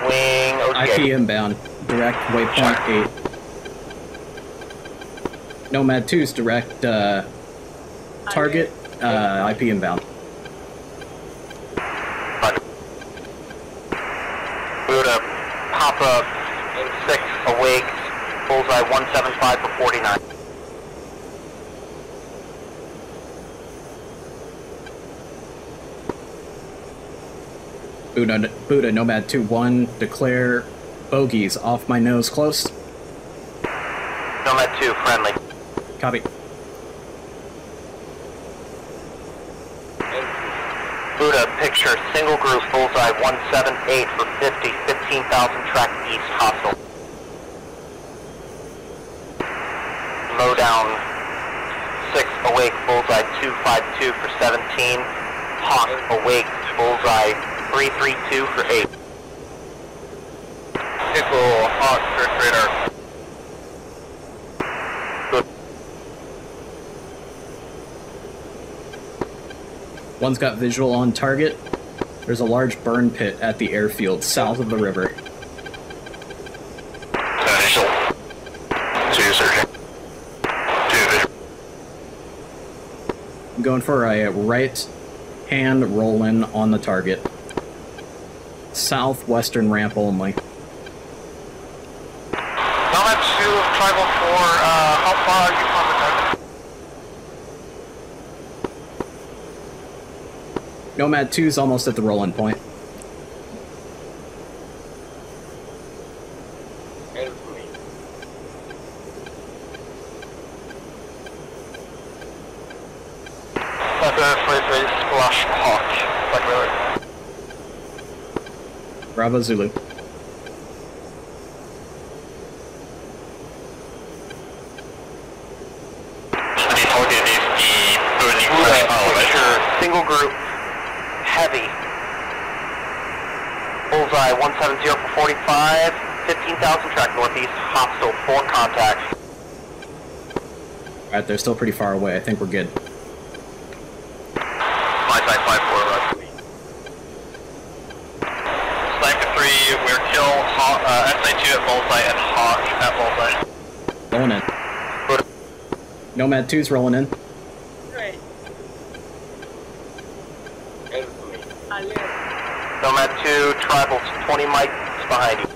swing, OTA. IP inbound. Direct waypoint 8. Nomad 2's direct target IP inbound. Buddha, pop up, 6, awake, bullseye 175 for 49. Buddha Nomad 2-1, declare bogeys off my nose close. Nomad 2, friendly. Copy. Buddha, picture, single group, bullseye 178 for 50, 15,000, track east, hostile. Low down, 6, awake, bullseye 252 for 17, Hawk, awake, bullseye 332 for 8. Equal Hawk, first radar. One's got visual on target. There's a large burn pit at the airfield south of the river. Initial. 2 searching. 2 vision. I'm going for a right hand roll-in on the target. Southwestern ramp only. Nomad 2 of Tribal 4, how far are you from the target? Nomad 2's almost at the roll-in point. Splash Hawk, like really. Bravo Zulu. The target is the burning flash power, right? Single group, heavy. Bullseye 170 for 45, 15,000, track northeast, hostile, 4 contacts. Alright, they're still pretty far away. I think we're good. My side 5-4, right? Nomad 2's rolling in. Right. Alert. Nomad 2, Tribal's 20 miles behind you.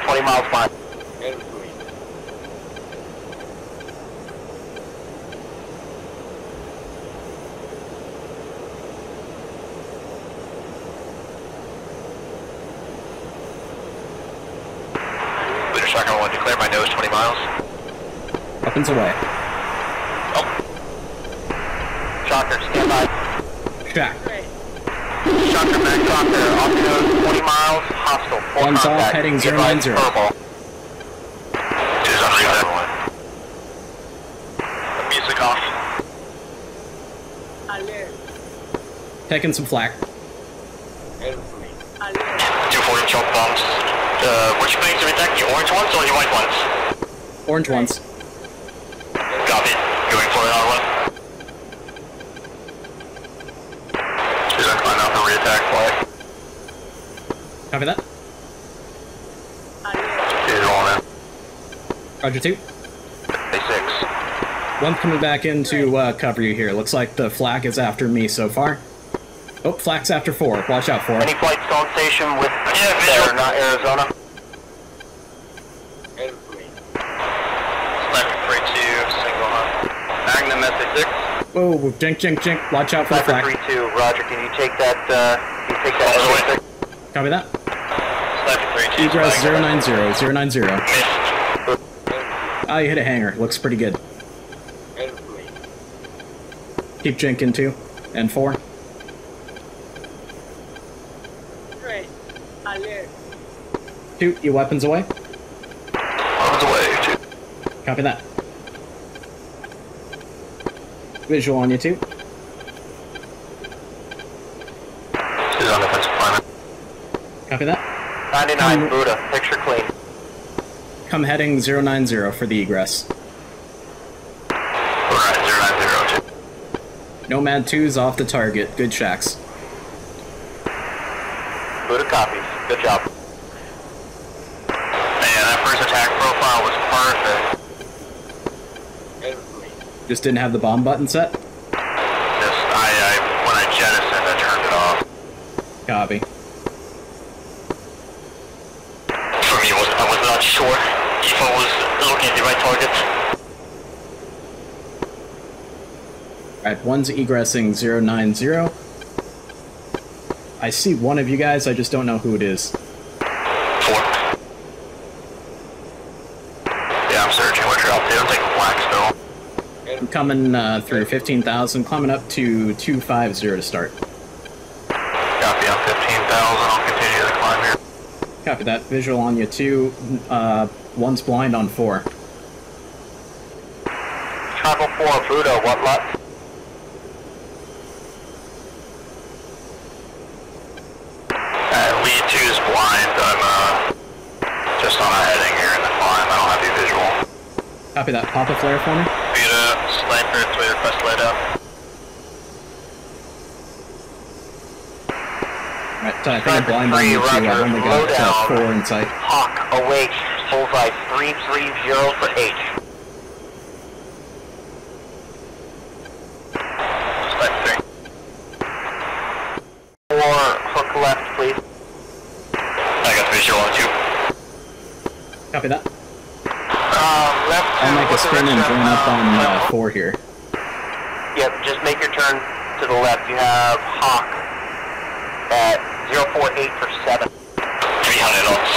20 miles behind. Leader Shotgun 1, declare my nose 20 miles. Weapons away. Oh. Shocker, stand by. Shack. Right. Shocker, back Shocker, off your nose, 20 miles, hostile, full One's contact. off, heading Be advised, 090. purple. Dude's on reset. Music off. Alert. Taking some flak. Alert. 240 choke bombs. Which planes are we attacking? The orange ones or the white ones? Orange ones. Copy. Going for another one. She's on climb out the re-attack flight. Copy that. Alert. She's rolling in. Roger 2. A6. One's coming back in to cover you here. Looks like the flak is after me so far. Oh, flak's after 4. Watch out for it. Any flights still on station with visual. not Arizona? Sniper 3-2, single hunt. Magnum SA6. Whoa, jink, jink, jink. Watch out for the Sniper flak. 3-2, Roger, can you take that, SA6? Copy that. Sniper 3-2. Egress 090, 090. Missed. Ah, you hit a hanger. Looks pretty good. Keep jinking 2 and 4. Right. Alert. 2, your weapons away. Weapons away, 2. Copy that. Visual on you 2. She's on defensive climate. Copy that. 99, Buddha, picture clean. Come heading 090 for the egress. Alright, 090, 2. Nomad 2's off the target. Good shacks. Buddha copies. Good job. Man, that first attack profile was perfect. Just didn't have the bomb button set? Just, when I jettisoned, I turned it off. Copy. For me, I was not sure if I was looking at the right target. Alright, one's egressing 090. I see one of you guys, I just don't know who it is. 4. Yeah, I'm searching what you're up to. I'm taking black still. I'm coming through 15,000, climbing up to 250 to start. Copy on 15,000. I'll continue the climb here. Copy that. Visual on you 2. One's blind on 4. Travel 4, Buddha, what lot? Lead 2 is blind. I'm just on a heading here in the climb. I don't have any visual. Copy that. Pop a flare for me. Buddha, sniper, 3 request laid out. Alright, I think I'm blind on you 2. I've only got 4 in sight. Hawk, await, bullseye 330 for H. Sniper 3. 4, hook left, please. I got visual on 2. Copy that. Left 2, I'll make a spin and join up on 4 here. Yep, just make your turn to the left. You have Hawk at 048 for 7. 300 knots.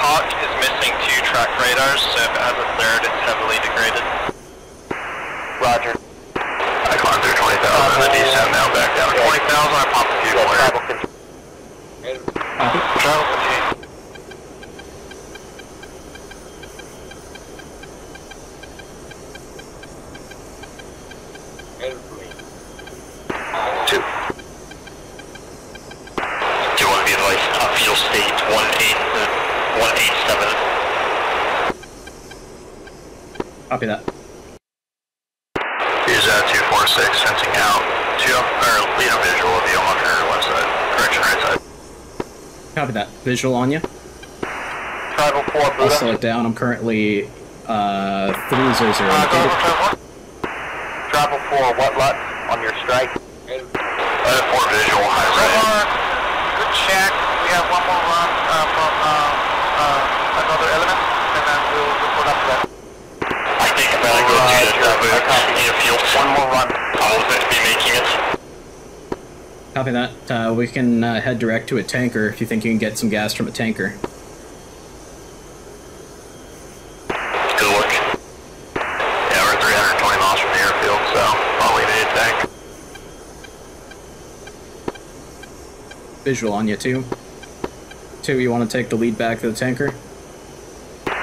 Hawk is missing 2 track radars, so if it has a third, it's heavily degraded. Roger. I climbed through 20,000 and the descent now back down to 20,000. I popped a few Yeah, flares. travel control. Copy. Travel continue. Two. Do you want to be advised? Fuel state 187. Copy that. Use that 246, sensing out. Lead a visual of you on your left side. Correction, right side. Copy that. Visual on you. Travel 4, I'll Buddha. slow it down. I'm currently 300. Go over, Bravo 4, what LUT on your strike? 4 visual, high red. Good check. We have one more run from another element, and then we'll report up to that. I think I'm gonna go to the airfield. One more run. I was going to be making it. Copy that. We can head direct to a tanker if you think you can get some gas from a tanker. Good work. Yeah, we're 320 miles from the airfield, so probably need a tank. Visual on you, 2. 2, you want to take the lead back to the tanker? Not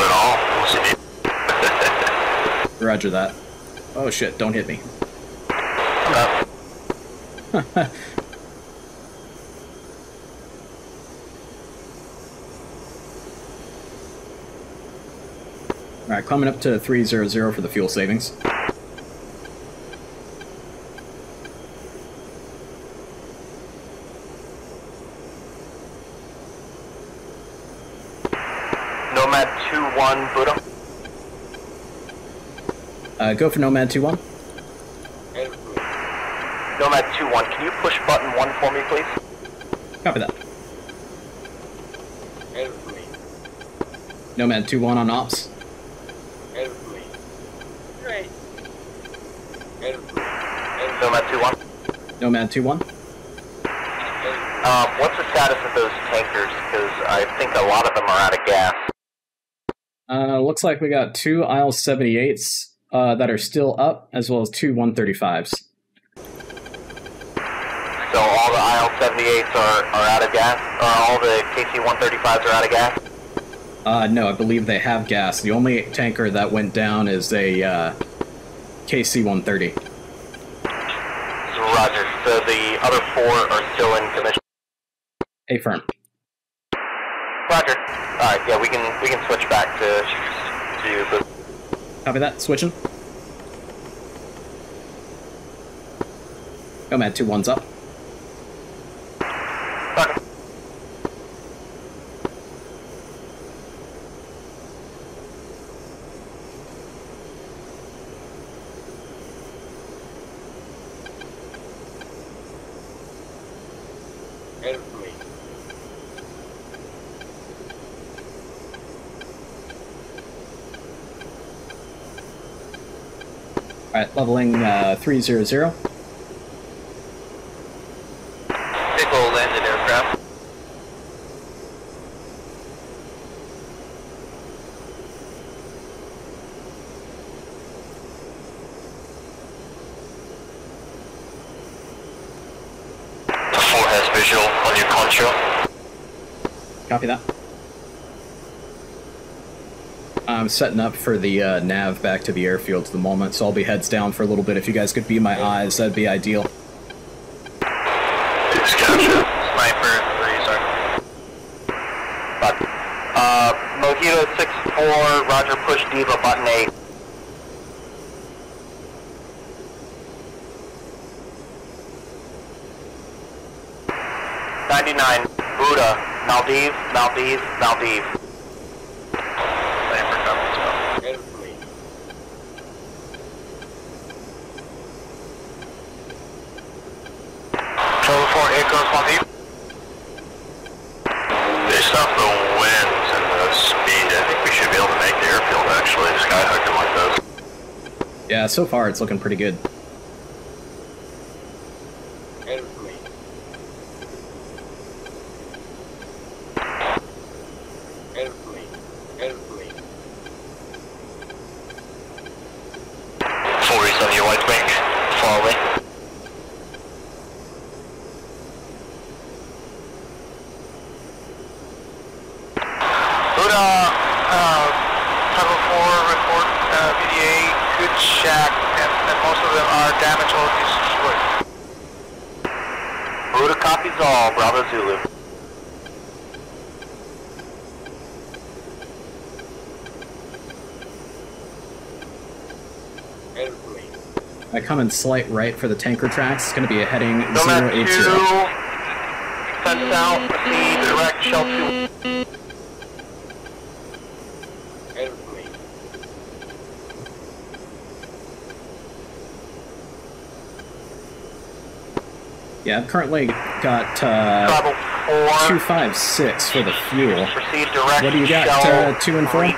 at all. What's you need? Roger that. Oh shit, don't hit me. Alright, climbing up to 300 for the fuel savings. Nomad 2-1, Buddha. Go for Nomad 2-1. Nomad 2-1, can you push button 1 for me, please? Copy that. Nomad 2-1 on ops. Great. Nomad 2-1. Nomad 2-1. What's the status of those tankers? Because I think a lot of them are out of gas. Looks like we got 2 IL-78s that are still up, as well as 2 135s. So all the IL-78s are out of gas? Or all the KC-135s are out of gas? No, I believe they have gas. The only tanker that went down is a KC-130. Roger. So the other 4 are still in commission? Affirm. Roger. Alright, yeah, we can switch back to Copy that. Switching. Nomad 2-1's up. Roger. Alright, leveling 300. Single landed aircraft. The 4 has visual on your concho. Copy that. I'm setting up for the nav back to the airfield at the moment, so I'll be heads down for a little bit. If you guys could be my eyes, that'd be ideal. Gotcha. Sniper 3, sorry. Mojito 6-4, Roger, push Diva button 8. '99, Buddha, Maldives. Based off the winds and the speed, I think we should be able to make the airfield actually, skyhooking like those. Yeah, so far it's looking pretty good. Forties on your right wing, far away. Shack, and most of them are damaged or destroyed. Buddha copies all, Bravo Zulu. I come in slight right for the tanker tracks. It's going to be a heading Nomad 080. 2, send out, proceed, direct, shell 2. Yeah, I've currently got Travel 4. 256 for the fuel. Proceed direct. What do you got, Shell 2 and 4? 3-1.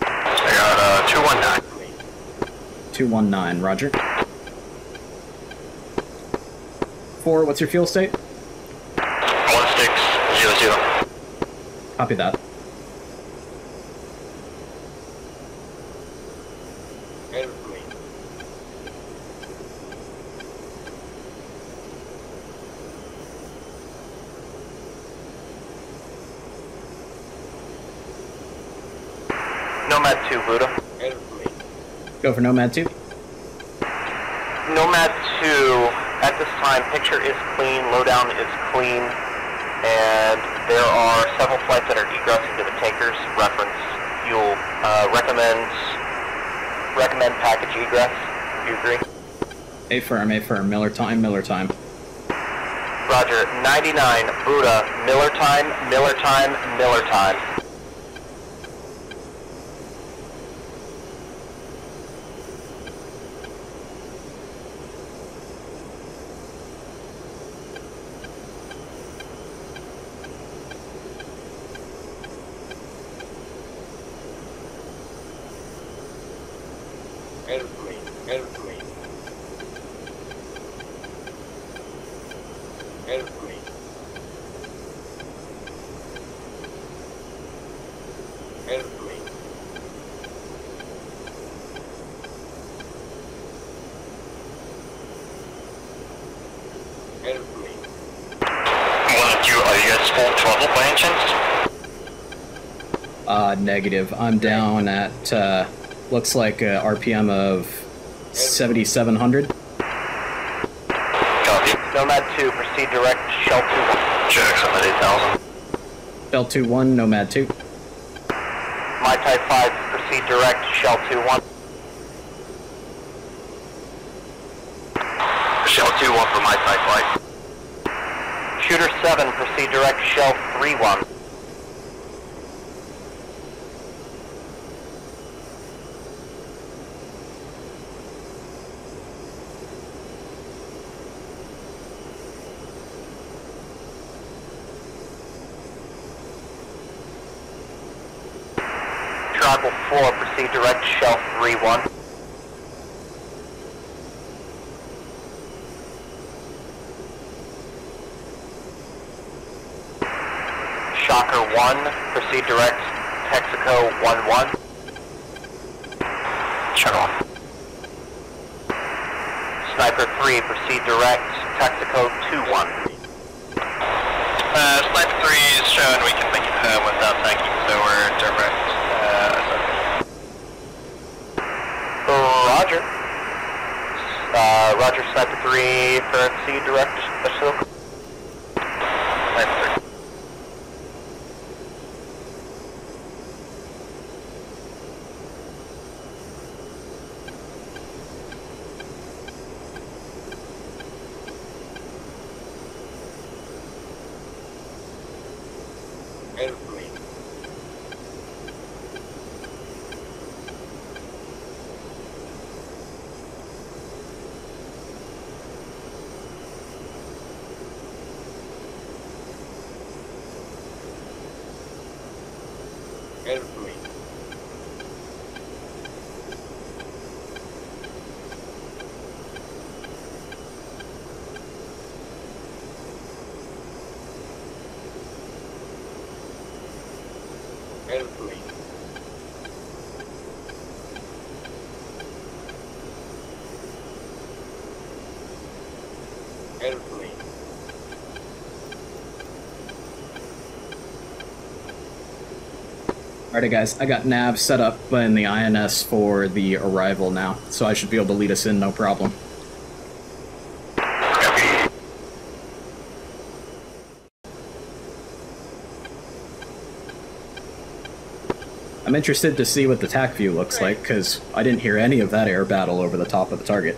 I got 219. 219, roger. 4, what's your fuel state? 1600. Copy that. Nomad 2, Buddha. Go for Nomad 2. Nomad 2, at this time, picture is clean, lowdown is clean, and there are several flights that are egressing to the tankers. Reference fuel. Recommend package egress. Do you agree? Affirm, Miller time, Miller time. Roger. 99, Buddha. Miller time, Miller time, Miller time. Negative. I'm down at, looks like a RPM of 7,700. Copy. Nomad 2, proceed direct, Shell 2-1. Jackson at 8,000. Shell 2-1, Nomad 2. My Type 5, proceed direct, Shell 2-1. Shell 2-1 for my Type 5. Shooter 7, proceed direct, Shell 3-1. Travel 4, proceed direct, Shell 3-1. Shocker 1, proceed direct, Texaco 1-1. Shut off. Sniper 3, proceed direct, Texaco 2-1. Sniper 3 is showing we can make it without tanking, so we're direct. Roger. Roger, Sniper 3, proceed direct, Ashoka. Sniper 3. Alrighty guys, I got nav set up in the INS for the arrival now, so I should be able to lead us in no problem. I'm interested to see what the TAC view looks like, because I didn't hear any of that air battle over the top of the target.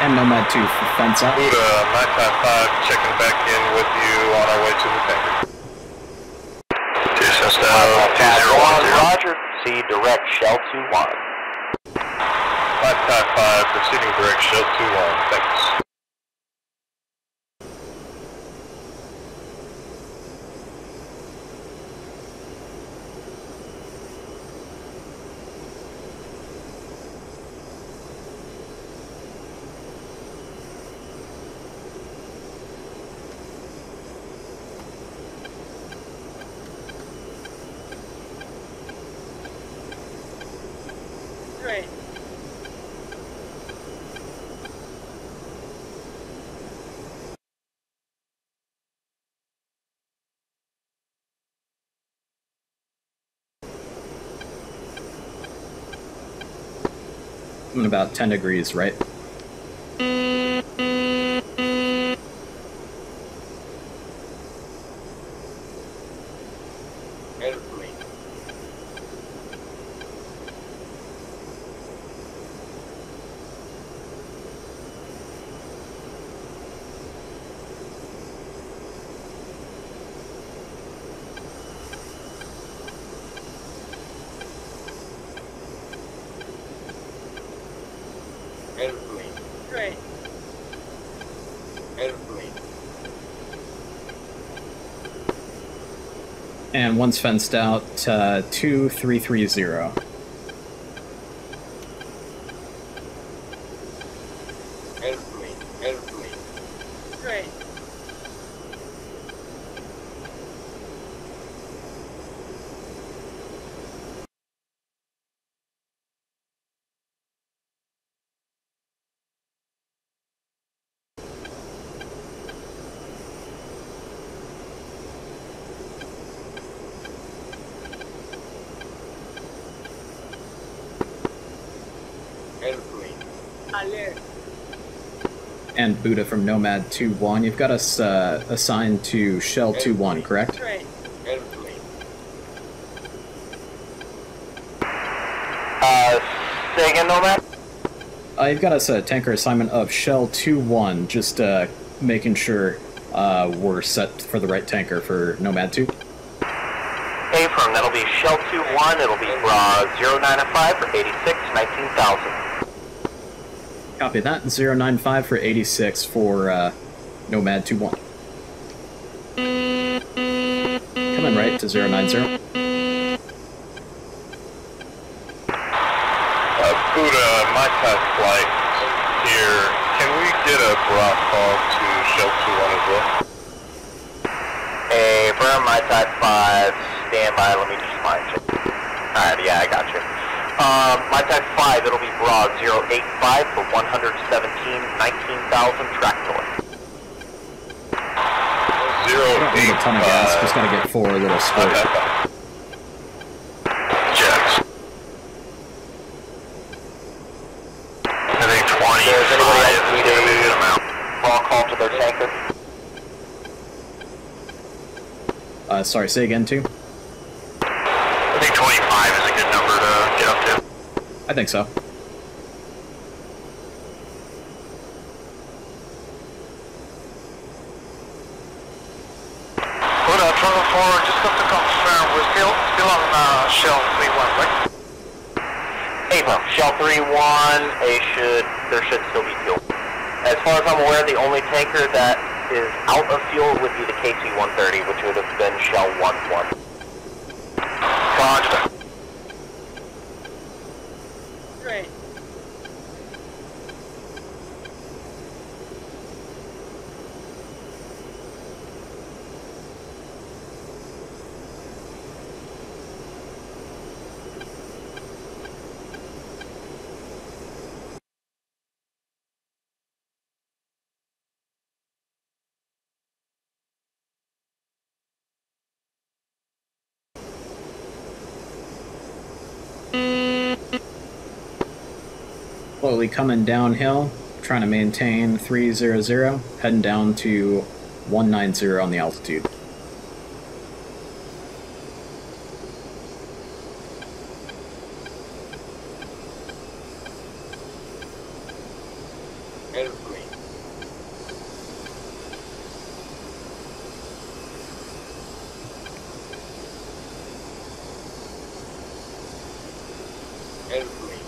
And Nomad 2 fence up. Buddha, my Type 5, checking back in with you on our way to the tanker. DCS 201, Roger. See direct, Shell 2-1. My Type 5, proceeding direct Shell 2-1, thanks. Great. I'm at about 10 degrees, right? Airplane. Airplane. Great. Airplane. And one's fenced out, 2330. Airplane. Airplane. Great. Airplane. Alert. And Buddha from Nomad 2-1. You've got us assigned to Shell 2-1, correct? Great. Airplane. Say again, Nomad? You've got us a tanker assignment of Shell 2-1, just making sure we're set for the right tanker for Nomad 2. Affirm, that'll be Shell 2-1, it'll be 095 for 86, 19,000. Copy that. 095 for 86 for Nomad 2-1. Coming right to 090. Buddha, my Type flight here. Can we get a Brock call to Shell 2-1 as well? Affirm, my Type 5, stand by, let me just find you. Alright, yeah, I got you. My Type 5, it'll be broad 085 for 117, 19,000, track north. We don't need a ton of gas, just gotta get 4 little squirt. Okay. Jets. I think 20 Does anybody else is need going to be a good amount. Raw call to their tanker? Sorry, say again, too? I think 25 is a good number to get up to. I think so. Buddha, Trouble 4, just have to confirm, we're still on Shell 3-1, right? Affirm, Shell 3-1, there should still be fuel. As far as I'm aware, the only tanker that is out of fuel would be the KC-130, which would have been Shell 1-1. Roger. Great. Slowly coming downhill, trying to maintain 300, heading down to 190 on the altitude. Airplane. Airplane.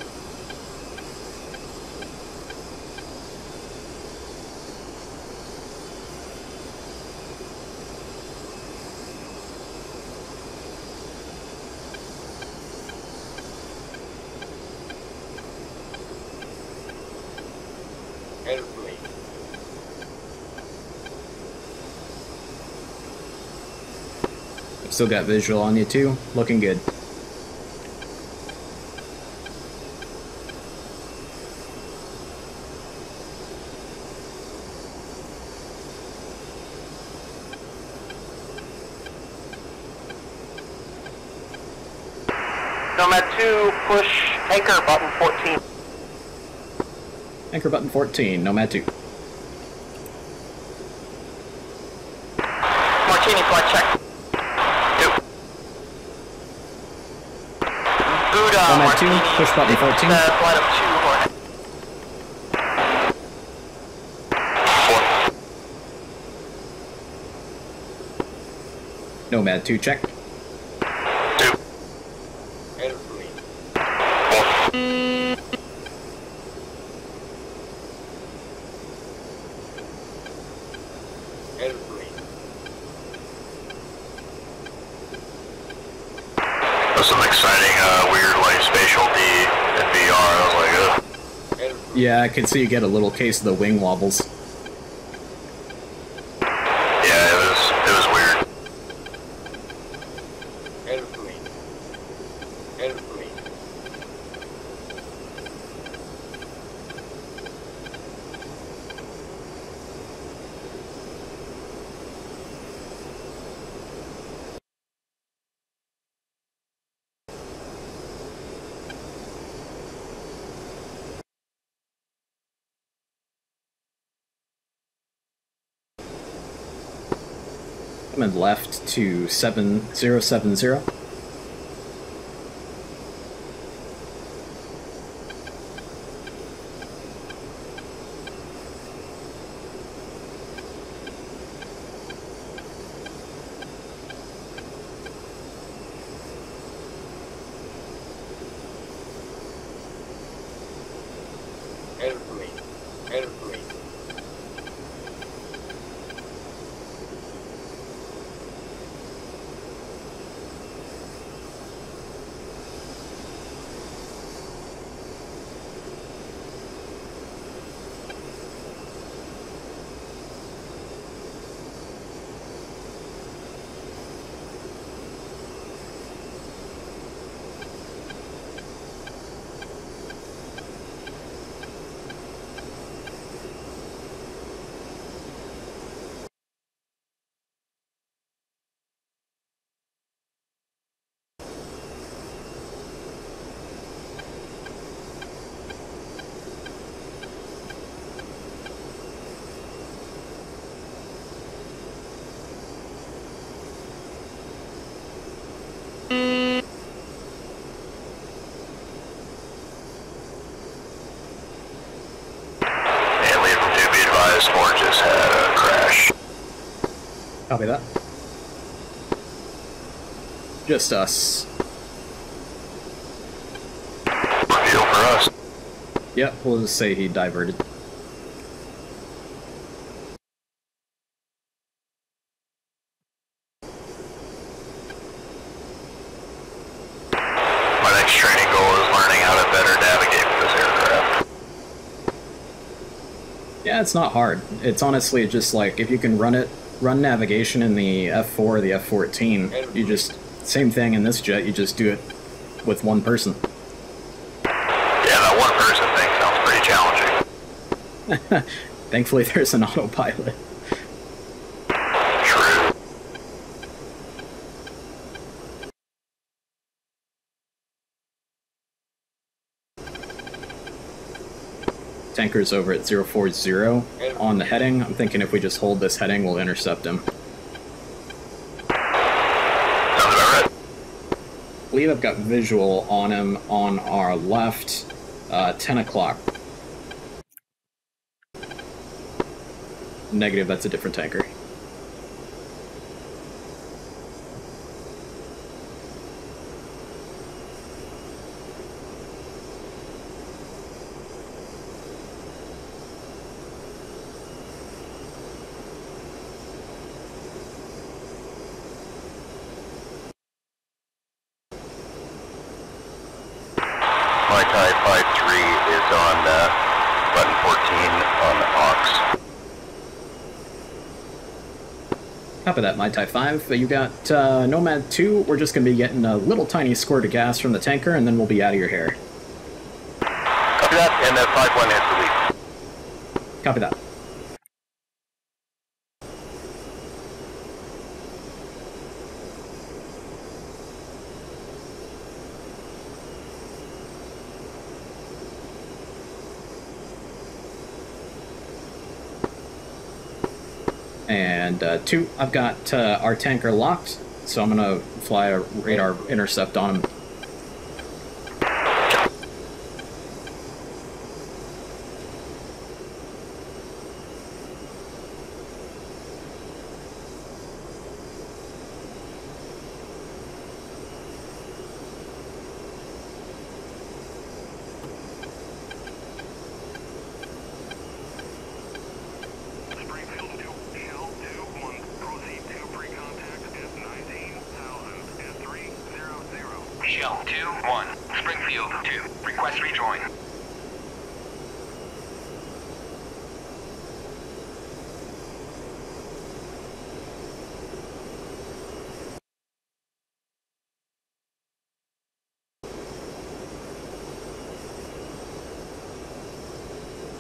Still got visual on you too. Looking good. Nomad 2, push anchor button 14. Anchor button 14, Nomad 2. Martini flight check. Buddha, Nomad 2, Martini, push button 14. Flight of 2, Hornet. Nomad 2, check. Some exciting, weird, like, spatial D in VR. I was like, ugh. Yeah, I can see you get a little case of the wing wobbles. Yeah, it was weird. And left to 7070. Copy that. Just us. Deal for us. Yep, we'll just say he diverted. My next training goal is learning how to better navigate with this aircraft. Yeah, it's not hard. It's honestly just like, if you can run navigation in the F4 or the F14, you just, same thing in this jet, you just do it with one person. Yeah, that one person thing sounds pretty challenging. Thankfully there's an autopilot. True. Tanker's over at 040 on the heading. I'm thinking if we just hold this heading, we'll intercept him. Sounds about right. I believe I've got visual on him on our left, 10 o'clock. Negative, that's a different tanker. My Type 53 is on button 14 on the aux. Copy that, my Type 5. You got Nomad 2. We're just going to be getting a little tiny squirt of gas from the tanker, and then we'll be out of your hair. Copy that, and 5-1 has to leave. Copy that. And 2, I've got our tanker locked, so I'm going to fly a radar intercept on him. Shell 2-1, Springfield 2, request rejoin.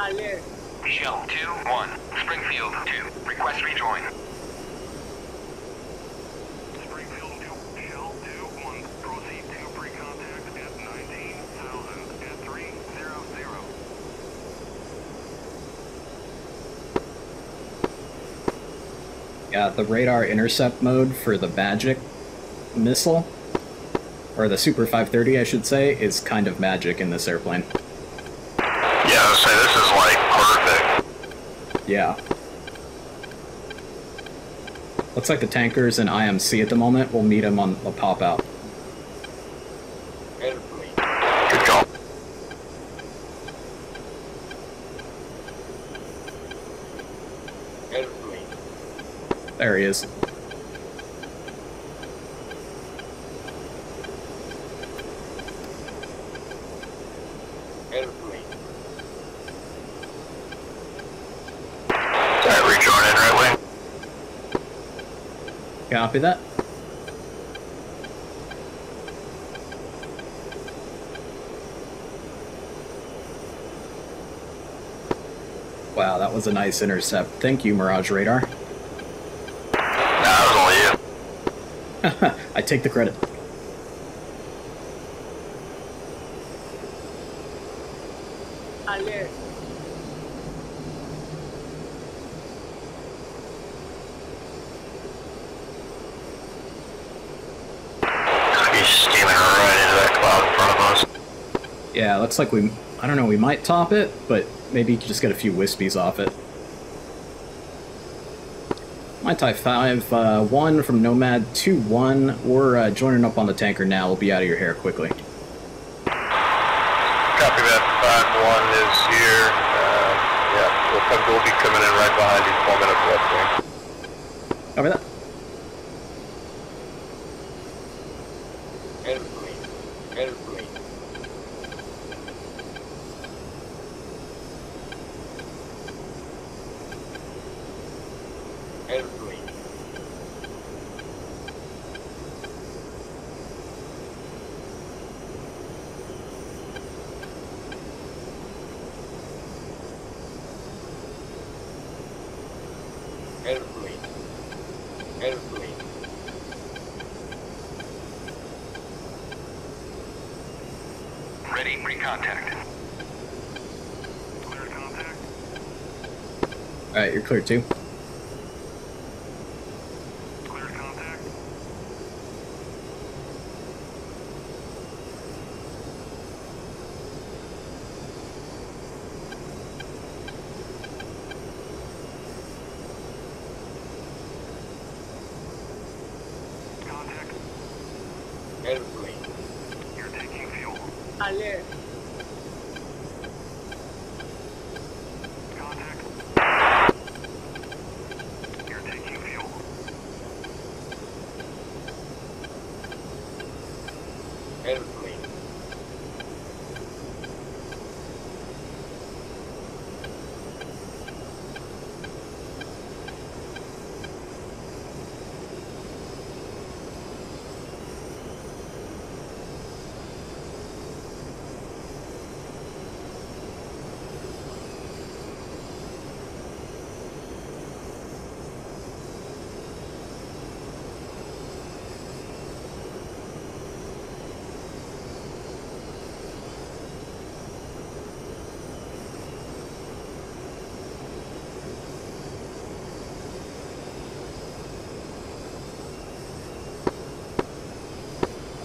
Alert. Shell 2-1, Springfield 2, request rejoin. Springfield 2, Shell 2-1, proceed to pre-contact at 19,000 at 300. Yeah, the radar intercept mode for the Magic missile, or the Super 530 I should say, is kind of magic in this airplane. Yeah, I was saying, this is like perfect. Yeah. Looks like the tankers in IMC at the moment. We'll meet them on the pop out. Good job. There he is. Alright, rejoining right wing. Copy that. Wow, that was a nice intercept. Thank you, Mirage Radar. That was only you. I take the credit. Alert. He's steaming right into that cloud in front of us. Yeah, looks like we... I don't know, we might top it, but maybe you could just get a few wispies off it. My Type 5, 1 from Nomad 2-1. We're joining up on the tanker now. We'll be out of your hair quickly. Copy that. 5-1 is here. Yeah, we'll be coming in right behind you, 4 minutes left wing. Copy that. Ready, pre-contact. Clear contact. Alright, you're clear too. Clear contact. Contact. You're taking fuel. Alert. Contact. You're taking fuel.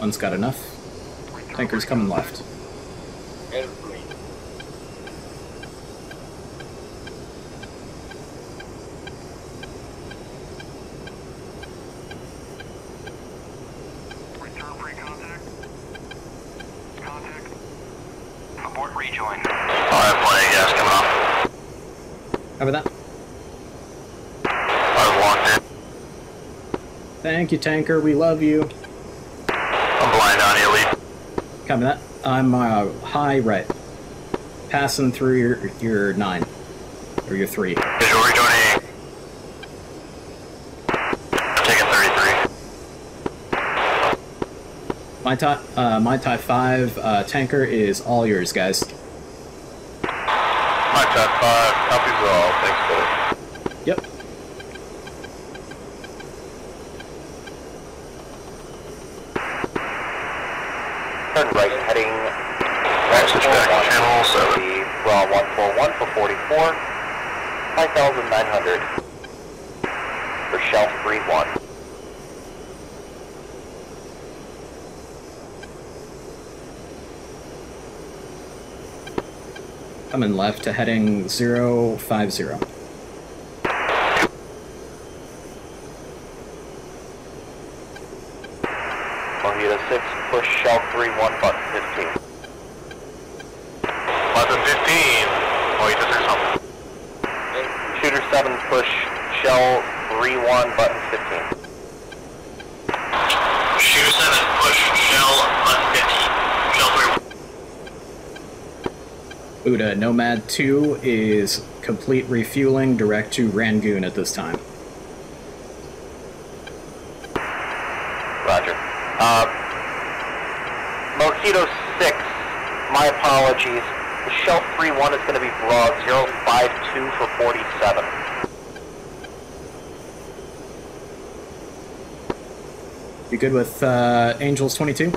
one's got enough. Tanker's coming left. Airplane. Return free contact. Contact. Abort rejoin. I have plenty of gas coming off. How about that? I was locked in. Thank you, Tanker. We love you. I'm blind on you, lead. Copy that. I'm high right. Passing through your 9. Or your 3. Visual rejoining. Taking 33. My Type 5 tanker is all yours, guys. My Type 5, copies all. Thanks, buddy. Yep. Turn right, heading Switch back to channel 7. Raw 141 for 44, 5,900 for shelf 3-1. Coming left to heading 050. Mojito 6, push shelf 3-1, button 15. Button 15. Mojito 6 something. Shooter 7, push shell 3-1, button 15. Shooter 7, push shell button 15. Shell 3. Buddha, Nomad 2 is complete refueling direct to Rangoon at this time. Roger. Mojito 6, my apologies. The shell 3-1 is going to be broad 052 for 47. You good with Angels 22?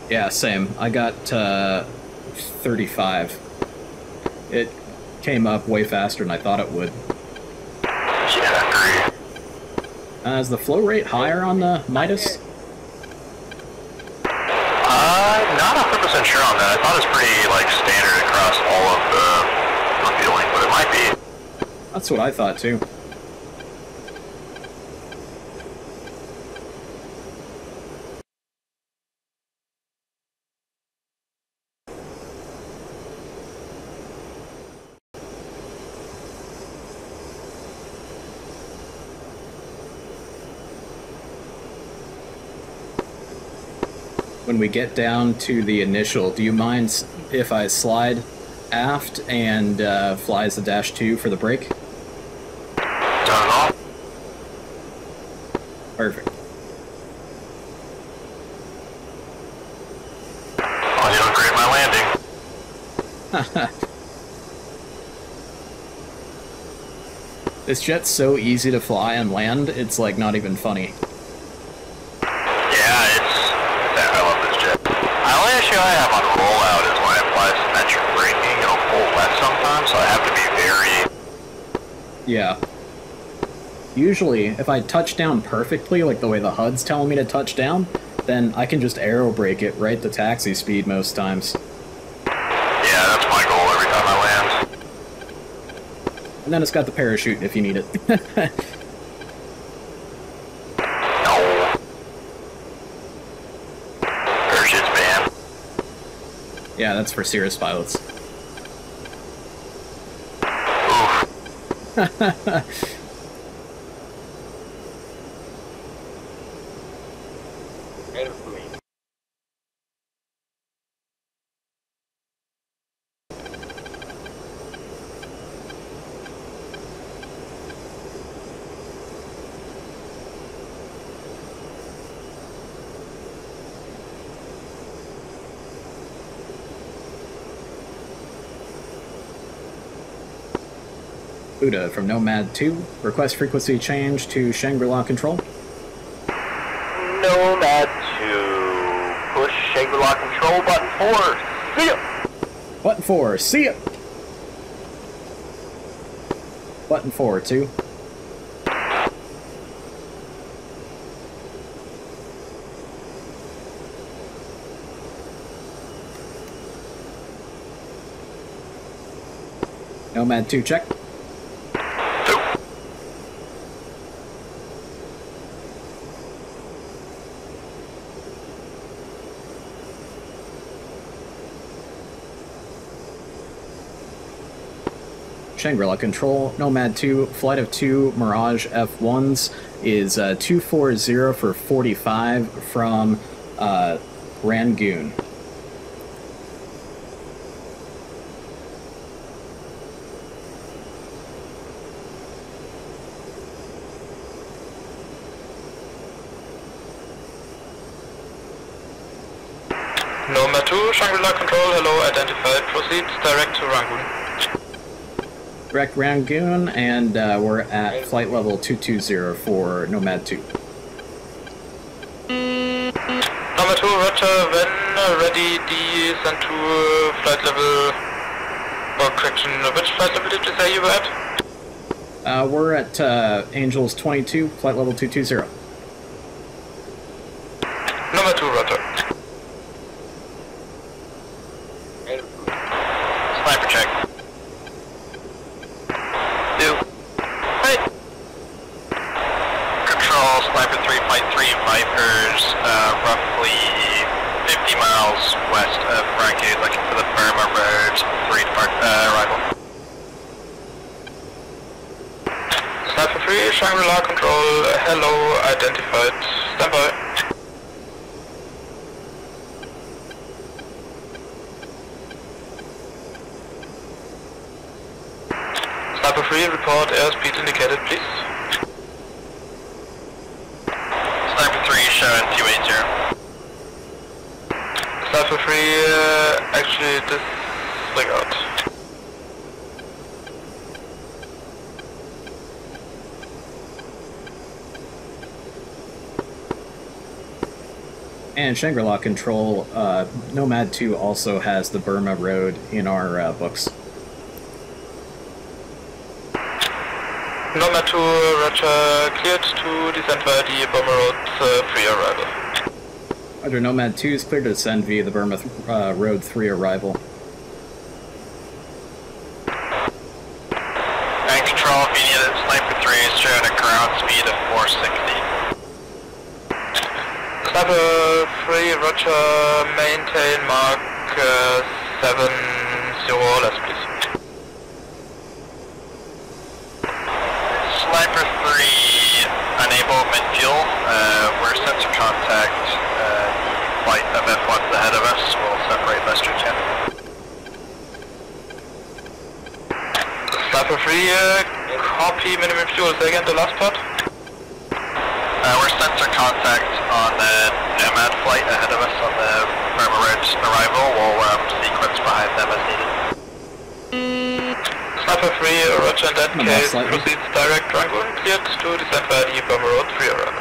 Yeah, same. I got 35. It came up way faster than I thought it would. Yeah, agree. Is the flow rate higher on the Midas? Not 100% sure on that. I thought it was pretty, like, standard across all of the refueling, but it might be. That's what I thought, too. When we get down to the initial, do you mind if I slide aft and flies the -2 for the break? Done at all. Perfect. Oh, you doing great, my landing. This jet's so easy to fly and land, it's like not even funny. I have on rollout is when I apply symmetric braking, it'll pull left sometimes, so I have to be very... Yeah. Usually, if I touch down perfectly, like the way the HUD's telling me to touch down, then I can just aero brake it right to taxi speed most times. Yeah, that's my goal every time I land. And then it's got the parachute if you need it. Yeah, that's for Cirrus pilots. Airplane. Buddha from Nomad 2, request frequency change to Shangri-La Control. Nomad 2, push Shangri-La Control button 4. See ya! What? Button 4, see ya! Button 4, 2. Nomad 2, check. Shangri-La Control, Nomad 2, flight of 2 Mirage F1s is 240 for 45 from Rangoon. Nomad 2, Shangri-La Control, hello, identified, proceed direct to Rangoon. Direct Rangoon, and we're at flight level 220 for Nomad 2. Nomad 2, roger, when ready, descend to flight level, or correction, which flight level did you say you were at? We're at Angels 22, flight level 220. Nomad 2, roger. Sniper check. Sniper 3, Flight 3, Vipers, roughly 50 miles west of Rangoon, looking for the Burma Road 3 arrival. Sniper 3, Shangri-La Control, hello, identified, stand by. Sniper 3, report airspeed indicated, please. Showing 280. Sniper 3, actually disregard. And Shangri-La Control, Nomad 2 also has the Burma Road in our books. Nomad 2, roger, cleared to descend via the Burma Road, free arrival. Roger, Nomad 2 is cleared to descend via the Burma Road 3 arrival. And control, if you need it, Sniper 3 is showing a ground speed of 460. Sniper 3, roger, maintain mark 70 less, please. Sniper 3, unable mid-fuel, we're sensor contact, flight of F1's ahead of us, we'll separate Lester 10. Sniper 3, copy minimum fuel, say again the last part? We're sensor contact on the Nomad flight ahead of us on the Burma Road arrival, we'll sequence behind them as needed. Sniper 3, roger, in that case, proceeds direct Rangoon, cleared to descend via the Burma Road 3 arrival.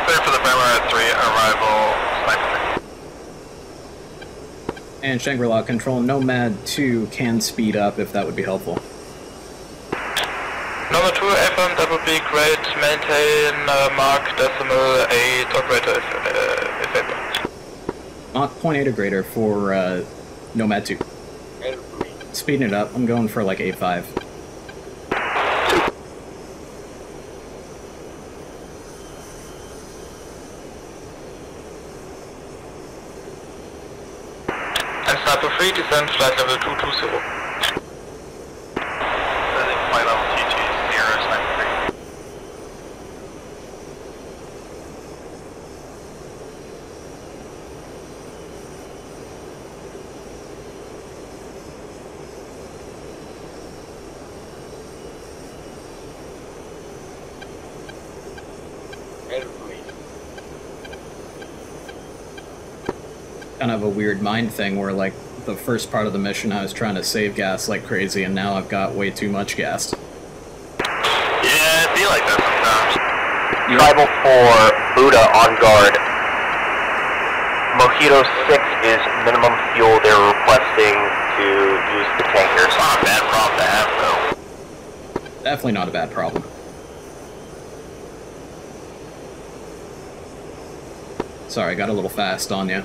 Clear for the Burma Road 3 arrival, Sniper 3. And Shangri-La Control, Nomad 2 can speed up if that would be helpful. Nomad 2, FM, that would be great, maintain Mark decimal 8 or greater if able. Mach 0.8 or greater for Nomad 2. Speeding it up, I'm going for like 8.5. And Sniper 3, descend flight level 220. Flight level 220, Sniper 3. Kind of a weird mind thing where, like, the first part of the mission I was trying to save gas like crazy, and now I've got way too much gas. Yeah, it'd be like that sometimes. Tribal 4, Buddha on guard. Mojito 6 is minimum fuel. They're requesting Definitely not a bad problem. Sorry, I got a little fast on you. No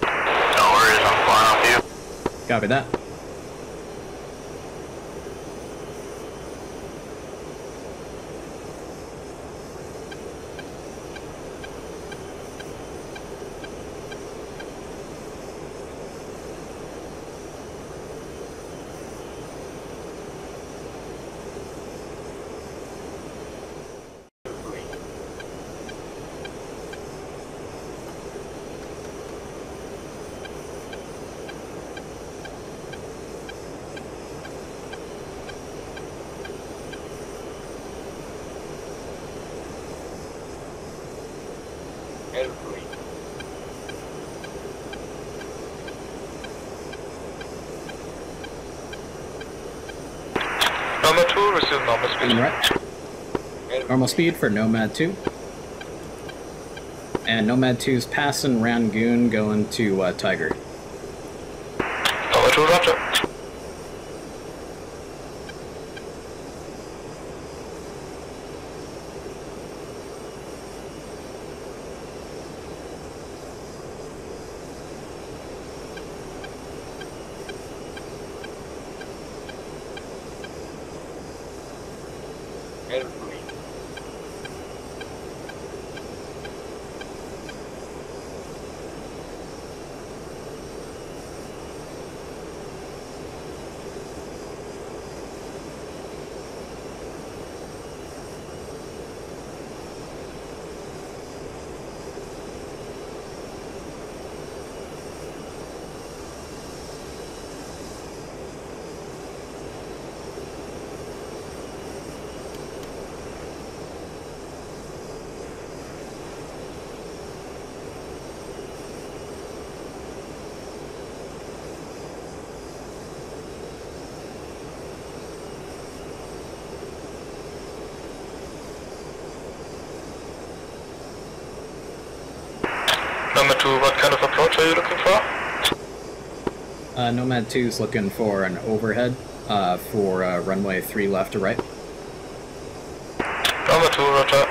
worries, I'm flying off you. Copy that. Nomad 2, resume normal speed. Right. Normal speed for Nomad 2. And Nomad 2's passing Rangoon going to Tiger. Nomad 2, roger. Nomad 2, what kind of approach are you looking for? Nomad 2's looking for an overhead for runway 3 left to right. Nomad 2, roger.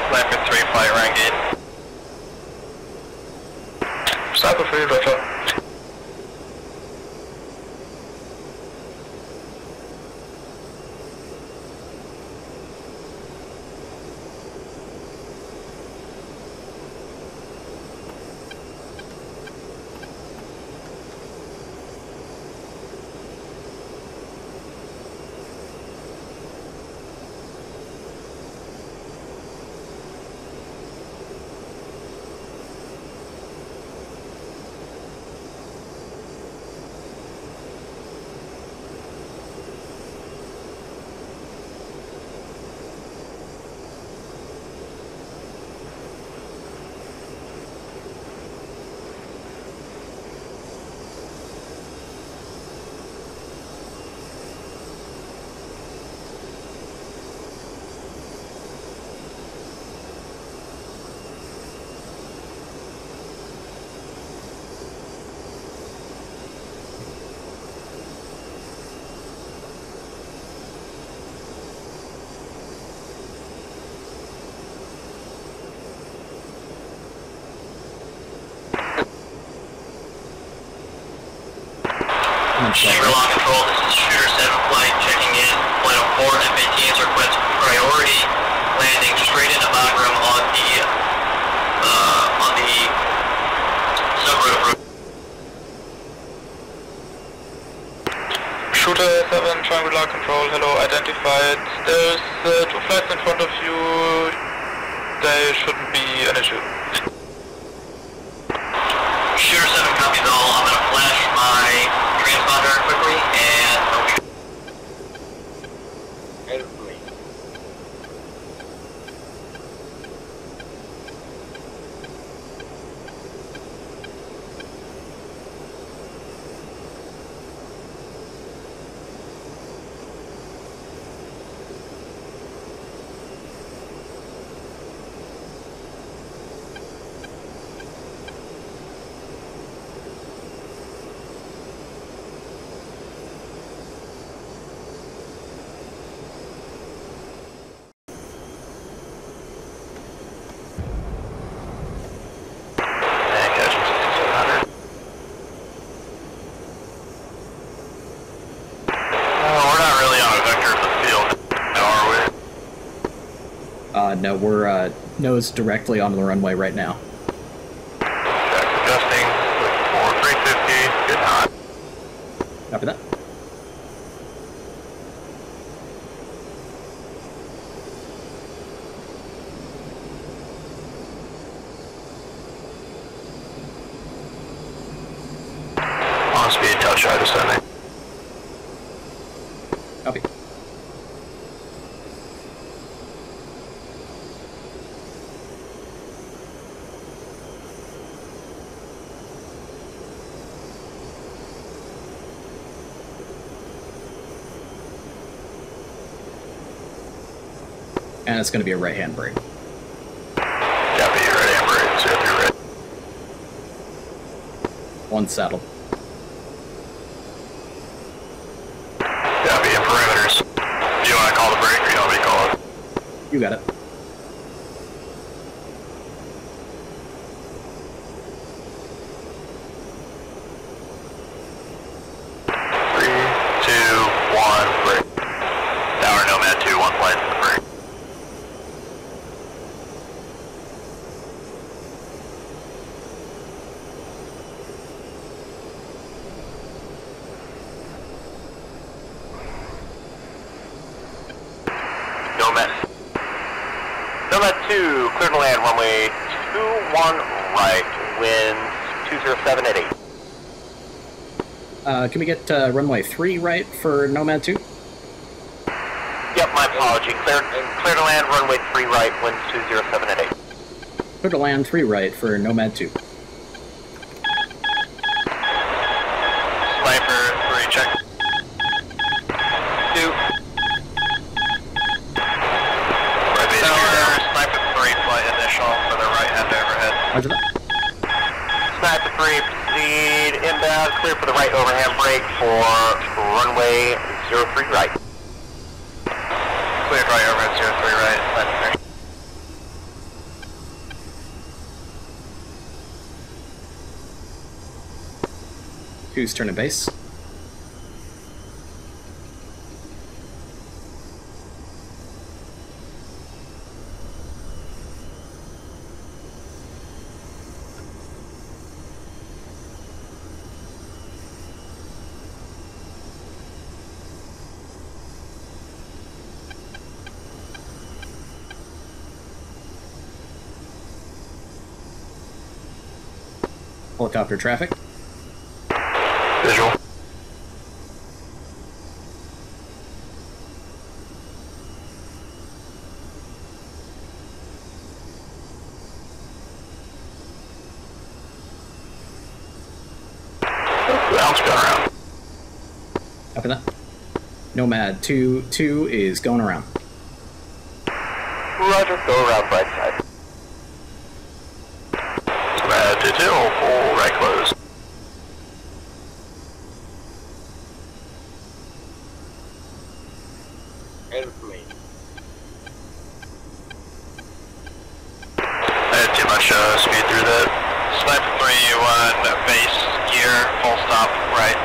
Blanket 3, flight rank 8. Cycle 3, roger. Chamber lock control, this is Shooter 7 flight checking in. Flight 04, F-18s request priority landing straight into Bagram on the subroute route. Shooter 7, triangle lock control, hello, identified. There's 2 flights in front of you. They shouldn't be an issue. Shooter 7 copies all. I'm going to flash my no, we're nose directly onto the runway right now. Adjusting for 350. Good hot. Copy that. On speed, touch right descending. Copy. And it's going to be a right-hand brake. Copy, right-hand brake. So you're right. One saddle. Copy, and perimeters. Do you want to call the brake or you want me to call it? You got it. Three, two, one, brake. Tower Nomad 2, 1 flight to the brake. Nomad 2, clear to land, runway 21 right, winds 207 at 8. Can we get runway 3 right for Nomad 2? Yep, my apology. Clear to land, runway 3 right, winds 207 at 8. Clear to land 3 right for Nomad 2. Sniper 3, check. 2. Right base here, Sniper 3, flight initial for the right hand overhead. Roger that. Sniper 3, proceed inbound, clear for the right overhand brake for runway 03 right. Cleared right overhead 03 right, Sniper 3. Who's turning base? Helicopter traffic. Visual. Bounce going around. Copy that. Nomad 2 is going around. Roger, go around right side. Nomad 2, full right close. Airplane. I had too much speed through that. Sniper 3, you want base, gear, full stop, right.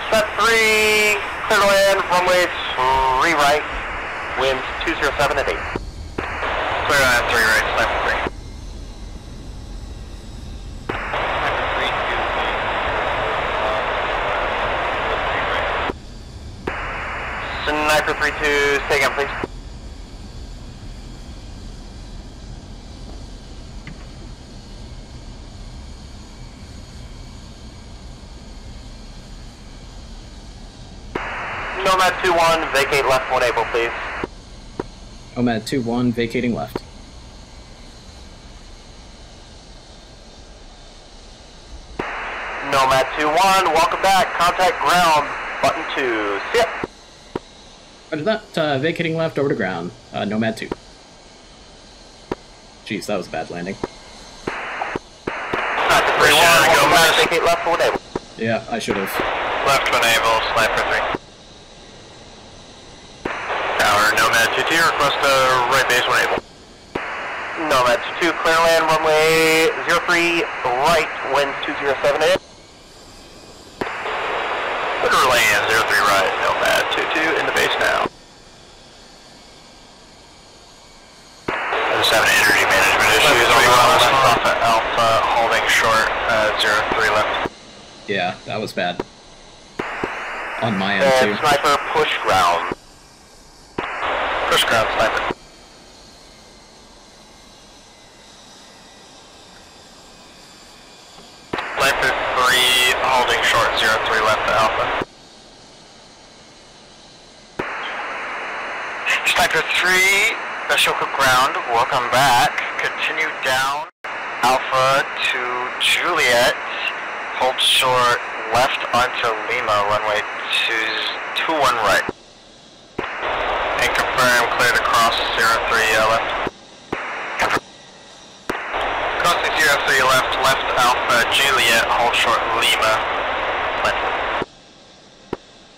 Sniper 3, clear to land, runway 3 right, winds 207 at 8. Clear on 3 right, Sniper 3. Sniper 3-2, stay again, please. Nomad 2-1, vacate left 1 able, please. Nomad 2-1 vacating left. Nomad 2-1, welcome back, contact ground, button 2, sit. Roger that. Vacating left over to ground. Nomad 2. Jeez, that was a bad landing. Sniper 3-1, welcome back, vacate left 1 able. Yeah, I should have. Left 1 able, Sniper 3. Tower, Nomad 2-2, request right base 1 able. Nomad 2, clear land, runway 03 right, winds 207 at 8. Quarter lane, 03 right, Nomad 22 in the base now. I just having energy management issues on the left off at Alpha, holding short, 03 left. Yeah, that was bad. On my end too. Sniper, push ground. Push ground, sniper. Sniper 3, holding short, 03 left to Alpha. Sniper 3, Ashoka ground, welcome back. Continue down, Alpha to Juliet, hold short, left onto Lima, runway 21 right. And confirm, clear to cross 03 left. Confirm. Crossing 03 left, left Alpha, Juliet, hold short, Lima. Left.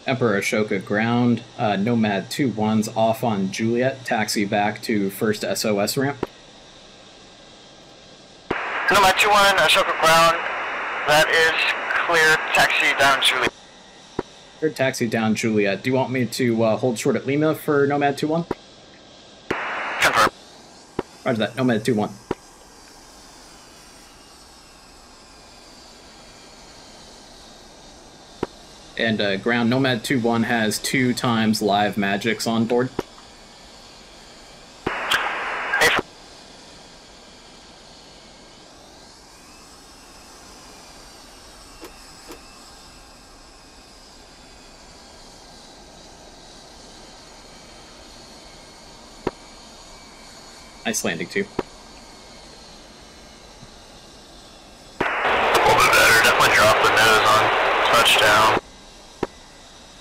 Emperor Ashoka ground, Nomad 2-1's off on Juliet, taxi back to first SOS ramp. Nomad 2-1, Ashoka ground, that is clear, taxi down Juliet. Clear taxi down Juliet. Do you want me to hold short at Lima for Nomad 2-1? Confirm. Roger that, Nomad 2-1. And ground, Nomad 2-1 has 2 times live magics on board. Nice landing too. A little bit better, definitely dropped the nose on touchdown.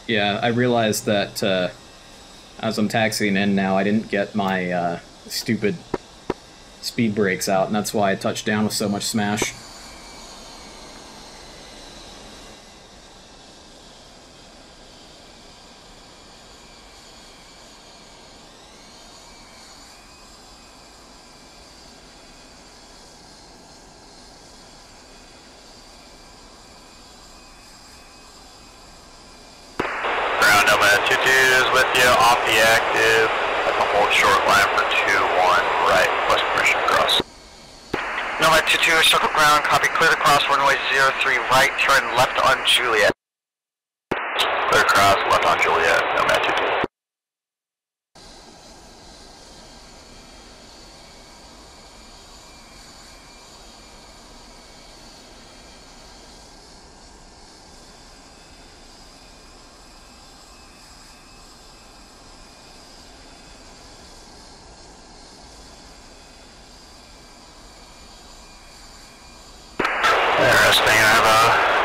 Yeah, I realized that as I'm taxiing in now, I didn't get my stupid speed brakes out, and that's why I touched down with so much smash. Off the active, at the hold short line for 2-1 right, plus permission cross. Nomad 22, Ashoka ground, copy, clear to cross, runway 03 right, turn left on Juliet. Clear cross, left on Juliet, Nomad 22. Interesting, I have a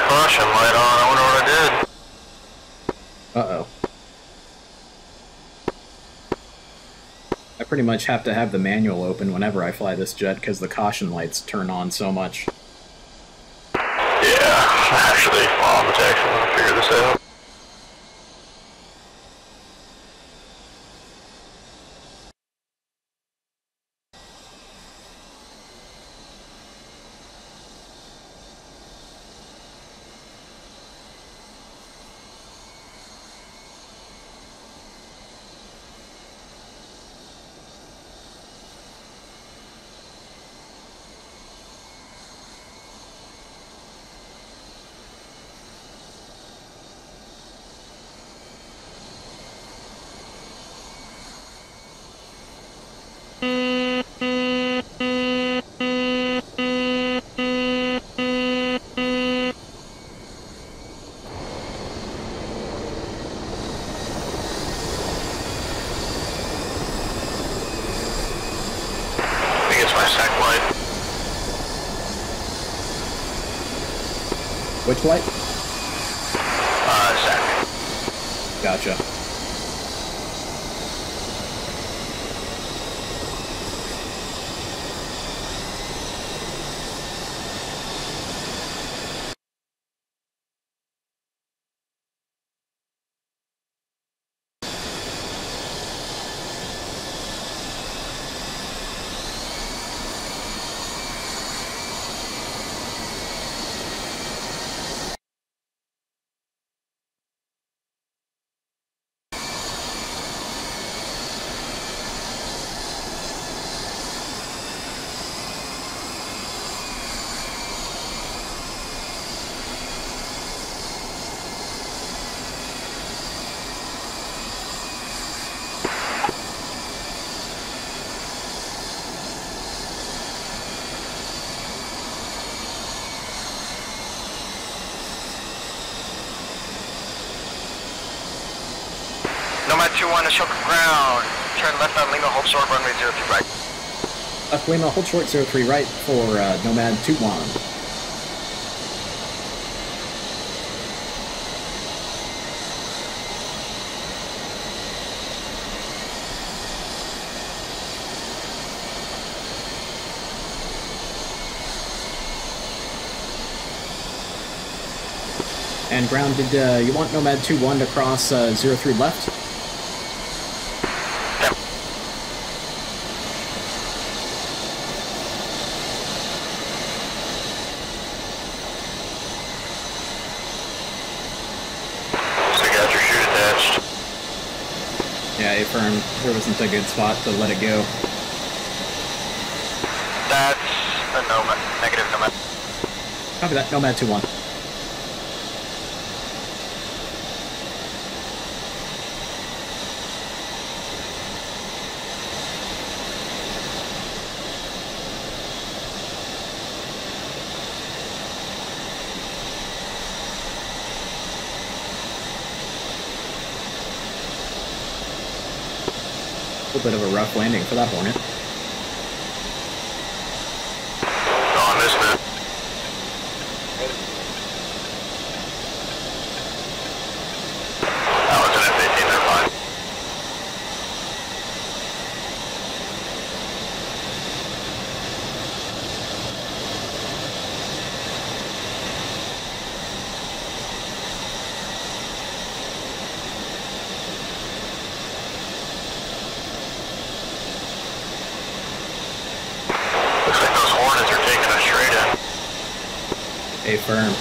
caution light on, I wonder what I did. Uh-oh. I pretty much have to have the manual open whenever I fly this jet because the caution lights turn on so much. Yeah, actually, while on the taxi, I'm gonna figure this out. Which light? Zach. Gotcha. 21, Ashoka ground. Turn left on Lima, hold short, runway 03 right. Left Lima, hold short 03 right for Nomad 21. And ground, did you want Nomad 2-1 to cross 03 left? Yep. So you got your chute attached. Yeah, affirm. There wasn't a good spot to let it go. That's a Nomad, negative Nomad. Copy that, Nomad 2-1. A little bit of a rough landing for that Hornet. Oh, I missed it. That was an F-18, they're fine. Looks like those Hornets are taking us straight in. Affirm.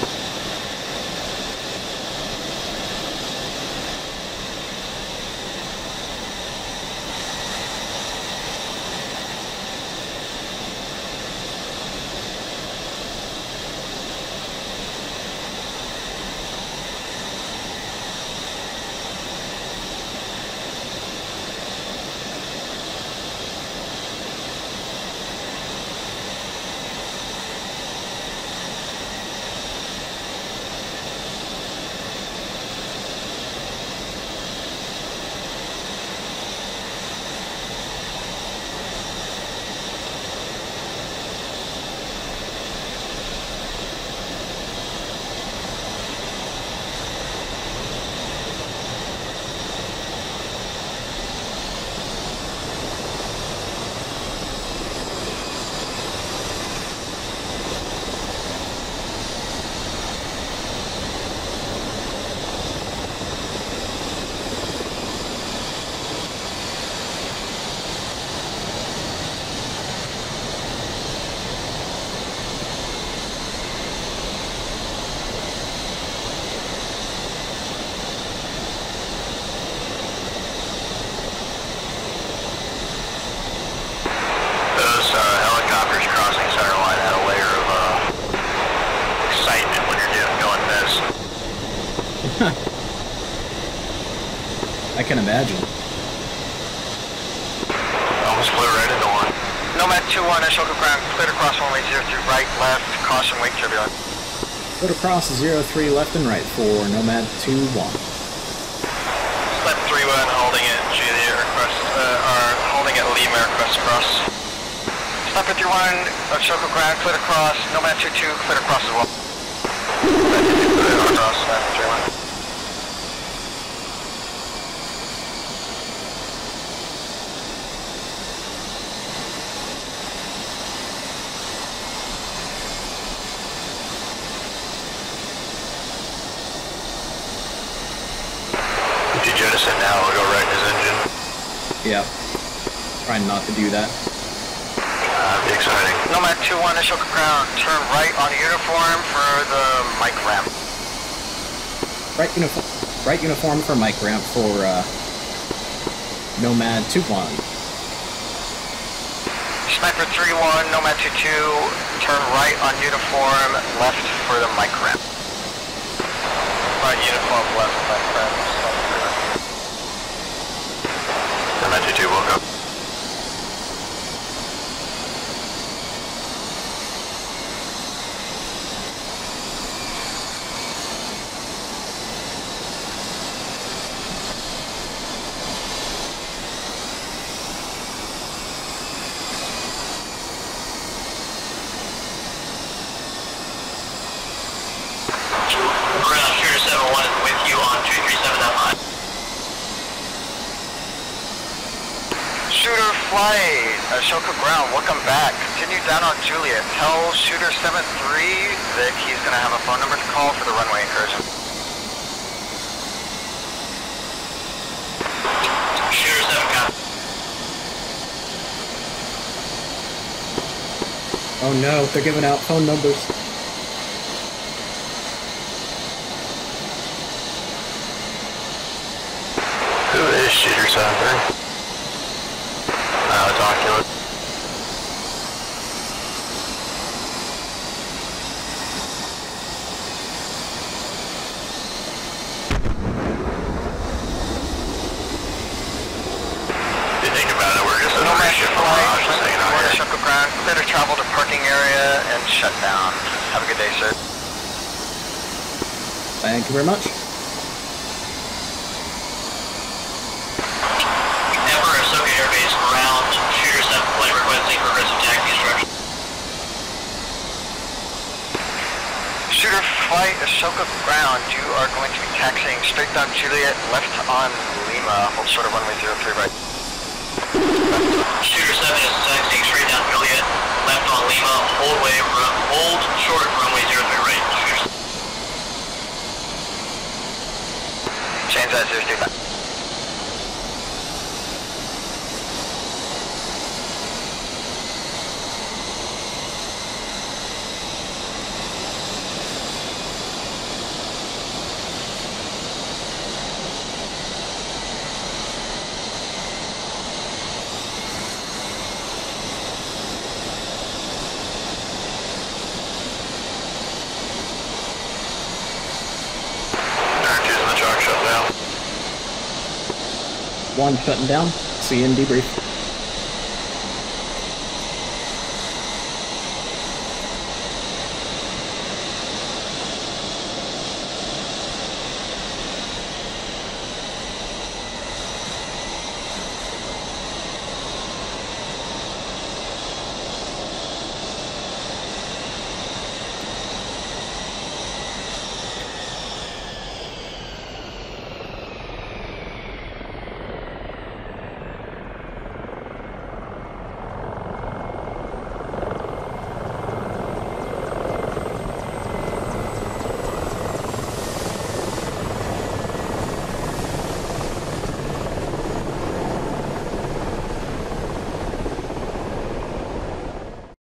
Helicopters crossing center line had a layer of excitement when you're going this. I can imagine. Almost flew right into one. Nomad 2-1, Ashoka ground, cleared across runway 03 right, left, caution, wake turbulence. Put across 03 left and right for Nomad 2-1. Sled 3-1, holding at Juliet request, holding at Lima request cross. Sniper 3-1, Ashoka ground, cleared across, Nomad 2-2, cleared across as well. Cleared across, Sniper 3-1. Jettison now, we'll go right in his engine. Yeah. Trying not to do that. That'd be exciting. Nomad 2-1, Ashoka ground, turn right on uniform for the mic ramp. Right uniform for mic ramp for Nomad 2-1. Sniper 3-1, Nomad 2-2, turn right on uniform, left for the mic ramp. Right uniform, left mic ramp. Nomad 2-2, woke up. flight, Ashoka ground, welcome back. Continue down on Juliet. Tell shooter 7-3 that he's going to have a phone number to call for the runway incursion. Shooter 7, copy. Oh no, they're giving out phone numbers. Who is shooter 7-3? Document. You think about it, we're just in a mission for Mirage, just hanging out here. Ashoka ground, clear to travel to parking area and shut down. Have a good day, sir. Thank you very much. Emperor Ahsoka Air Base ground, shooter 7 flight requesting progressive taxi instruction. Shooter flight Ashoka ground, you are going to be taxiing straight down Juliet, left on Lima, hold short of runway 03 right. Shooter 7 is taxiing straight down Juliet, left on Lima, hold short runway 03 right. Change that 035. One shutting down. See you in debrief.